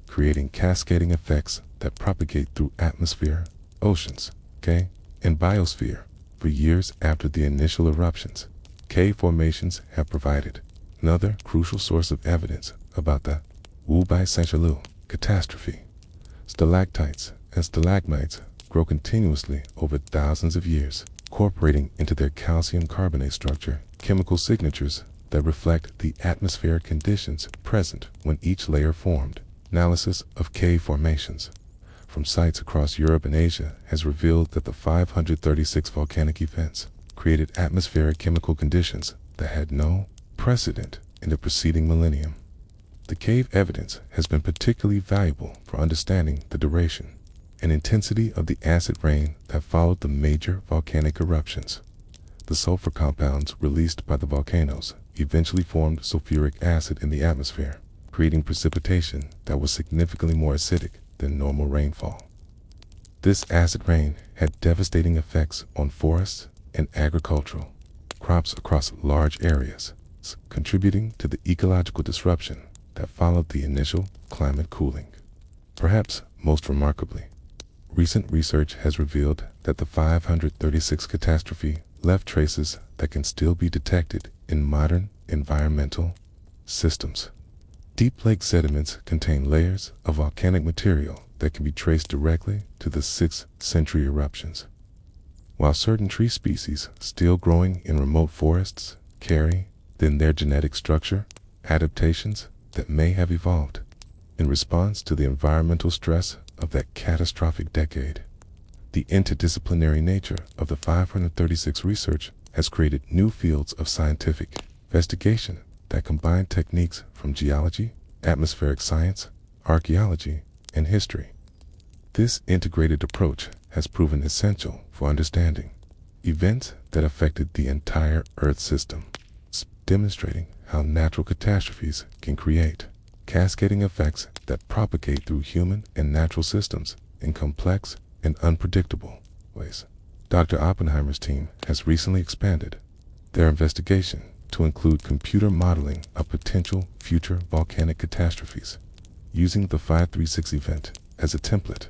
creating cascading effects that propagate through atmosphere, oceans, and biosphere for years after the initial eruptions. Cave formations have provided another crucial source of evidence about the Byzantium catastrophe. Stalactites and stalagmites grow continuously over thousands of years, incorporating into their calcium carbonate structure chemical signatures that reflect the atmospheric conditions present when each layer formed. Analysis of cave formations from sites across Europe and Asia has revealed that the 536 volcanic events created atmospheric chemical conditions that had no precedent in the preceding millennium. The cave evidence has been particularly valuable for understanding the duration and intensity of the acid rain that followed the major volcanic eruptions. The sulfur compounds released by the volcanoes eventually formed sulfuric acid in the atmosphere, creating precipitation that was significantly more acidic than normal rainfall. This acid rain had devastating effects on forests and agricultural crops across large areas, contributing to the ecological disruption that followed the initial climate cooling. Perhaps most remarkably, recent research has revealed that the 536 catastrophe left traces that can still be detected in modern environmental systems. Deep lake sediments contain layers of volcanic material that can be traced directly to the 6th century eruptions, while certain tree species still growing in remote forests carry in their genetic structure adaptations that may have evolved in response to the environmental stress of that catastrophic decade. The interdisciplinary nature of the 536 research has created new fields of scientific investigation that combine techniques from geology, atmospheric science, archaeology, and history. This integrated approach has proven essential for understanding events that affected the entire Earth system, demonstrating how natural catastrophes can create cascading effects that propagate through human and natural systems in complex and unpredictable ways. Dr. Oppenheimer's team has recently expanded their investigation to include computer modeling of potential future volcanic catastrophes, using the 536 event as a template.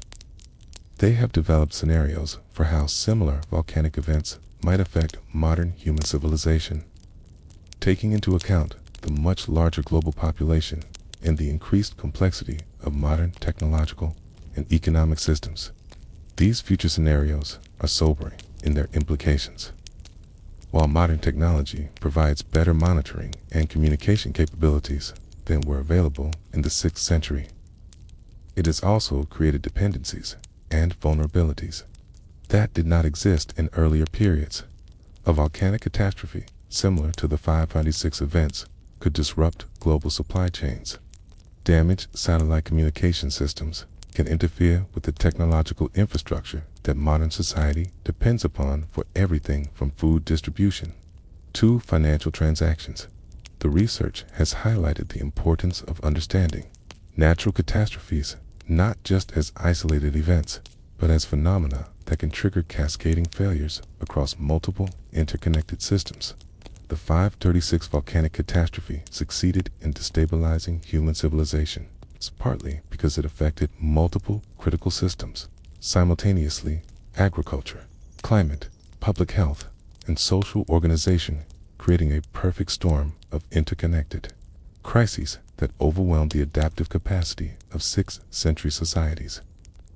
They have developed scenarios for how similar volcanic events might affect modern human civilization, taking into account the much larger global population and the increased complexity of modern technological and economic systems. These future scenarios are sobering in their implications. While modern technology provides better monitoring and communication capabilities than were available in the 6th century, it has also created dependencies and vulnerabilities that did not exist in earlier periods. A volcanic catastrophe similar to the 596 events could disrupt global supply chains, damage satellite communication systems, can interfere with the technological infrastructure that modern society depends upon for everything from food distribution to financial transactions. The research has highlighted the importance of understanding natural catastrophes not just as isolated events, but as phenomena that can trigger cascading failures across multiple interconnected systems. The 536 volcanic catastrophe succeeded in destabilizing human civilization, partly because it affected multiple critical systems simultaneously: agriculture, climate, public health, and social organization, creating a perfect storm of interconnected crises that overwhelmed the adaptive capacity of 6th century societies.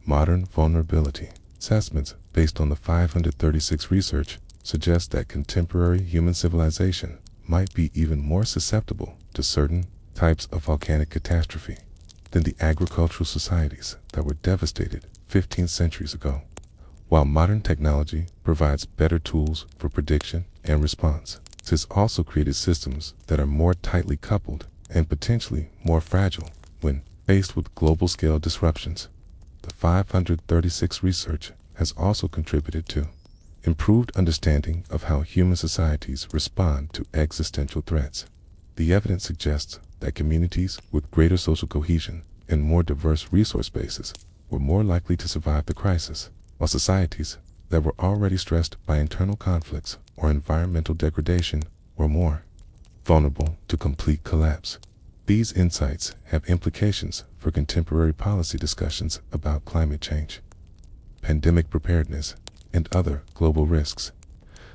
Modern vulnerability assessments based on the 536 research suggest that contemporary human civilization might be even more susceptible to certain types of volcanic catastrophe than the agricultural societies that were devastated 15 centuries ago. While modern technology provides better tools for prediction and response, it has also created systems that are more tightly coupled and potentially more fragile when faced with global-scale disruptions. The 536 research has also contributed to improved understanding of how human societies respond to existential threats. The evidence suggests that communities with greater social cohesion and more diverse resource bases were more likely to survive the crisis, while societies that were already stressed by internal conflicts or environmental degradation were more vulnerable to complete collapse. These insights have implications for contemporary policy discussions about climate change, pandemic preparedness, and other global risks.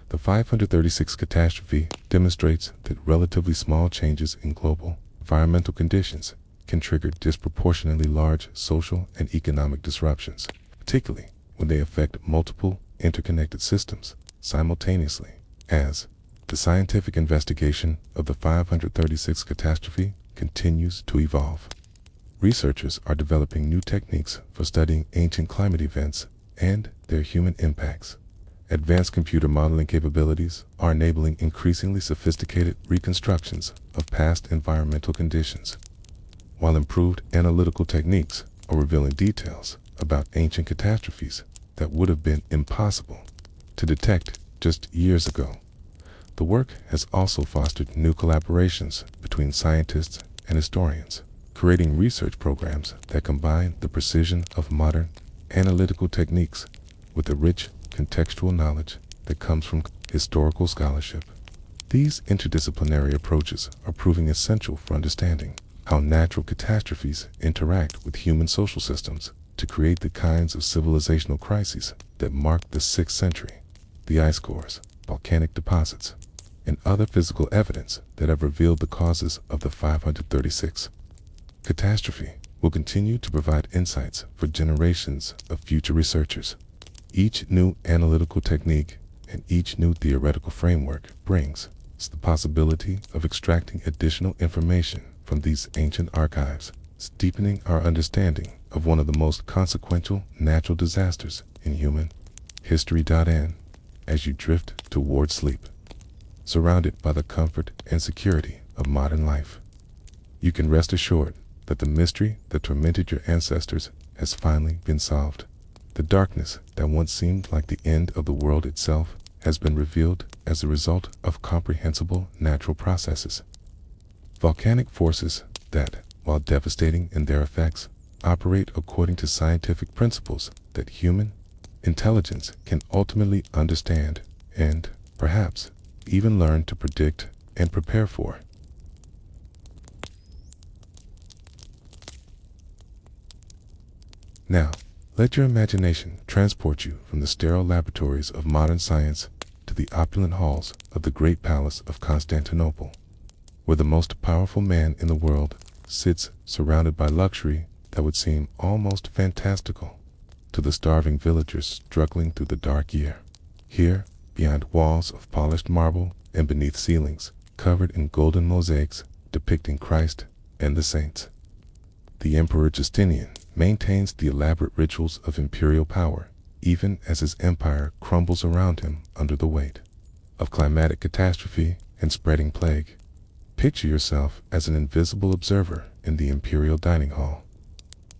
The 536 catastrophe demonstrates that relatively small changes in global environmental conditions can trigger disproportionately large social and economic disruptions, particularly when they affect multiple interconnected systems simultaneously. As the scientific investigation of the 536 catastrophe continues to evolve, researchers are developing new techniques for studying ancient climate events and their human impacts. Advanced computer modeling capabilities are enabling increasingly sophisticated reconstructions of past environmental conditions, while improved analytical techniques are revealing details about ancient catastrophes that would have been impossible to detect just years ago. The work has also fostered new collaborations between scientists and historians, creating research programs that combine the precision of modern analytical techniques with the rich contextual knowledge that comes from historical scholarship. These interdisciplinary approaches are proving essential for understanding how natural catastrophes interact with human social systems to create the kinds of civilizational crises that marked the 6th century. The ice cores, volcanic deposits, and other physical evidence that have revealed the causes of the 536 catastrophe will continue to provide insights for generations of future researchers. Each new analytical technique and each new theoretical framework brings the possibility of extracting additional information from these ancient archives, deepening our understanding of one of the most consequential natural disasters in human history. As you drift toward sleep, surrounded by the comfort and security of modern life, you can rest assured that the mystery that tormented your ancestors has finally been solved. The darkness that once seemed like the end of the world itself has been revealed as a result of comprehensible natural processes. Volcanic forces that, while devastating in their effects, operate according to scientific principles that human intelligence can ultimately understand and, perhaps, even learn to predict and prepare for. Now, let your imagination transport you from the sterile laboratories of modern science to the opulent halls of the great palace of Constantinople, where the most powerful man in the world sits surrounded by luxury that would seem almost fantastical to the starving villagers struggling through the dark year. Here, behind walls of polished marble and beneath ceilings covered in golden mosaics depicting Christ and the saints, the Emperor Justinian maintains the elaborate rituals of imperial power, even as his empire crumbles around him under the weight of climatic catastrophe and spreading plague. Picture yourself as an invisible observer in the imperial dining hall,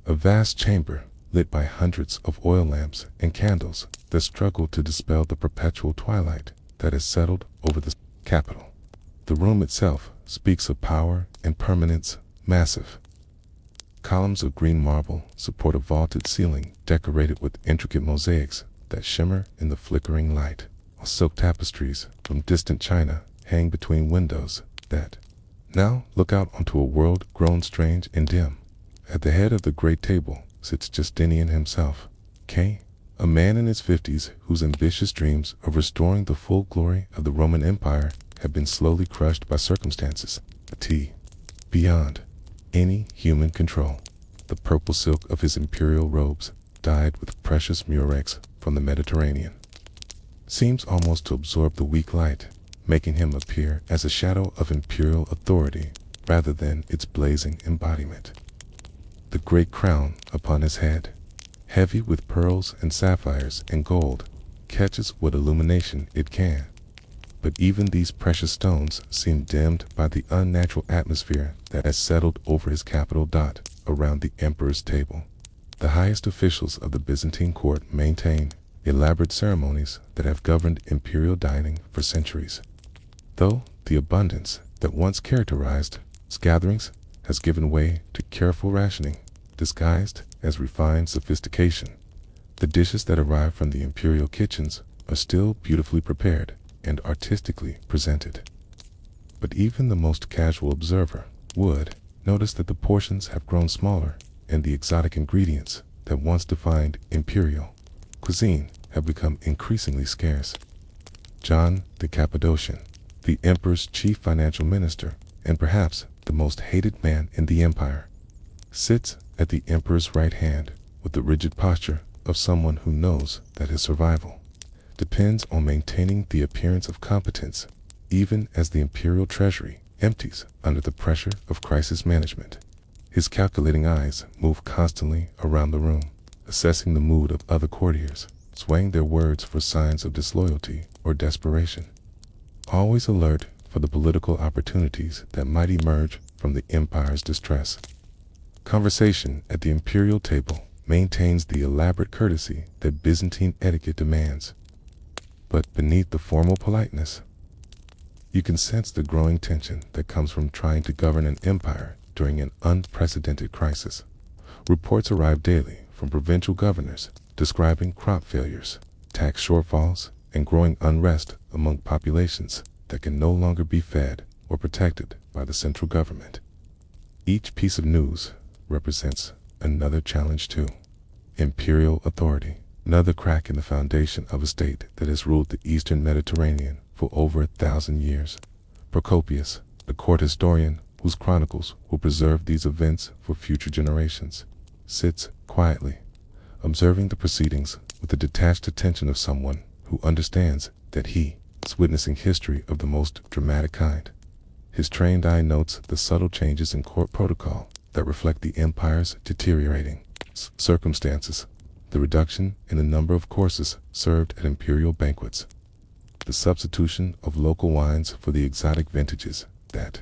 a vast chamber lit by hundreds of oil lamps and candles that struggle to dispel the perpetual twilight that has settled over the capital. The room itself speaks of power and permanence, massive. Columns of green marble support a vaulted ceiling decorated with intricate mosaics that shimmer in the flickering light, while silk tapestries from distant China hang between windows that now look out onto a world grown strange and dim. At the head of the great table sits Justinian himself, a man in his 50s whose ambitious dreams of restoring the full glory of the Roman Empire have been slowly crushed by circumstances beyond any human control. The purple silk of his imperial robes, dyed with precious murex from the Mediterranean, seems almost to absorb the weak light, making him appear as a shadow of imperial authority rather than its blazing embodiment. The great crown upon his head, heavy with pearls and sapphires and gold, catches what illumination it can. But even these precious stones seem dimmed by the unnatural atmosphere that has settled over his capital around the emperor's table. The highest officials of the Byzantine court maintain elaborate ceremonies that have governed imperial dining for centuries. Though the abundance that once characterized its gatherings has given way to careful rationing, disguised as refined sophistication, the dishes that arrive from the imperial kitchens are still beautifully prepared and artistically presented. But even the most casual observer would notice that the portions have grown smaller and the exotic ingredients that once defined imperial cuisine have become increasingly scarce. John the Cappadocian, the emperor's chief financial minister and perhaps the most hated man in the empire, sits at the emperor's right hand with the rigid posture of someone who knows that his survival depends on maintaining the appearance of competence, even as the imperial treasury empties under the pressure of crisis management. His calculating eyes move constantly around the room, assessing the mood of other courtiers, swaying their words for signs of disloyalty or desperation. Always alert for the political opportunities that might emerge from the empire's distress. Conversation at the imperial table maintains the elaborate courtesy that Byzantine etiquette demands. But beneath the formal politeness, you can sense the growing tension that comes from trying to govern an empire during an unprecedented crisis. Reports arrive daily from provincial governors describing crop failures, tax shortfalls, and growing unrest among populations that can no longer be fed or protected by the central government. Each piece of news represents another challenge to imperial authority, another crack in the foundation of a state that has ruled the eastern Mediterranean for over 1,000 years. Procopius, the court historian whose chronicles will preserve these events for future generations, sits quietly, observing the proceedings with the detached attention of someone who understands that he is witnessing history of the most dramatic kind. His trained eye notes the subtle changes in court protocol that reflect the empire's deteriorating circumstances, the reduction in the number of courses served at imperial banquets, the substitution of local wines for the exotic vintages that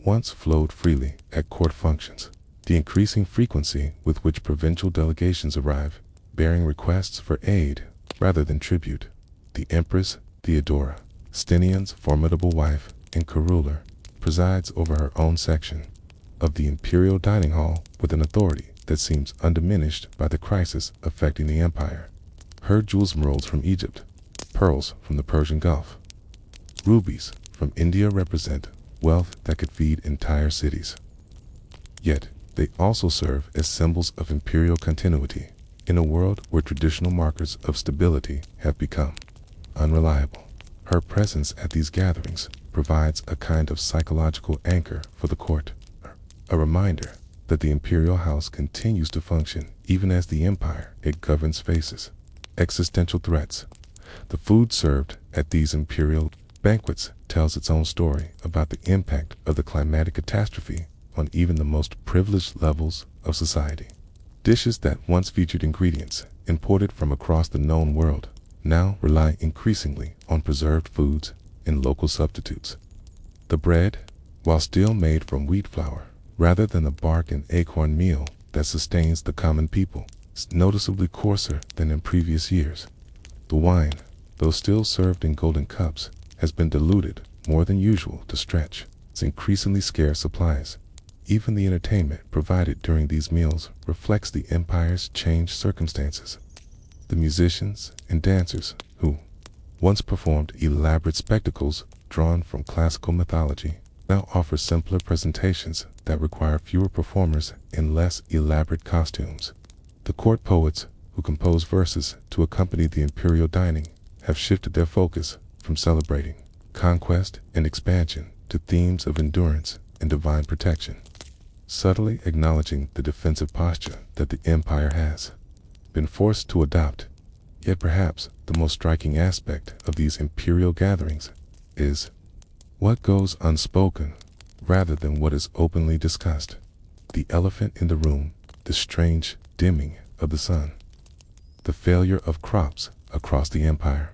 once flowed freely at court functions, the increasing frequency with which provincial delegations arrive, bearing requests for aid rather than tribute. The Empress Theodora, Justinian's formidable wife and co-ruler, presides over her own section of the imperial dining hall with an authority that seems undiminished by the crisis affecting the empire. Her jewels emeralds from Egypt, pearls from the Persian Gulf, rubies from India represent wealth that could feed entire cities. Yet, they also serve as symbols of imperial continuity in a world where traditional markers of stability have become unreliable. Her presence at these gatherings provides a kind of psychological anchor for the court, a reminder that the imperial house continues to function even as the empire it governs faces existential threats. The food served at these imperial banquets tells its own story about the impact of the climatic catastrophe on even the most privileged levels of society. Dishes that once featured ingredients imported from across the known world now rely increasingly on preserved foods and local substitutes. The bread, while still made from wheat flour, rather than the bark and acorn meal that sustains the common people, is noticeably coarser than in previous years. The wine, though still served in golden cups, has been diluted more than usual to stretch its increasingly scarce supplies. Even the entertainment provided during these meals reflects the empire's changed circumstances. The musicians and dancers who once performed elaborate spectacles drawn from classical mythology now offer simpler presentations that require fewer performers in less elaborate costumes. The court poets who compose verses to accompany the imperial dining have shifted their focus from celebrating conquest and expansion to themes of endurance and divine protection, subtly acknowledging the defensive posture that the empire has been forced to adopt. Yet perhaps the most striking aspect of these imperial gatherings is what goes unspoken rather than what is openly discussed. The elephant in the room, the strange dimming of the sun, the failure of crops across the empire,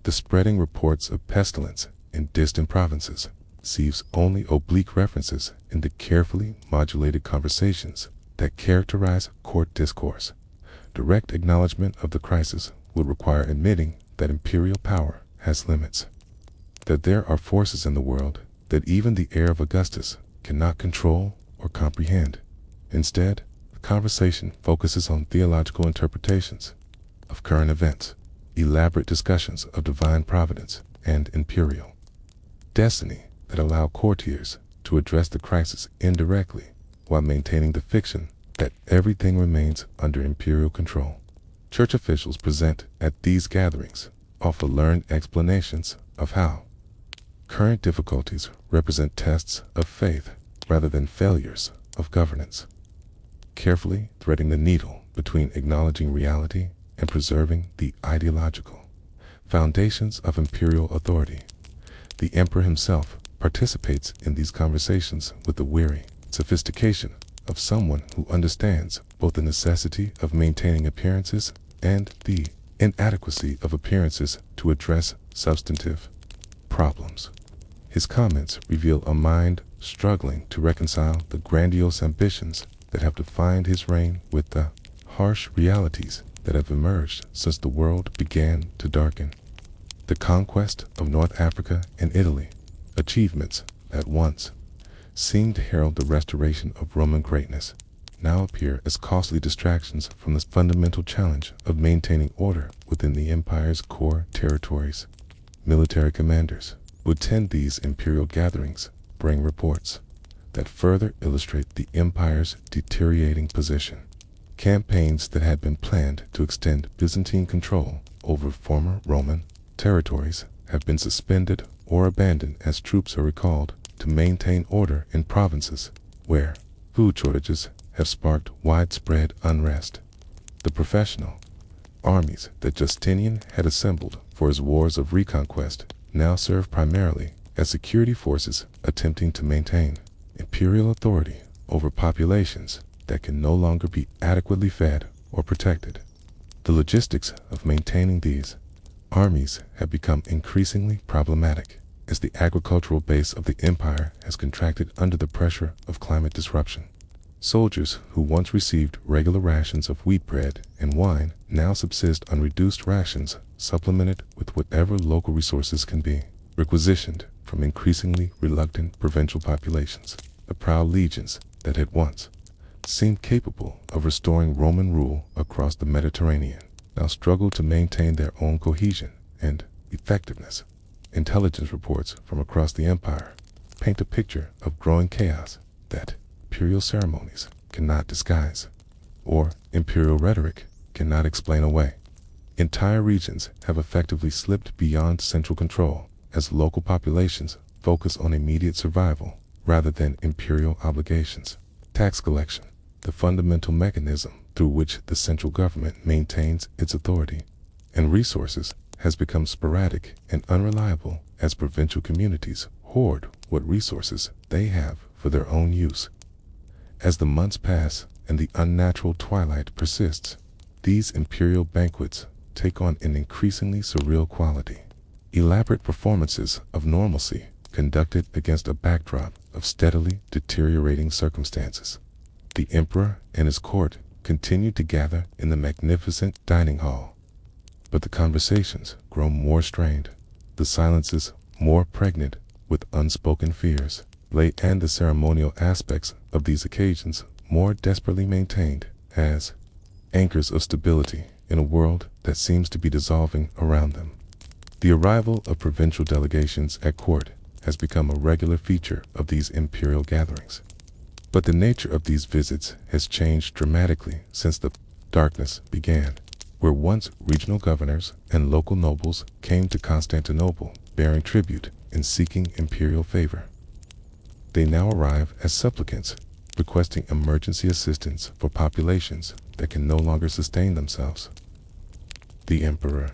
the spreading reports of pestilence in distant provinces receives only oblique references in the carefully modulated conversations that characterize court discourse. Direct acknowledgement of the crisis would require admitting that imperial power has limits, that there are forces in the world that even the heir of Augustus cannot control or comprehend. Instead, the conversation focuses on theological interpretations of current events, elaborate discussions of divine providence and imperial destiny that allow courtiers to address the crisis indirectly while maintaining the fiction that everything remains under imperial control. Church officials present at these gatherings offer learned explanations of how current difficulties represent tests of faith rather than failures of governance, carefully threading the needle between acknowledging reality and preserving the ideological foundations of imperial authority. The emperor himself participates in these conversations with the weary sophistication of someone who understands both the necessity of maintaining appearances and the inadequacy of appearances to address substantive problems. His comments reveal a mind struggling to reconcile the grandiose ambitions that have defined his reign with the harsh realities that have emerged since the world began to darken. The conquest of North Africa and Italy, achievements that once seemed to herald the restoration of Roman greatness, now appear as costly distractions from the fundamental challenge of maintaining order within the empire's core territories. Military commanders who attend these imperial gatherings bring reports that further illustrate the empire's deteriorating position. Campaigns that had been planned to extend Byzantine control over former Roman territories have been suspended or abandoned as troops are recalled to maintain order in provinces where food shortages have sparked widespread unrest. The professional armies that Justinian had assembled for his wars of reconquest now serve primarily as security forces attempting to maintain imperial authority over populations that can no longer be adequately fed or protected. The logistics of maintaining these armies have become increasingly problematic as the agricultural base of the empire has contracted under the pressure of climate disruption. Soldiers who once received regular rations of wheat bread and wine now subsist on reduced rations supplemented with whatever local resources can be requisitioned from increasingly reluctant provincial populations. The proud legions that had once seemed capable of restoring Roman rule across the Mediterranean now struggle to maintain their own cohesion and effectiveness. Intelligence reports from across the empire paint a picture of growing chaos that imperial ceremonies cannot disguise, or imperial rhetoric cannot explain away. Entire regions have effectively slipped beyond central control as local populations focus on immediate survival rather than imperial obligations. Tax collection, the fundamental mechanism through which the central government maintains its authority and resources, has become sporadic and unreliable as provincial communities hoard what resources they have for their own use. As the months pass and the unnatural twilight persists, these imperial banquets take on an increasingly surreal quality. Elaborate performances of normalcy conducted against a backdrop of steadily deteriorating circumstances. The emperor and his court continued to gather in the magnificent dining hall. But the conversations grow more strained, the silences more pregnant with unspoken fears, and the ceremonial aspects of these occasions more desperately maintained as anchors of stability in a world that seems to be dissolving around them. The arrival of provincial delegations at court has become a regular feature of these imperial gatherings. But the nature of these visits has changed dramatically since the darkness began, where once regional governors and local nobles came to Constantinople bearing tribute and seeking imperial favor. They now arrive as supplicants, requesting emergency assistance for populations that can no longer sustain themselves. The emperor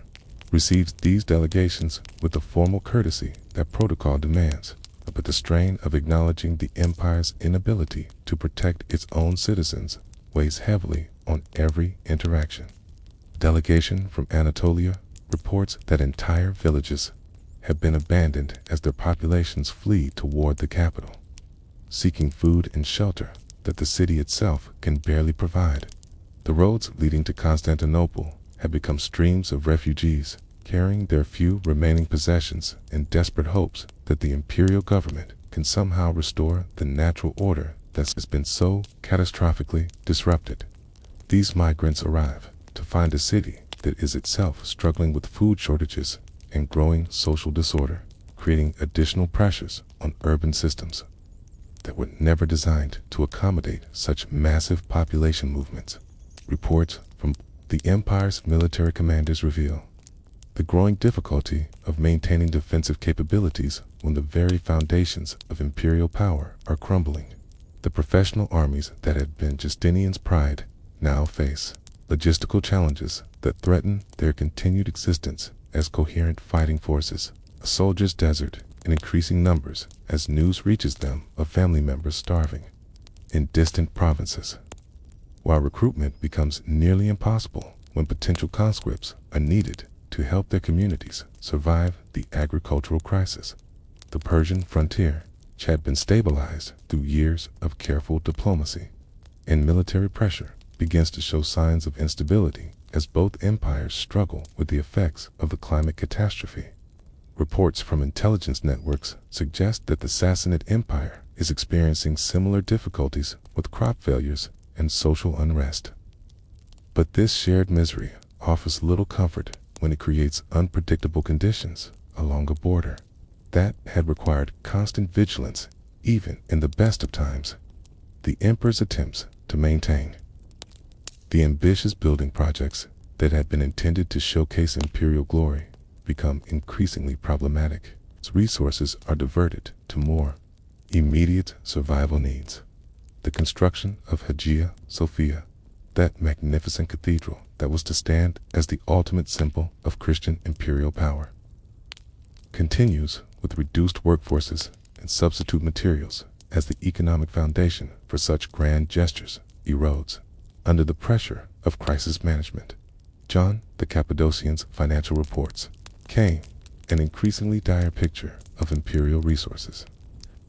receives these delegations with the formal courtesy that protocol demands, but the strain of acknowledging the empire's inability to protect its own citizens weighs heavily on every interaction. A delegation from Anatolia reports that entire villages have been abandoned as their populations flee toward the capital, seeking food and shelter that the city itself can barely provide. The roads leading to Constantinople have become streams of refugees, carrying their few remaining possessions in desperate hopes that the imperial government can somehow restore the natural order that has been so catastrophically disrupted. These migrants arrive to find a city that is itself struggling with food shortages and growing social disorder, creating additional pressures on urban systems that were never designed to accommodate such massive population movements. Reports from the empire's military commanders reveal the growing difficulty of maintaining defensive capabilities when the very foundations of imperial power are crumbling. The professional armies that had been Justinian's pride now face logistical challenges that threaten their continued existence as coherent fighting forces, a soldier's desert in increasing numbers as news reaches them of family members starving in distant provinces, while recruitment becomes nearly impossible when potential conscripts are needed to help their communities survive the agricultural crisis. The Persian frontier, which had been stabilized through years of careful diplomacy and military pressure, begins to show signs of instability as both empires struggle with the effects of the climate catastrophe. Reports from intelligence networks suggest that the Sassanid Empire is experiencing similar difficulties with crop failures and social unrest. But this shared misery offers little comfort when it creates unpredictable conditions along a border that had required constant vigilance even in the best of times. The emperor's attempts to maintain the ambitious building projects that had been intended to showcase imperial glory become increasingly problematic. Its resources are diverted to more immediate survival needs. The construction of Hagia Sophia, that magnificent cathedral that was to stand as the ultimate symbol of Christian imperial power, continues with reduced workforces and substitute materials as the economic foundation for such grand gestures erodes under the pressure of crisis management. John the Cappadocian's financial reports came an increasingly dire picture of imperial resources.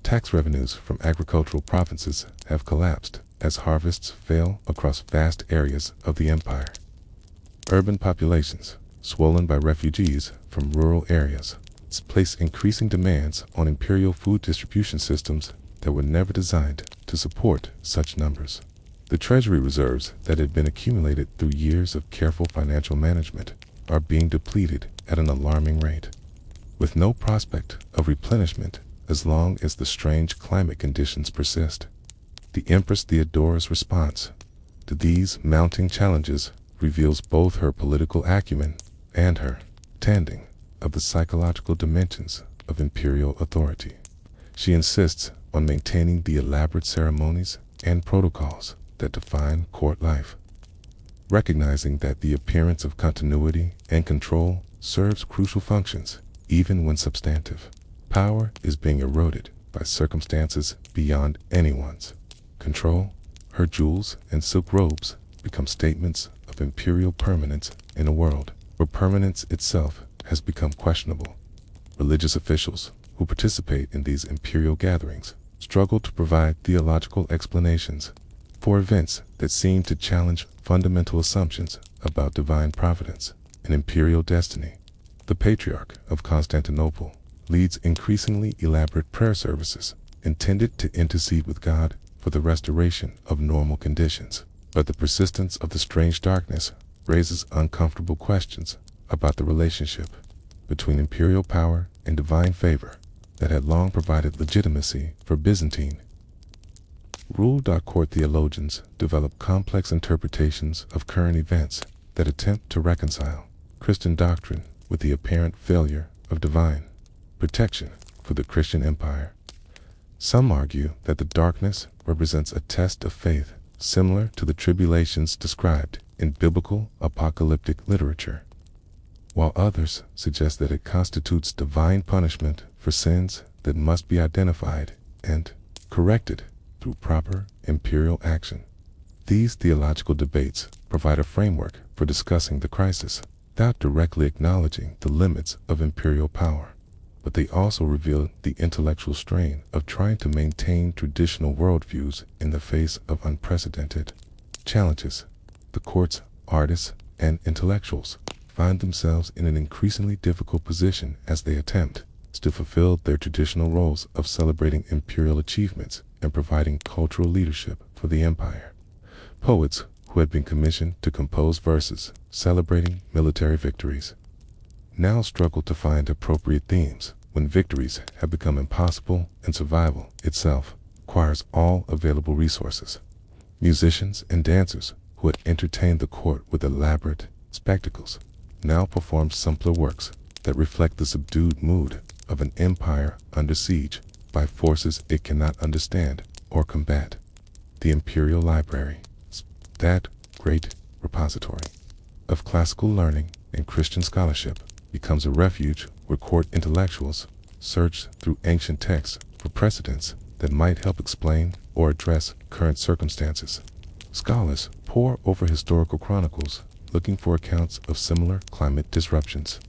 Tax revenues from agricultural provinces have collapsed as harvests fail across vast areas of the empire. Urban populations, swollen by refugees from rural areas, place increasing demands on imperial food distribution systems that were never designed to support such numbers. The treasury reserves that had been accumulated through years of careful financial management are being depleted at an alarming rate, with no prospect of replenishment as long as the strange climate conditions persist. The Empress Theodora's response to these mounting challenges reveals both her political acumen and her understanding of the psychological dimensions of imperial authority. She insists on maintaining the elaborate ceremonies and protocols that define court life, recognizing that the appearance of continuity and control serves crucial functions even when substantive power is being eroded by circumstances beyond anyone's control. Her jewels and silk robes become statements of imperial permanence in a world where permanence itself has become questionable. Religious officials who participate in these imperial gatherings struggle to provide theological explanations for events that seem to challenge fundamental assumptions about divine providence and imperial destiny. The Patriarch of Constantinople leads increasingly elaborate prayer services intended to intercede with God for the restoration of normal conditions. But the persistence of the strange darkness raises uncomfortable questions about the relationship between imperial power and divine favor that had long provided legitimacy for Byzantine rule. Court theologians develop complex interpretations of current events that attempt to reconcile Christian doctrine with the apparent failure of divine protection for the Christian empire. Some argue that the darkness represents a test of faith similar to the tribulations described in biblical apocalyptic literature, while others suggest that it constitutes divine punishment for sins that must be identified and corrected through proper imperial action. These theological debates provide a framework for discussing the crisis without directly acknowledging the limits of imperial power, but they also reveal the intellectual strain of trying to maintain traditional worldviews in the face of unprecedented challenges. The court's artists and intellectuals find themselves in an increasingly difficult position as they attempt to fulfill their traditional roles of celebrating imperial achievements and providing cultural leadership for the empire. Poets who had been commissioned to compose verses celebrating military victories now struggle to find appropriate themes when victories have become impossible and survival itself requires all available resources. Musicians and dancers who had entertained the court with elaborate spectacles now perform simpler works that reflect the subdued mood of an empire under siege by forces it cannot understand or combat. The imperial library, that great repository of classical learning and Christian scholarship, becomes a refuge where court intellectuals search through ancient texts for precedents that might help explain or address current circumstances. Scholars pore over historical chronicles looking for accounts of similar climate disruptions,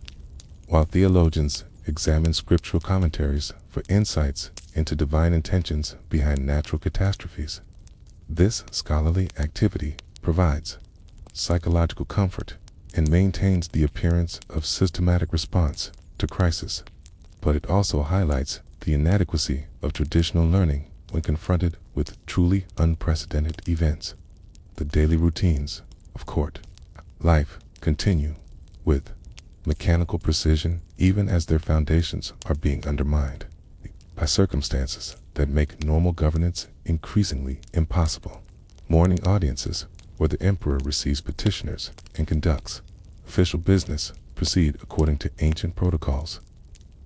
while theologians examine scriptural commentaries for insights into divine intentions behind natural catastrophes. This scholarly activity provides psychological comfort and maintains the appearance of systematic response to crisis, but it also highlights the inadequacy of traditional learning when confronted with truly unprecedented events. The daily routines of court life continue with mechanical precision even as their foundations are being undermined by circumstances that make normal governance increasingly impossible. Morning audiences where the emperor receives petitioners and conducts official business proceed according to ancient protocols,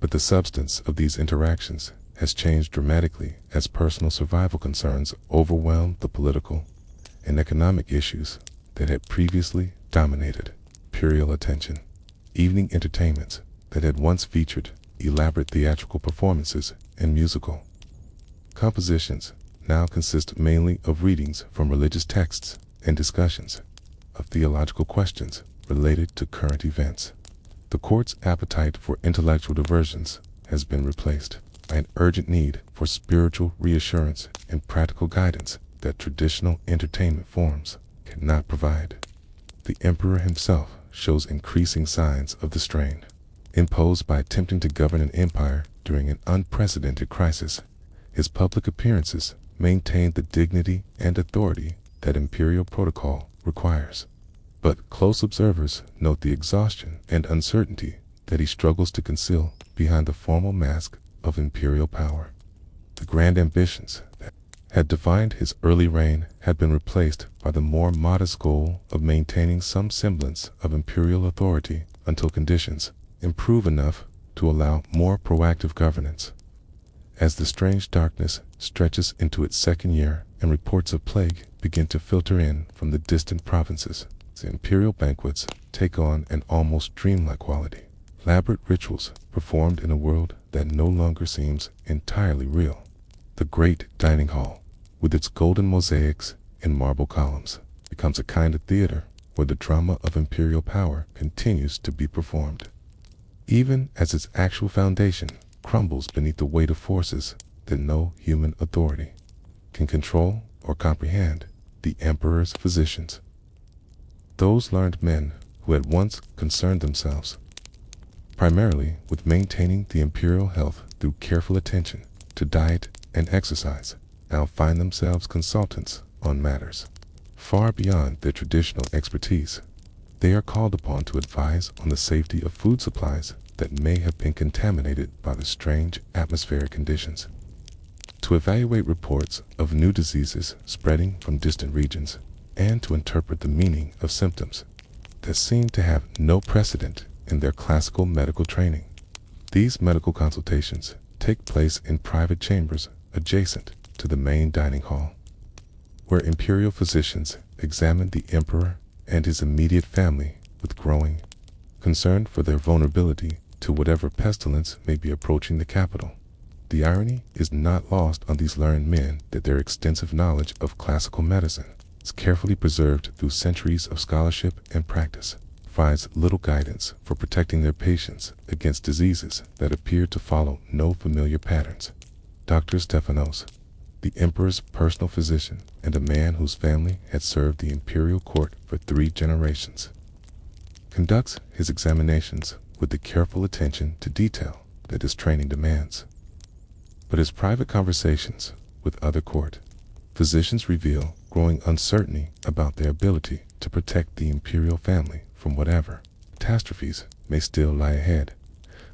but the substance of these interactions has changed dramatically as personal survival concerns overwhelm the political and economic issues that had previously dominated imperial attention. Evening entertainments that had once featured elaborate theatrical performances and musical compositions now consist mainly of readings from religious texts and discussions of theological questions related to current events. The court's appetite for intellectual diversions has been replaced by an urgent need for spiritual reassurance and practical guidance that traditional entertainment forms cannot provide. The emperor himself shows increasing signs of the strain imposed by attempting to govern an empire during an unprecedented crisis. His public appearances maintain the dignity and authority that imperial protocol requires, but close observers note the exhaustion and uncertainty that he struggles to conceal behind the formal mask of imperial power. The grand ambitions that had defined his early reign had been replaced by the more modest goal of maintaining some semblance of imperial authority until conditions improve enough to allow more proactive governance. As the strange darkness stretches into its second year and reports of plague begin to filter in from the distant provinces, the imperial banquets take on an almost dreamlike quality. Elaborate rituals performed in a world that no longer seems entirely real. The great dining hall, with its golden mosaics and marble columns, becomes a kind of theater where the drama of imperial power continues to be performed, even as its actual foundation crumbles beneath the weight of forces that no human authority can control or comprehend. the emperor's physicians. Those learned men who had once concerned themselves primarily with maintaining the imperial health through careful attention to diet and exercise now find themselves consultants on matters far beyond their traditional expertise. They are called upon to advise on the safety of food supplies that may have been contaminated by the strange atmospheric conditions, to evaluate reports of new diseases spreading from distant regions, and to interpret the meaning of symptoms that seem to have no precedent in their classical medical training. These medical consultations take place in private chambers adjacent to the main dining hall, where imperial physicians examine the emperor and his immediate family with growing concern for their vulnerability to whatever pestilence may be approaching the capital. The irony is not lost on these learned men that their extensive knowledge of classical medicine is carefully preserved through centuries of scholarship and practice, provides little guidance for protecting their patients against diseases that appear to follow no familiar patterns. Dr. Stephanos, the emperor's personal physician and a man whose family had served the imperial court for 3 generations, conducts his examinations with the careful attention to detail that his training demands. But his private conversations with other court physicians reveal growing uncertainty about their ability to protect the imperial family from whatever catastrophes may still lie ahead.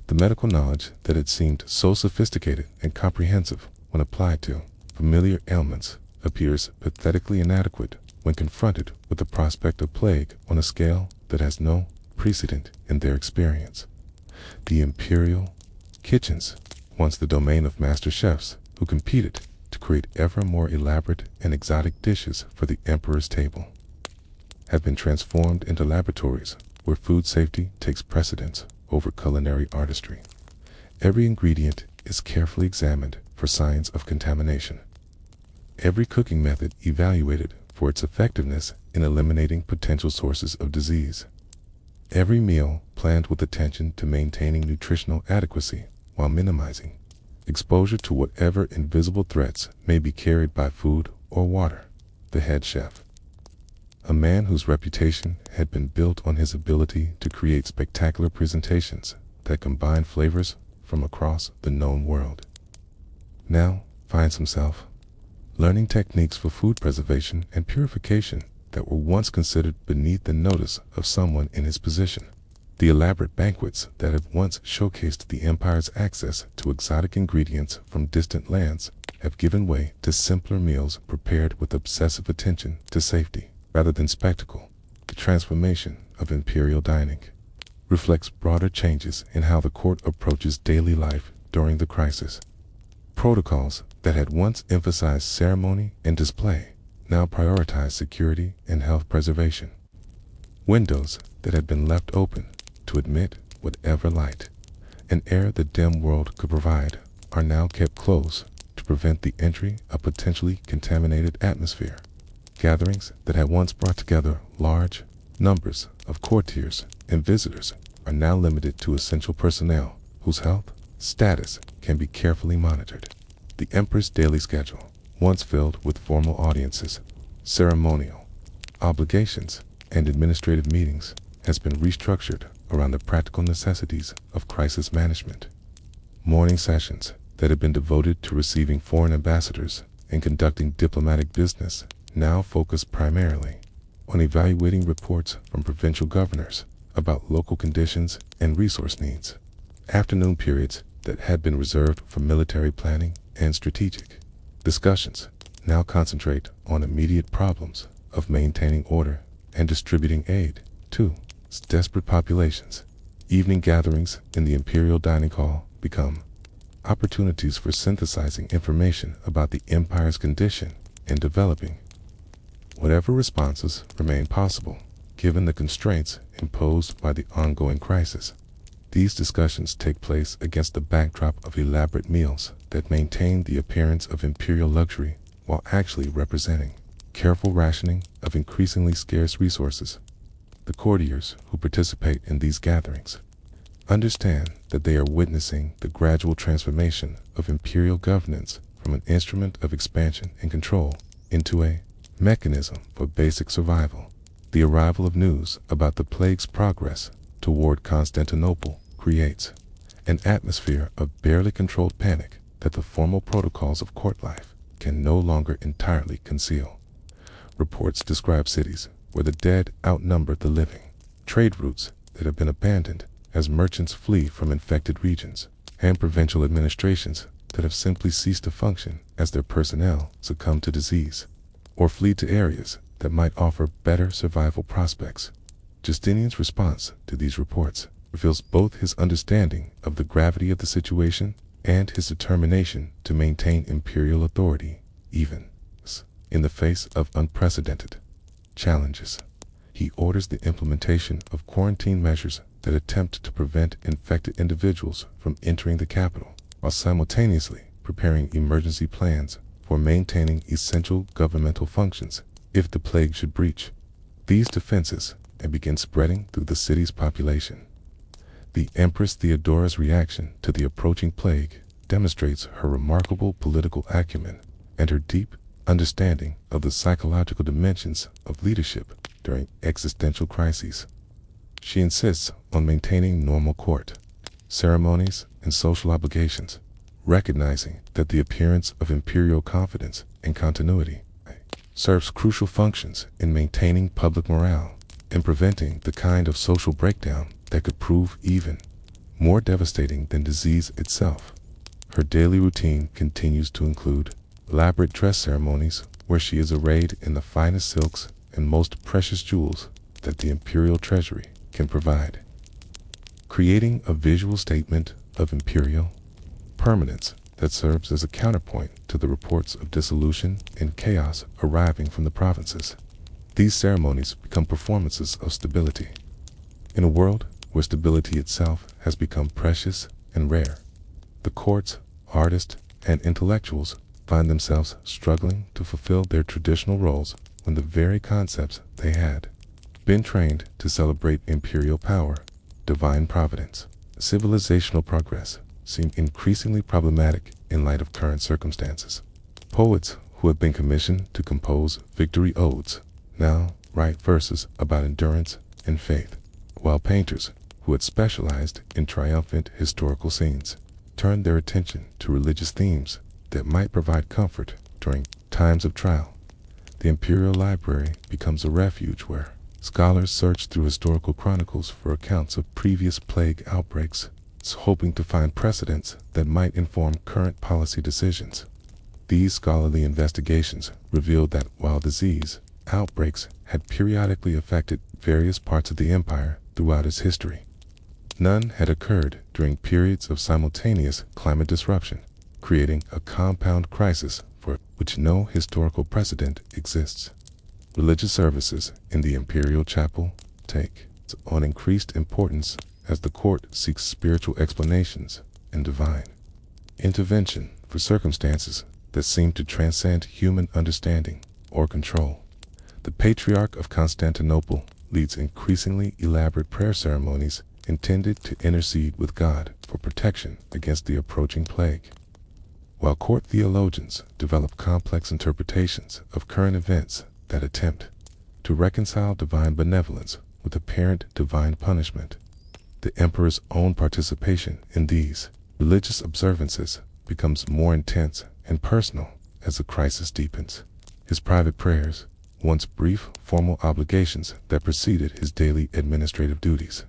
The medical knowledge that had seemed so sophisticated and comprehensive when applied to familiar ailments appears pathetically inadequate when confronted with the prospect of plague on a scale that has no precedent in their experience. The imperial kitchens, once the domain of master chefs who competed to create ever more elaborate and exotic dishes for the emperor's table, have been transformed into laboratories where food safety takes precedence over culinary artistry. Every ingredient is carefully examined for signs of contamination. Every cooking method evaluated for its effectiveness in eliminating potential sources of disease. Every meal planned with attention to maintaining nutritional adequacy while minimizing exposure to whatever invisible threats may be carried by food or water. The head chef, a man whose reputation had been built on his ability to create spectacular presentations that combine flavors from across the known world, now finds himself learning techniques for food preservation and purification that were once considered beneath the notice of someone in his position. The elaborate banquets that had once showcased the empire's access to exotic ingredients from distant lands have given way to simpler meals prepared with obsessive attention to safety rather than spectacle. The transformation of imperial dining reflects broader changes in how the court approaches daily life during the crisis. Protocols that had once emphasized ceremony and display now prioritize security and health preservation. Windows that had been left open to admit whatever light and air the dim world could provide are now kept closed to prevent the entry of potentially contaminated atmosphere. Gatherings that had once brought together large numbers of courtiers and visitors are now limited to essential personnel whose health status can be carefully monitored. The emperor's daily schedule, once filled with formal audiences, ceremonial obligations, and administrative meetings, has been restructured around the practical necessities of crisis management. Morning sessions that had been devoted to receiving foreign ambassadors and conducting diplomatic business now focus primarily on evaluating reports from provincial governors about local conditions and resource needs. Afternoon periods that had been reserved for military planning and strategic discussions now concentrate on immediate problems of maintaining order and distributing aid to desperate populations. Evening gatherings in the imperial dining hall become opportunities for synthesizing information about the empire's condition and developing whatever responses remain possible, given the constraints imposed by the ongoing crisis. These discussions take place against the backdrop of elaborate meals that maintain the appearance of imperial luxury while actually representing careful rationing of increasingly scarce resources. The courtiers who participate in these gatherings understand that they are witnessing the gradual transformation of imperial governance from an instrument of expansion and control into a mechanism for basic survival. The arrival of news about the plague's progress toward Constantinople creates an atmosphere of barely controlled panic that the formal protocols of court life can no longer entirely conceal. Reports describe cities where the dead outnumber the living, trade routes that have been abandoned as merchants flee from infected regions, and provincial administrations that have simply ceased to function as their personnel succumb to disease or flee to areas that might offer better survival prospects. Justinian's response to these reports reveals both his understanding of the gravity of the situation and his determination to maintain imperial authority, even in the face of unprecedented challenges. He orders the implementation of quarantine measures that attempt to prevent infected individuals from entering the capital, while simultaneously preparing emergency plans for maintaining essential governmental functions if the plague should breach these defenses and begin spreading through the city's population. The Empress Theodora's reaction to the approaching plague demonstrates her remarkable political acumen and her deep understanding of the psychological dimensions of leadership during existential crises. She insists on maintaining normal court ceremonies and social obligations, recognizing that the appearance of imperial confidence and continuity serves crucial functions in maintaining public morale and preventing the kind of social breakdown that could prove even more devastating than disease itself. Her daily routine continues to include elaborate dress ceremonies where she is arrayed in the finest silks and most precious jewels that the imperial treasury can provide, creating a visual statement of imperial permanence that serves as a counterpoint to the reports of dissolution and chaos arriving from the provinces. These ceremonies become performances of stability. In a world where stability itself has become precious and rare, the courts, artists, and intellectuals find themselves struggling to fulfill their traditional roles when the very concepts they had been trained to celebrate imperial power, divine providence, civilizational progress seem increasingly problematic in light of current circumstances. Poets who have been commissioned to compose victory odes now write verses about endurance and faith, while painters who had specialized in triumphant historical scenes turned their attention to religious themes that might provide comfort during times of trial. The Imperial Library becomes a refuge where scholars search through historical chronicles for accounts of previous plague outbreaks, hoping to find precedents that might inform current policy decisions. These scholarly investigations revealed that while disease outbreaks had periodically affected various parts of the empire throughout its history, none had occurred during periods of simultaneous climate disruption, creating a compound crisis for which no historical precedent exists. Religious services in the imperial chapel take on increased importance as the court seeks spiritual explanations and divine intervention for circumstances that seem to transcend human understanding or control. The Patriarch of Constantinople leads increasingly elaborate prayer ceremonies intended to intercede with God for protection against the approaching plague, while court theologians develop complex interpretations of current events that attempt to reconcile divine benevolence with apparent divine punishment. The emperor's own participation in these religious observances becomes more intense and personal as the crisis deepens. His private prayers, once brief formal obligations that preceded his daily administrative duties,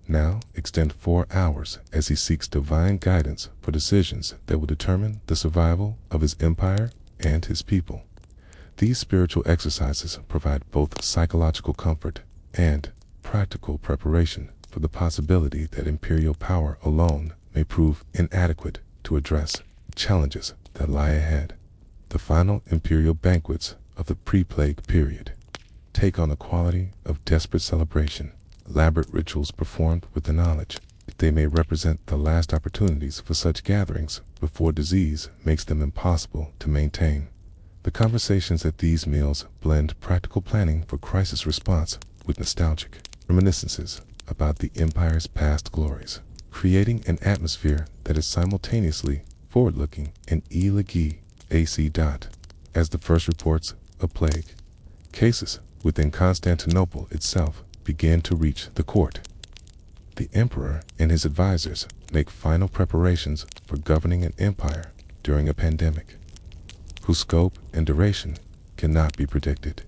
now extend 4 hours as he seeks divine guidance for decisions that will determine the survival of his empire and his people. These spiritual exercises provide both psychological comfort and practical preparation for the possibility that imperial power alone may prove inadequate to address challenges that lie ahead. The final imperial banquets of the pre-plague period take on a quality of desperate celebration. Elaborate rituals performed with the knowledge that they may represent the last opportunities for such gatherings before disease makes them impossible to maintain. The conversations at these meals blend practical planning for crisis response with nostalgic reminiscences about the empire's past glories, creating an atmosphere that is simultaneously forward-looking and elegant. As the first reports of plague Cases within Constantinople itself began to reach the court. The emperor and his advisors make final preparations for governing an empire during a pandemic, whose scope and duration cannot be predicted.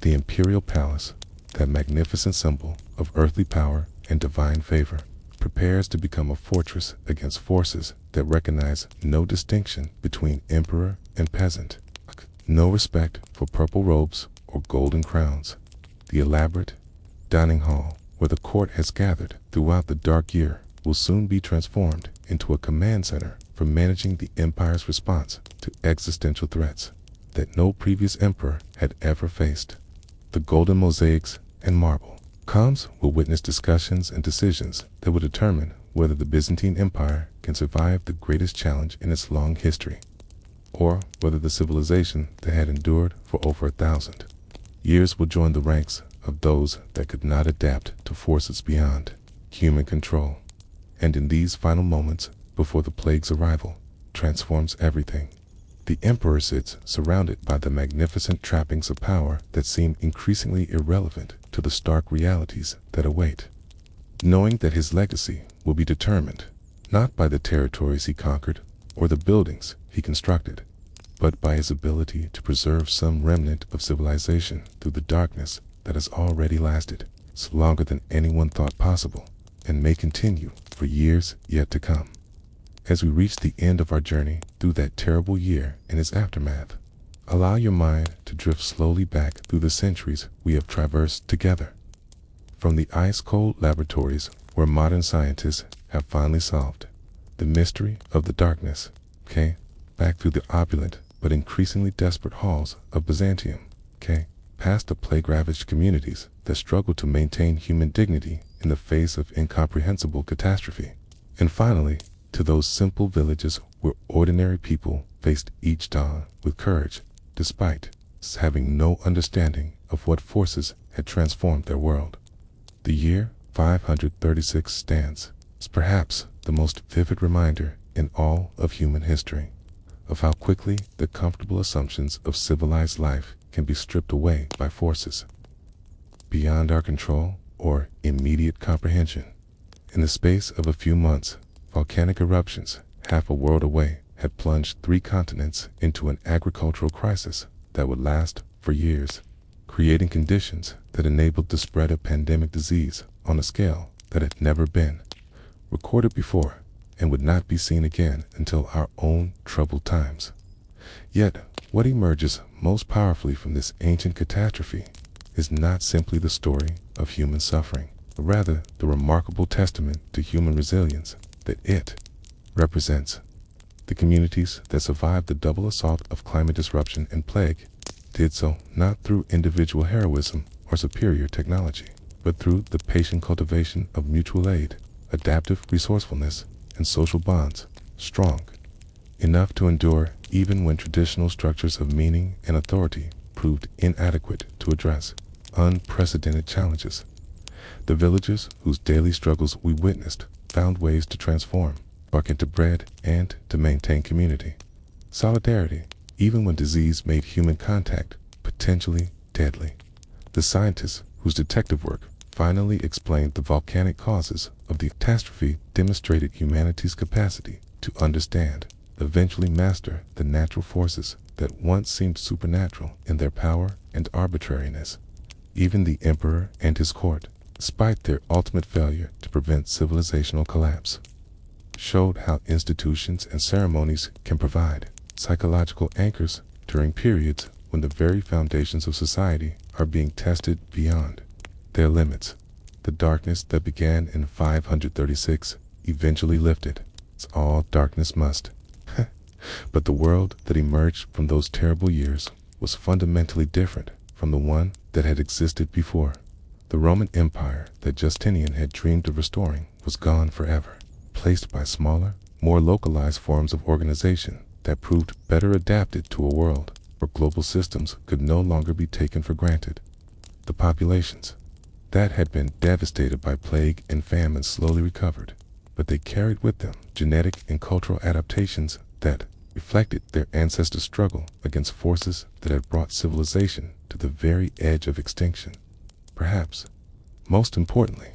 The imperial palace, that magnificent symbol of earthly power and divine favor, prepares to become a fortress against forces that recognize no distinction between emperor and peasant, no respect for purple robes or golden crowns. The elaborate dining hall where the court has gathered throughout the dark year will soon be transformed into a command center for managing the empire's response to existential threats that no previous emperor had ever faced. The golden mosaics and marble columns will witness discussions and decisions that will determine whether the Byzantine Empire can survive the greatest challenge in its long history, or whether the civilization that had endured for over 1,000 years will join the ranks of those that could not adapt to forces beyond human control. And in these final moments before the plague's arrival transforms everything, the emperor sits surrounded by the magnificent trappings of power that seem increasingly irrelevant to the stark realities that await, knowing that his legacy will be determined not by the territories he conquered or the buildings he constructed, but by his ability to preserve some remnant of civilization through the darkness that has already lasted longer than anyone thought possible and may continue for years yet to come. As we reach the end of our journey through that terrible year and its aftermath, allow your mind to drift slowly back through the centuries we have traversed together. From the ice-cold laboratories where modern scientists have finally solved the mystery of the darkness, back through the opulent but increasingly desperate halls of Byzantium, past the plague-ravaged communities that struggle to maintain human dignity in the face of incomprehensible catastrophe, and finally, to those simple villages where ordinary people faced each dawn with courage, despite having no understanding of what forces had transformed their world. The year 536 stands as perhaps the most vivid reminder in all of human history of how quickly the comfortable assumptions of civilized life can be stripped away by forces beyond our control or immediate comprehension. In the space of a few months, volcanic eruptions half a world away had plunged 3 continents into an agricultural crisis that would last for years, creating conditions that enabled the spread of pandemic disease on a scale that had never been recorded before and would not be seen again until our own troubled times. Yet, what emerges most powerfully from this ancient catastrophe is not simply the story of human suffering, but rather the remarkable testament to human resilience that it represents. The communities that survived the double assault of climate disruption and plague did so not through individual heroism or superior technology, but through the patient cultivation of mutual aid, adaptive resourcefulness, and social bonds, strong enough to endure even when traditional structures of meaning and authority proved inadequate to address unprecedented challenges. The villagers whose daily struggles we witnessed found ways to transform bark into bread and to maintain community, solidarity, even when disease made human contact potentially deadly. The scientists whose detective work finally explained the volcanic causes of the catastrophe demonstrated humanity's capacity to understand, eventually master the natural forces that once seemed supernatural in their power and arbitrariness. Even the emperor and his court, despite their ultimate failure to prevent civilizational collapse, showed how institutions and ceremonies can provide psychological anchors during periods when the very foundations of society are being tested beyond their limits. The darkness that began in 536 eventually lifted, as all darkness must. But the world that emerged from those terrible years was fundamentally different from the one that had existed before. The Roman Empire that Justinian had dreamed of restoring was gone forever, placed by smaller, more localized forms of organization that proved better adapted to a world where global systems could no longer be taken for granted. The populations that had been devastated by plague and famine slowly recovered, but they carried with them genetic and cultural adaptations that reflected their ancestors' struggle against forces that had brought civilization to the very edge of extinction. Perhaps, most importantly,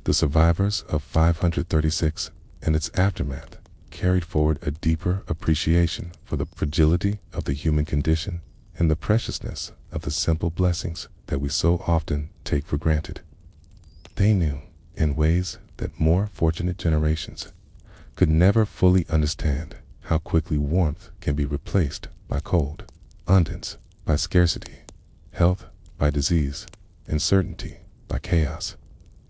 the survivors of 536 and its aftermath carried forward a deeper appreciation for the fragility of the human condition and the preciousness of the simple blessings that we so often take for granted. They knew, in ways that more fortunate generations could never fully understand, how quickly warmth can be replaced by cold, abundance by scarcity, health by disease, and certainty by chaos.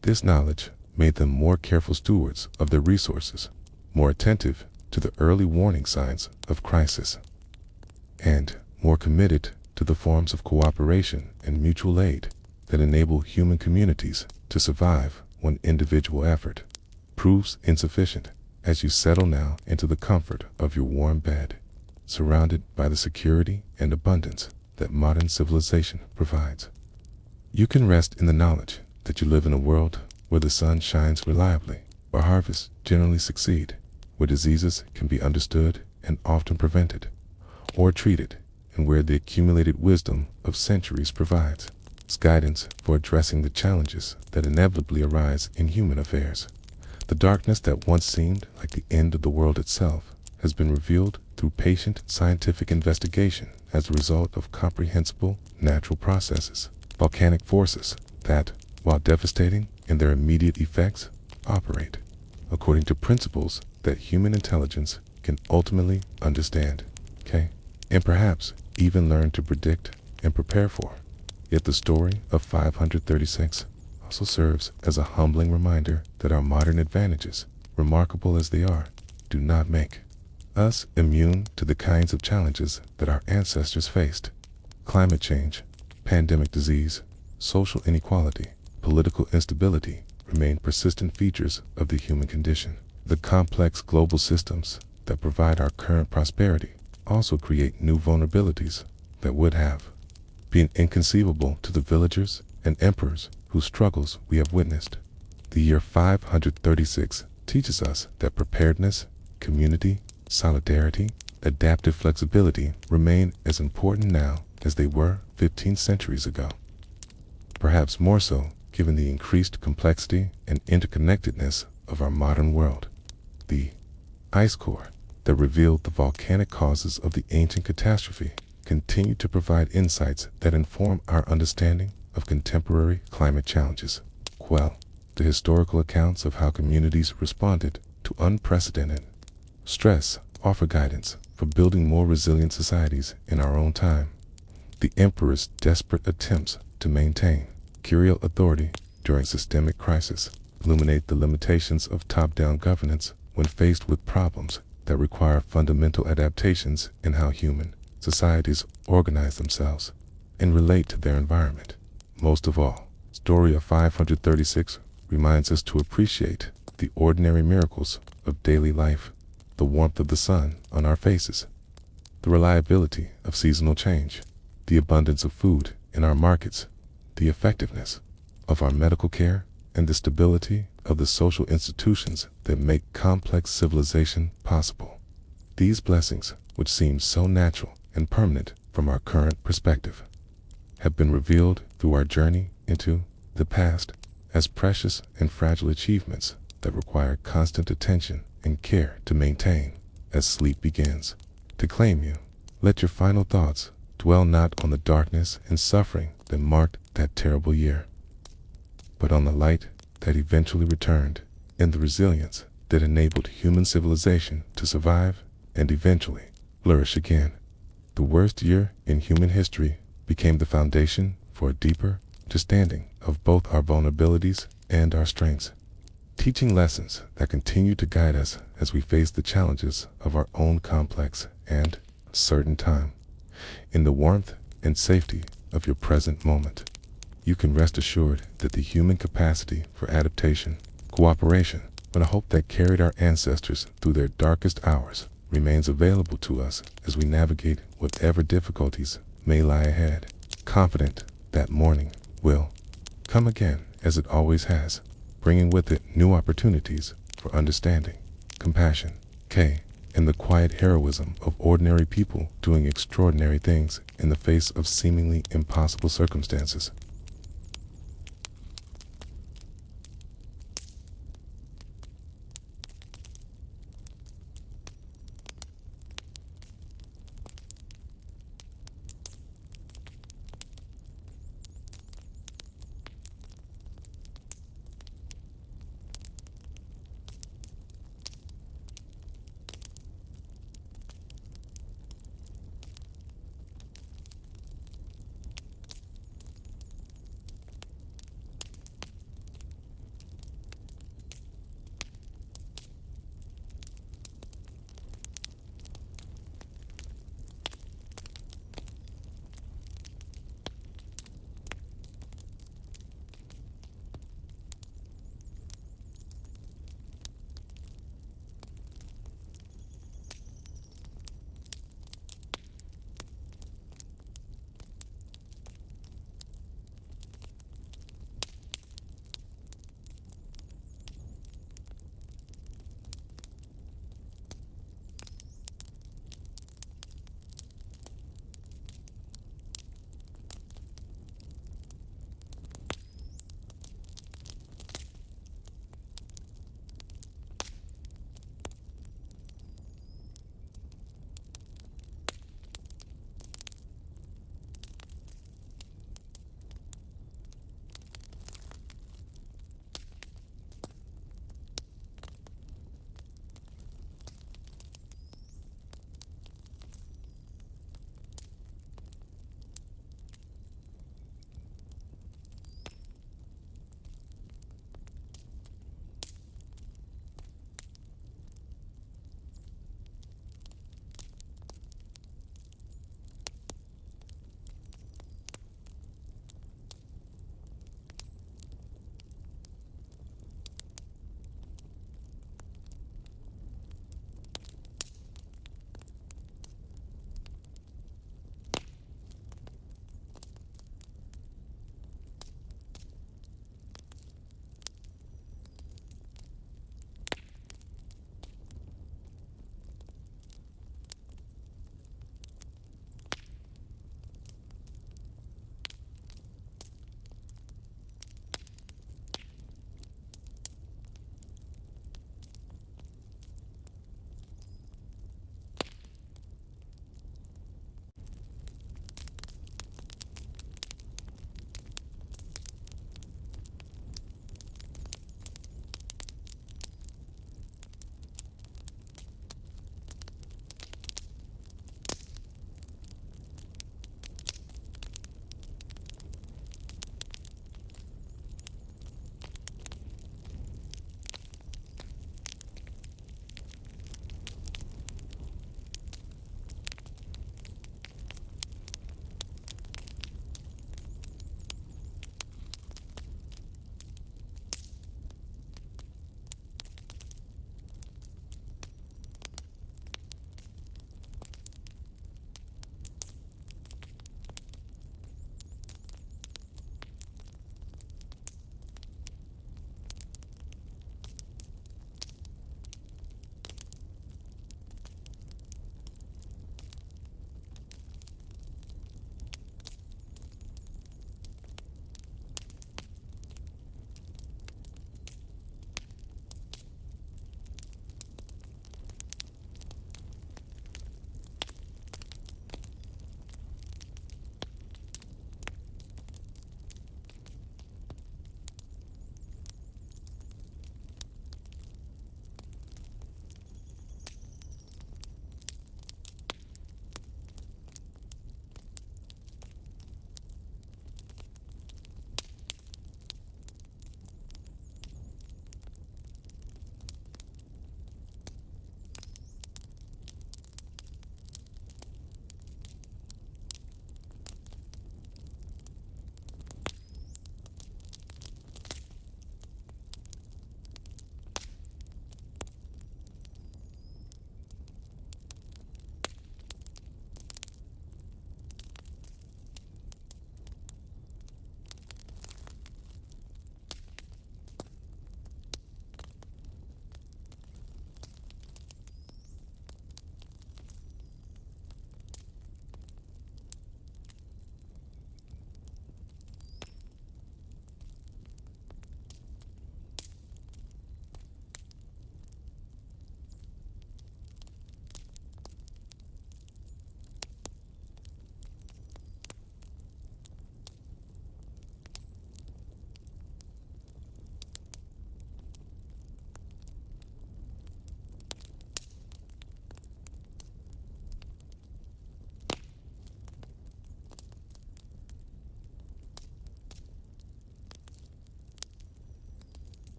This knowledge made them more careful stewards of their resources, more attentive to the early warning signs of crisis, and more committed to the forms of cooperation and mutual aid that enable human communities to survive when individual effort proves insufficient. As you settle now into the comfort of your warm bed, surrounded by the security and abundance that modern civilization provides, you can rest in the knowledge that you live in a world where the sun shines reliably, where harvests generally succeed, where diseases can be understood and often prevented or treated, and where the accumulated wisdom of centuries provides guidance for addressing the challenges that inevitably arise in human affairs. The darkness that once seemed like the end of the world itself has been revealed through patient scientific investigation as a result of comprehensible natural processes, volcanic forces that, while devastating in their immediate effects, operate according to principles that human intelligence can ultimately understand, and perhaps even learn to predict and prepare for. Yet the story of 536 also serves as a humbling reminder that our modern advantages, remarkable as they are, do not make us immune to the kinds of challenges that our ancestors faced. Climate change, pandemic disease, social inequality, political instability remain persistent features of the human condition. The complex global systems that provide our current prosperity also create new vulnerabilities that would have been inconceivable to the villagers and emperors whose struggles we have witnessed. The year 536 teaches us that preparedness, community, solidarity, adaptive flexibility remain as important now as they were 15 centuries ago. Perhaps more so given the increased complexity and interconnectedness of our modern world. The ice core that revealed the volcanic causes of the ancient catastrophe continue to provide insights that inform our understanding of contemporary climate challenges. The historical accounts of how communities responded to unprecedented stress offer guidance for building more resilient societies in our own time. The emperor's desperate attempts to maintain curial authority during systemic crisis illuminate the limitations of top-down governance when faced with problems that require fundamental adaptations in how human societies organize themselves and relate to their environment. Most of all, the story of 536 reminds us to appreciate the ordinary miracles of daily life, the warmth of the sun on our faces, the reliability of seasonal change, the abundance of food in our markets, the effectiveness of our medical care, and the stability of the social institutions that make complex civilization possible. These blessings, which seem so natural and permanent from our current perspective, have been revealed through our journey into the past as precious and fragile achievements that require constant attention and care to maintain. As sleep begins to claim you, let your final thoughts dwell not on the darkness and suffering that marked that terrible year, but on the light that eventually returned and the resilience that enabled human civilization to survive and eventually flourish again. The worst year in human history became the foundation for a deeper understanding of both our vulnerabilities and our strengths, teaching lessons that continue to guide us as we face the challenges of our own complex and uncertain time. In the warmth and safety of your present moment, you can rest assured that the human capacity for adaptation, cooperation, and a hope that carried our ancestors through their darkest hours remains available to us as we navigate whatever difficulties may lie ahead, confident that morning will come again as it always has, bringing with it new opportunities for understanding, compassion, and the quiet heroism of ordinary people doing extraordinary things in the face of seemingly impossible circumstances.